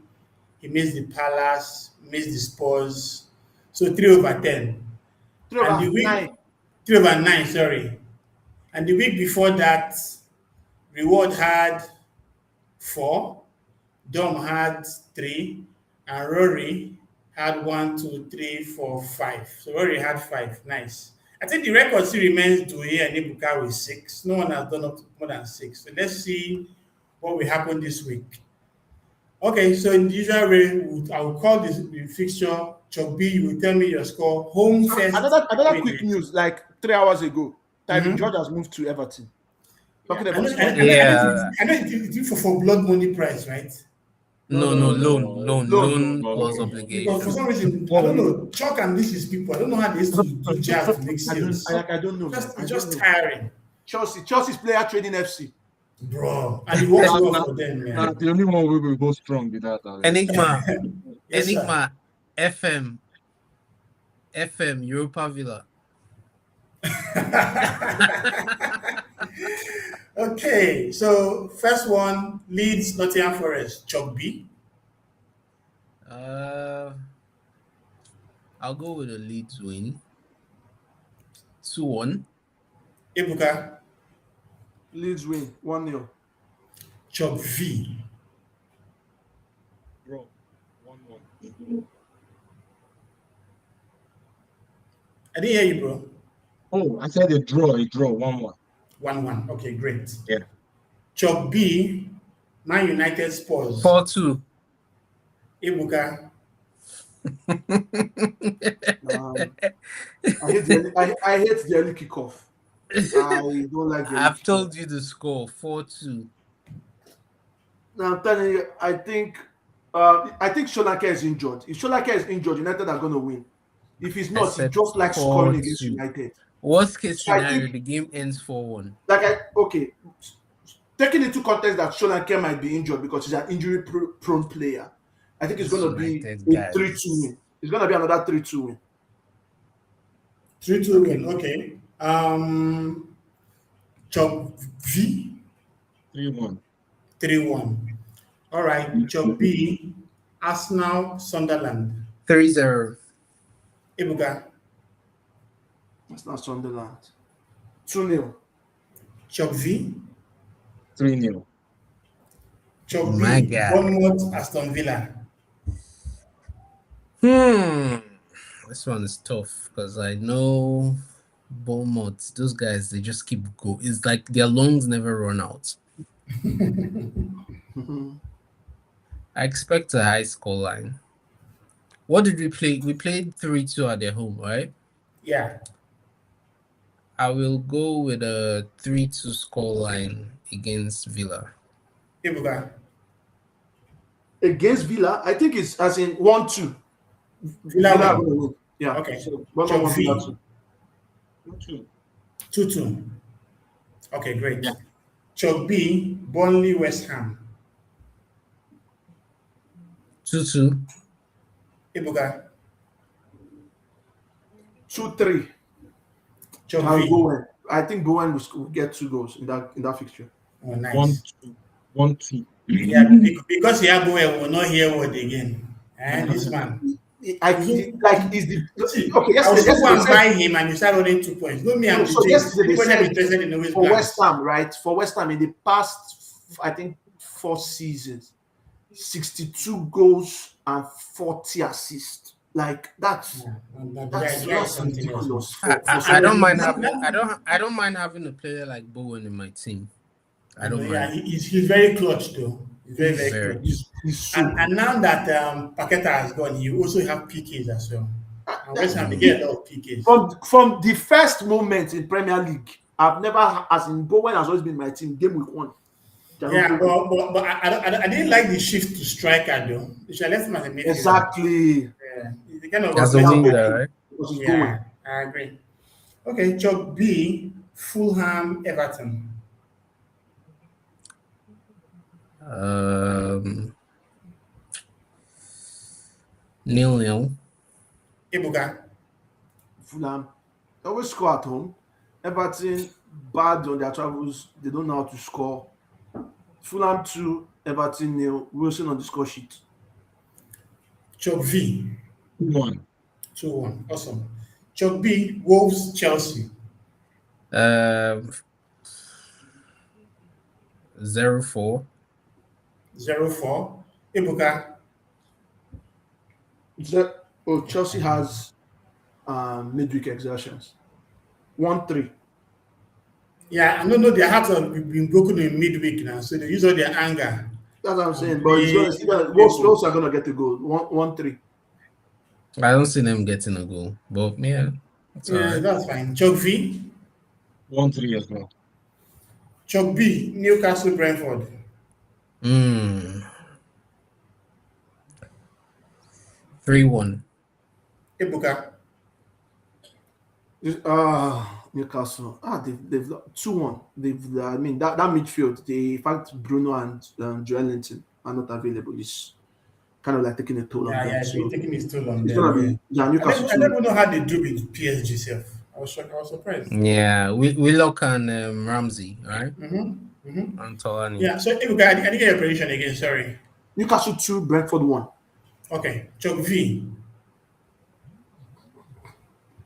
He missed the Palace. Missed the Spurs. So 3/10. 3 And over the week 9. 3/9. Sorry. And the week before that, Reward had 4. Dom had 3, and Rory had 1, 2, 3, 4, 5. So Rory had 5. Nice. I think the record still remains Douye and Ibuka with 6. No one has done up to more than 6. So let's see what will happen this week. Okay, so in the usual way, I will call the fixture. Chuck B, you will tell me your score. Home first. Another quick news, like 3 hours ago, Tyreek George has moved to Everton. Talking I about know, Yeah. I know it's for blood money price, right? No, loan plus Because for obligation. some reason, I don't know, Chuck and this is people. I don't know how they used to do jazz to make sales. I don't know. It's I just don't know. tiring, Chelsea's player trading FC. bro. And it works well for them, man. The only one we will go strong with that. Enigma, Yes, sir. Enigma, FM, Europa Villa. Okay, so first one, Leeds, Nottingham Forest, Chuck B. I'll go with a Leeds win. 2-1. Ibuka, Leeds win 1-0. Chuck V. Bro, 1-1. I didn't hear you, bro. Oh, I said a draw, 1-1. 1-1. Okay, great. Yeah. Chuck B, Man United Spurs. 4-2. Ibuka, I hate the early kickoff. I don't like the early I've kickoff. told you the score. 4-2. Now, I'm telling you, I think Sholake is injured. If Sholake is injured, United are going to win. If he's not, he Except just likes scoring against 4-2. United. Worst case So I scenario, think- the game ends 4-1. Okay, taking into context that Solanke might be injured because he's an injury-prone player, I think it's going to be United a guys. 3-2 win. It's going to be another 3-2 win. 3-2 win. Okay. Chop V 3-1. 3-1. All right. Chop B Arsenal Sunderland. 3-0. Ibuka. That's not Sunderland. 2-0. Chop V. 3-0. Chop My B guy. Bournemouth Aston Villa. This one is tough because I know Bournemouth, those guys, they just keep going. It's like their lungs never run out. I expect a high score line. What did we play? We played 3-2 at their home, right? Yeah. I will go with a 3-2 score line against Villa. Ibuka. Against Villa, I think it's as in 1-2. Villa will win. win. Yeah. Okay. So, Chop V. 2-2. 2-2. Okay, great. Yeah. Chop B Burnley West Ham. 2-2. Ibuka. 2-3. Chop And V. Bowen. I think Bowen will get 2 goals in that fixture. Oh, nice. 1-2. Yeah, because Yago will not hear word again. And this man. Is the See, okay? I was Yesterday so they said buy him and you start only 2 points. No, me, I'm So the yesterday they Anybody said interested in always for plans. West Ham, right? For West Ham in the past, I think 4 seasons, 62 goals and 40 assists. Like that's Something else. ridiculous. I don't mind having I don't mind having a player like Bowen in my team. I don't Yeah, mind. he's very clutch though. He's very, very Very. clutch. He's so And now that Paqueta has gone, you also have PKs as well. And West Ham, they get a lot of PKs. from the first moment in Premier League, I've never, as in Bowen has always been my team. Game week 1. Yeah, but I didn't like the shift to striker though. They should have left him as a midfielder. Exactly. Yeah, he's the kind of As a winger, right? Because he's Yeah, Bowen. I agree. Okay, Chop B, Fulham, Everton. 0-0. Ibuka. Fulham always score at home. Everton bad on their travels. They don't know how to score. Fulham 2, Everton 0. Wilson on the score sheet. Chop V, 2-1. 2-1. Awesome. Chop B, Wolves, Chelsea. 0-4. 0-4. Ibuka. Chelsea has midweek exertions. 1-3. Yeah, I know their hearts have been broken in midweek now, so they use all their anger. That's what I'm saying. But Wolves are gonna get a goal. 1-3. I don't see them getting a goal, but yeah, that's all right. That's fine. Chop V, 1-3 as well. Chop B, Newcastle, Brentford. 3-1. Ibuka. Newcastle. They've 2-1. I mean that midfield. In fact, Bruno and Joelinton are not available. It's kind of like taking a toll on them. Yeah, so taking his toll on It's gonna them. be Newcastle. I don't know how they do with PSG self. I was surprised. Yeah, Willock and Ramsey, right? And Tolani. Yeah, so Ibuka, I didn't get your prediction again. Sorry. Newcastle 2, Brentford 1. Okay, Chop V.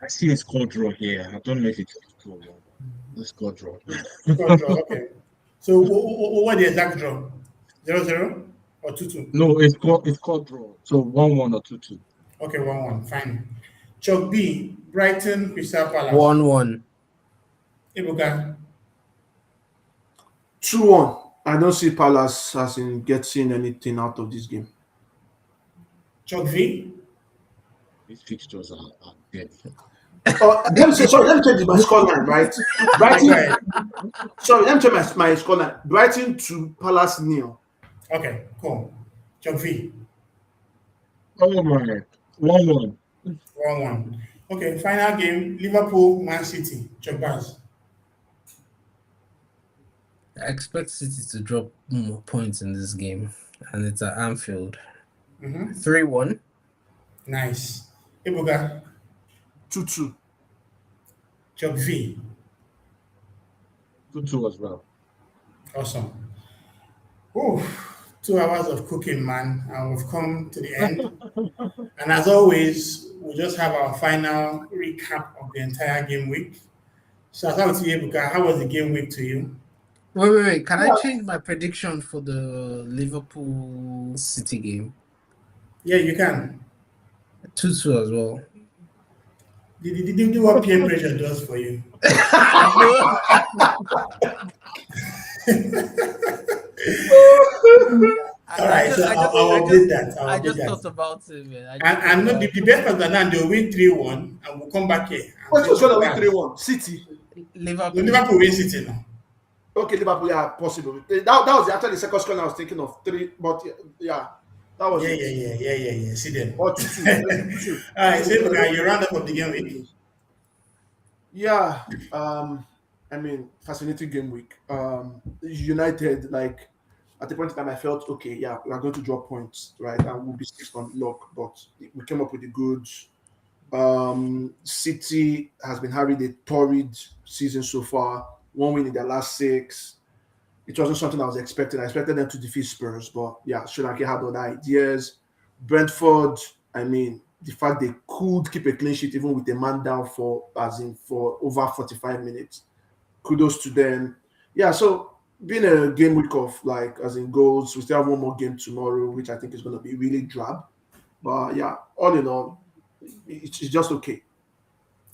I see a score draw here. I don't know if it's a 2-1. The score draw. Okay. So what the exact draw? 0-0 or 2-2? No, it's called draw. So 1-1 or 2-2. Okay, 1-1. Fine. Chop B, Brighton, Crystal Palace. 1-1. Ibuka. 2-1. I don't see Palace as in getting anything out of this game. Chop V. These fixtures are dead. Let me change my scoreline, right? Brighton. Sorry, let me change my scoreline. Brighton 2, Palace 0. Okay, cool. Chop V. Oh my. 1-1. 1-1. Okay, final game, Liverpool, Man City. Chop Baz. I expect City to drop more points in this game, and it's at Anfield. 3-1. Nice. Ibuka, 2-2. Job V. 2-2 as well. Awesome. Ooh, 2 hours of cooking, man, and we've come to the end. And as always, we'll just have our final recap of the entire game week. So I thought to you, Ibuka, how was the game week to you? Wait. Can I change my prediction for the Liverpool City game? Yeah, you can. 2-2 as well. Did you do what peer pressure does for you? No. All right, so I'll update that. I I'll update just that. thought about it, man. And no, the best part is that now they'll win 3-1 and we'll come back here. What's going to win 3-1? City. Liverpool. Liverpool win City now. Okay, Liverpool, yeah, possible. That was actually the second score I was thinking of. 3, but yeah, that was it. Yeah. See them. Or 2-2. All right, so you round up of the game week. Yeah, I mean, fascinating game week. United, like, at the point in time, I felt, okay, yeah, we are going to drop points, right? And we'll be 6 on lock, but we came up with the goods. City has been having a torrid season so far. 1 win in their last 6. It wasn't something I was expecting. I expected them to defeat Spurs, but yeah, Sri Lanka had other ideas. Brentford, I mean, the fact they could keep a clean sheet even with a man down for over 45 minutes. Kudos to them. Yeah, so being a game week of like as in goals, we still have one more game tomorrow, which I think is going to be really drab. But yeah, all in all, it's just okay.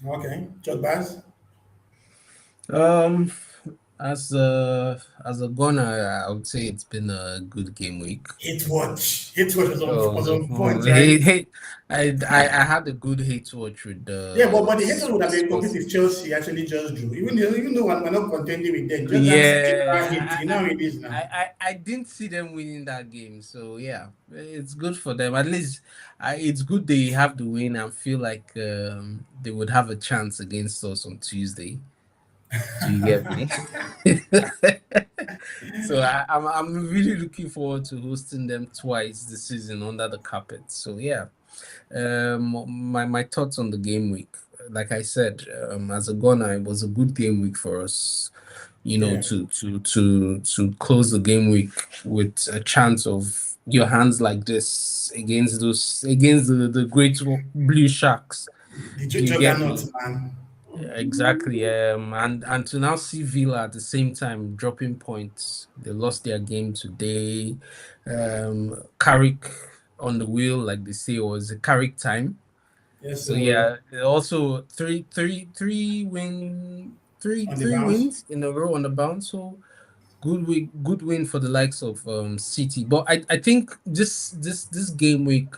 Okay, Just Baz. As a gunner, I would say it's been a good game week. Hate watch was on point, right? I had a good hate watch with the but the haters would have been complete if Chelsea actually just drew. Even though we're not contending with them, just yeah, you know how it is now. I didn't see them winning that game, so yeah, it's good for them. At least it's good they have the win and feel like they would have a chance against us on Tuesday. Do you get me? So I'm really looking forward to hosting them twice this season under the carpet. So yeah, my thoughts on the game week. Like I said, as a gunner, it was a good game week for us. You know, to close the game week with a chance of your hands like this against the great blue sharks. The juggernaut, man. Exactly. And to now see Villa at the same time dropping points. They lost their game today. Carrick on the wheel, like they say, was a Carrick time. Yes. So yeah, also three wins in a row on the bounce. So good win for the likes of City. But I think this game week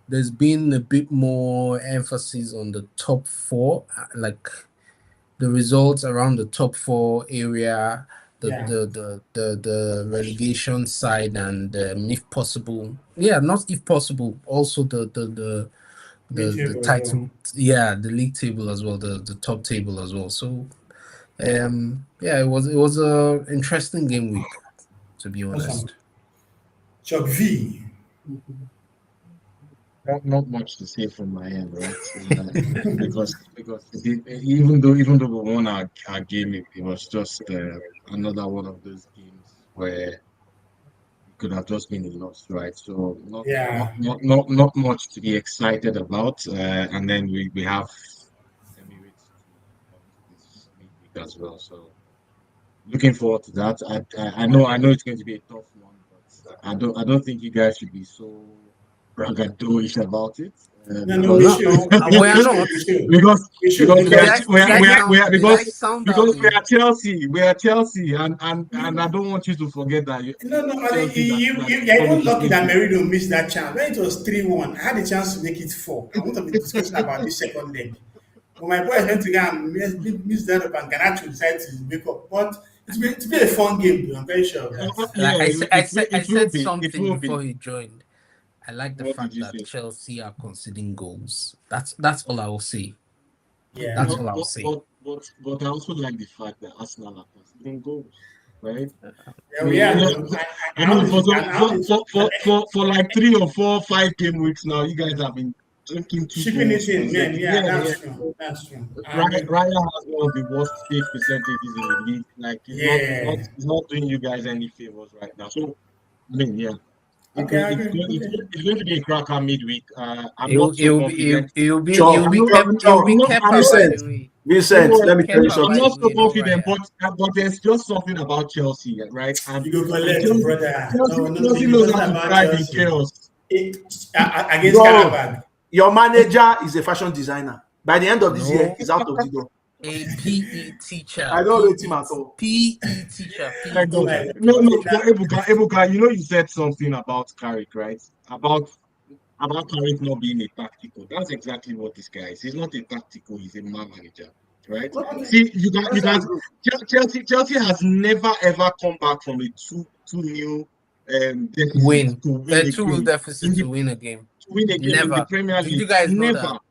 there's been a bit more emphasis on the top 4, like the results around the top 4 area, the relegation side, and if possible, not if possible, also the title, the league table as well, the top table as well. So it was a interesting game week, to be honest. Awesome. Chuck V. Not much to say from my end, right? because even though we won our game, it was just another one of those games where it could have just been a loss, right? So not much to be excited about. And then we have Emirates this week as well. So looking forward to that. I know it's going to be a tough one, but I don't think you guys should be so braggadocious about it. We should. Because we are Chelsea. We are Chelsea, and I don't want you to forget that. You're even lucky that Meridian missed that chance. When it was 3-1, I had a chance to make it 4. I want to be discussing about this second leg. But my boys went to go and miss that up, and Ganacho decided to wake up. But it's been a fun game, though. I'm very sure of that. I said something before he joined. I like the fact that Chelsea are conceding goals. That's all I will say. Yeah, that's all I will say. But I also like the fact that Arsenal are conceding goals. right? Yeah, we are. I mean, for like 3 or 4, 5 game weeks now, you guys have been drinking 2 goals shipping it in, man. Yeah, consecutive. Yeah, that's yeah. true. That's true. I agree. Raya has one of the worst save percentages in the league. Like, Yeah. he's not doing you guys any favors right now. So, I mean, yeah, Okay, I agree. it's going to be a cracker midweek. I'm It'll, not so it'll be confident. Sure, it'll sure. be Kepa by Vincent, the way. Vincent, let me tell you Kepa I'm by something. not the so way, no confident, Raya. but there's just something about Chelsea, right? You go And collect, brother. No, no, Chelsea it knows wasn't how to about thrive in Chelsea. chaos. Against Bro, Carabag. your manager is a fashion designer. By the end of this year, No, he's out of the door. a PE teacher. I don't rate him at all. PE teacher. My PE Oh God. teacher. my No, God. Ebuka, you know you said something about Carrick, right? About Carrick not being a tactical. That's exactly what this guy is. He's not a tactical, he's a man manager, right? Okay. See, you Let's guys, go. Chelsea has never ever come back from a 2-0 deficit Win. to win A a 2 game. deficit to win a game. In the Never. Premier Did League. you guys know Never. that?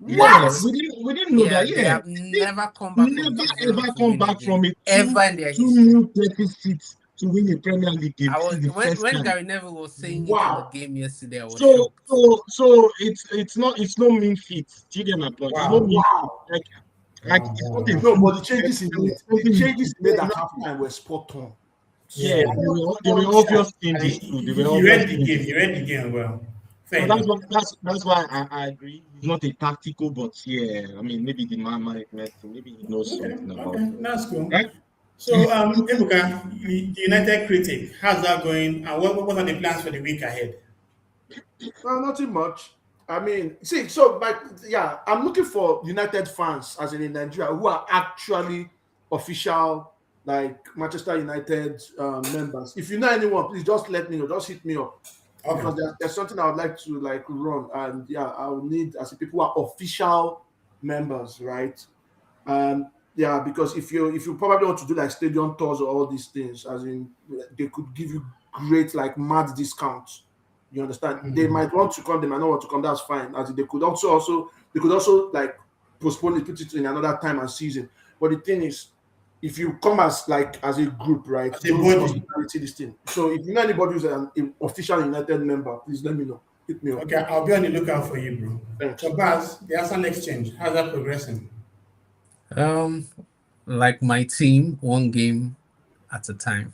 Yeah, What? we didn't know Yeah, that. they Yeah, have they never come back from never 2-0 ever to come win a back game. from a Ever in their two history. nil deficit to win a Premier League game. I This was is the first when time. Gary Neville was saying it in the Wow. game yesterday, I was So shocked. so it's no mean feat. Do you get my point? It's no Wow. mean Wow. like it's not a No, feat. but the changes he made, the Something changes he made at exactly. halftime were spot on. Yeah, Yeah. there were obvious changes too. There were You obvious read the game. changes. You read the game well. So Fair enough. that's why I agree. He's not a tactical, but yeah, I mean maybe the man management, maybe he knows Okay, something about okay, it. that's cool. Right? So, Ebuka, the United Critic, how's that going? And what are the plans for the week ahead? Well, nothing much. I mean, see, so yeah, I'm looking for United fans as in Nigeria who are actually official like Manchester United members. If you know anyone, please just let me know. Just hit me up because Okay. there's something I would like to like run, and yeah, I would need as in people who are official members, right? Yeah, because if you probably want to do like stadium tours or all these things, as in they could give you great like mad discounts. You understand? They might want to come, they might not want to come. That's fine. As in they could also like postpone it, put it in another time and season. But the thing is, if you come as a group, right? As a Those body. hospitality this thing. So if you know anybody who's an official United member, please let me know. Hit me up. Okay, I'll be on the lookout for you, bro. Thanks. So, Baz, the Arsenal exchange, how's that progressing? Like my team, one game at a time.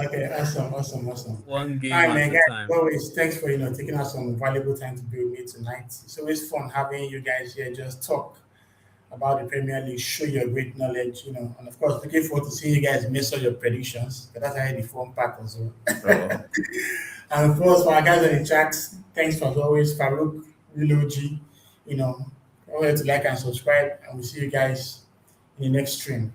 Okay, awesome. One game All right, at man, a guys. time. Always, thanks for taking out some valuable time to be with me tonight. It's always fun having you guys here. Just talk about the Premier League, show your great knowledge, and of course, looking forward to seeing you guys make all your predictions. That's actually the fun part as well. Oh, And of course, for our guys on the chat, thanks for as always, Farouk, Wiloji, don't forget to like and subscribe, and we'll see you guys in the next stream.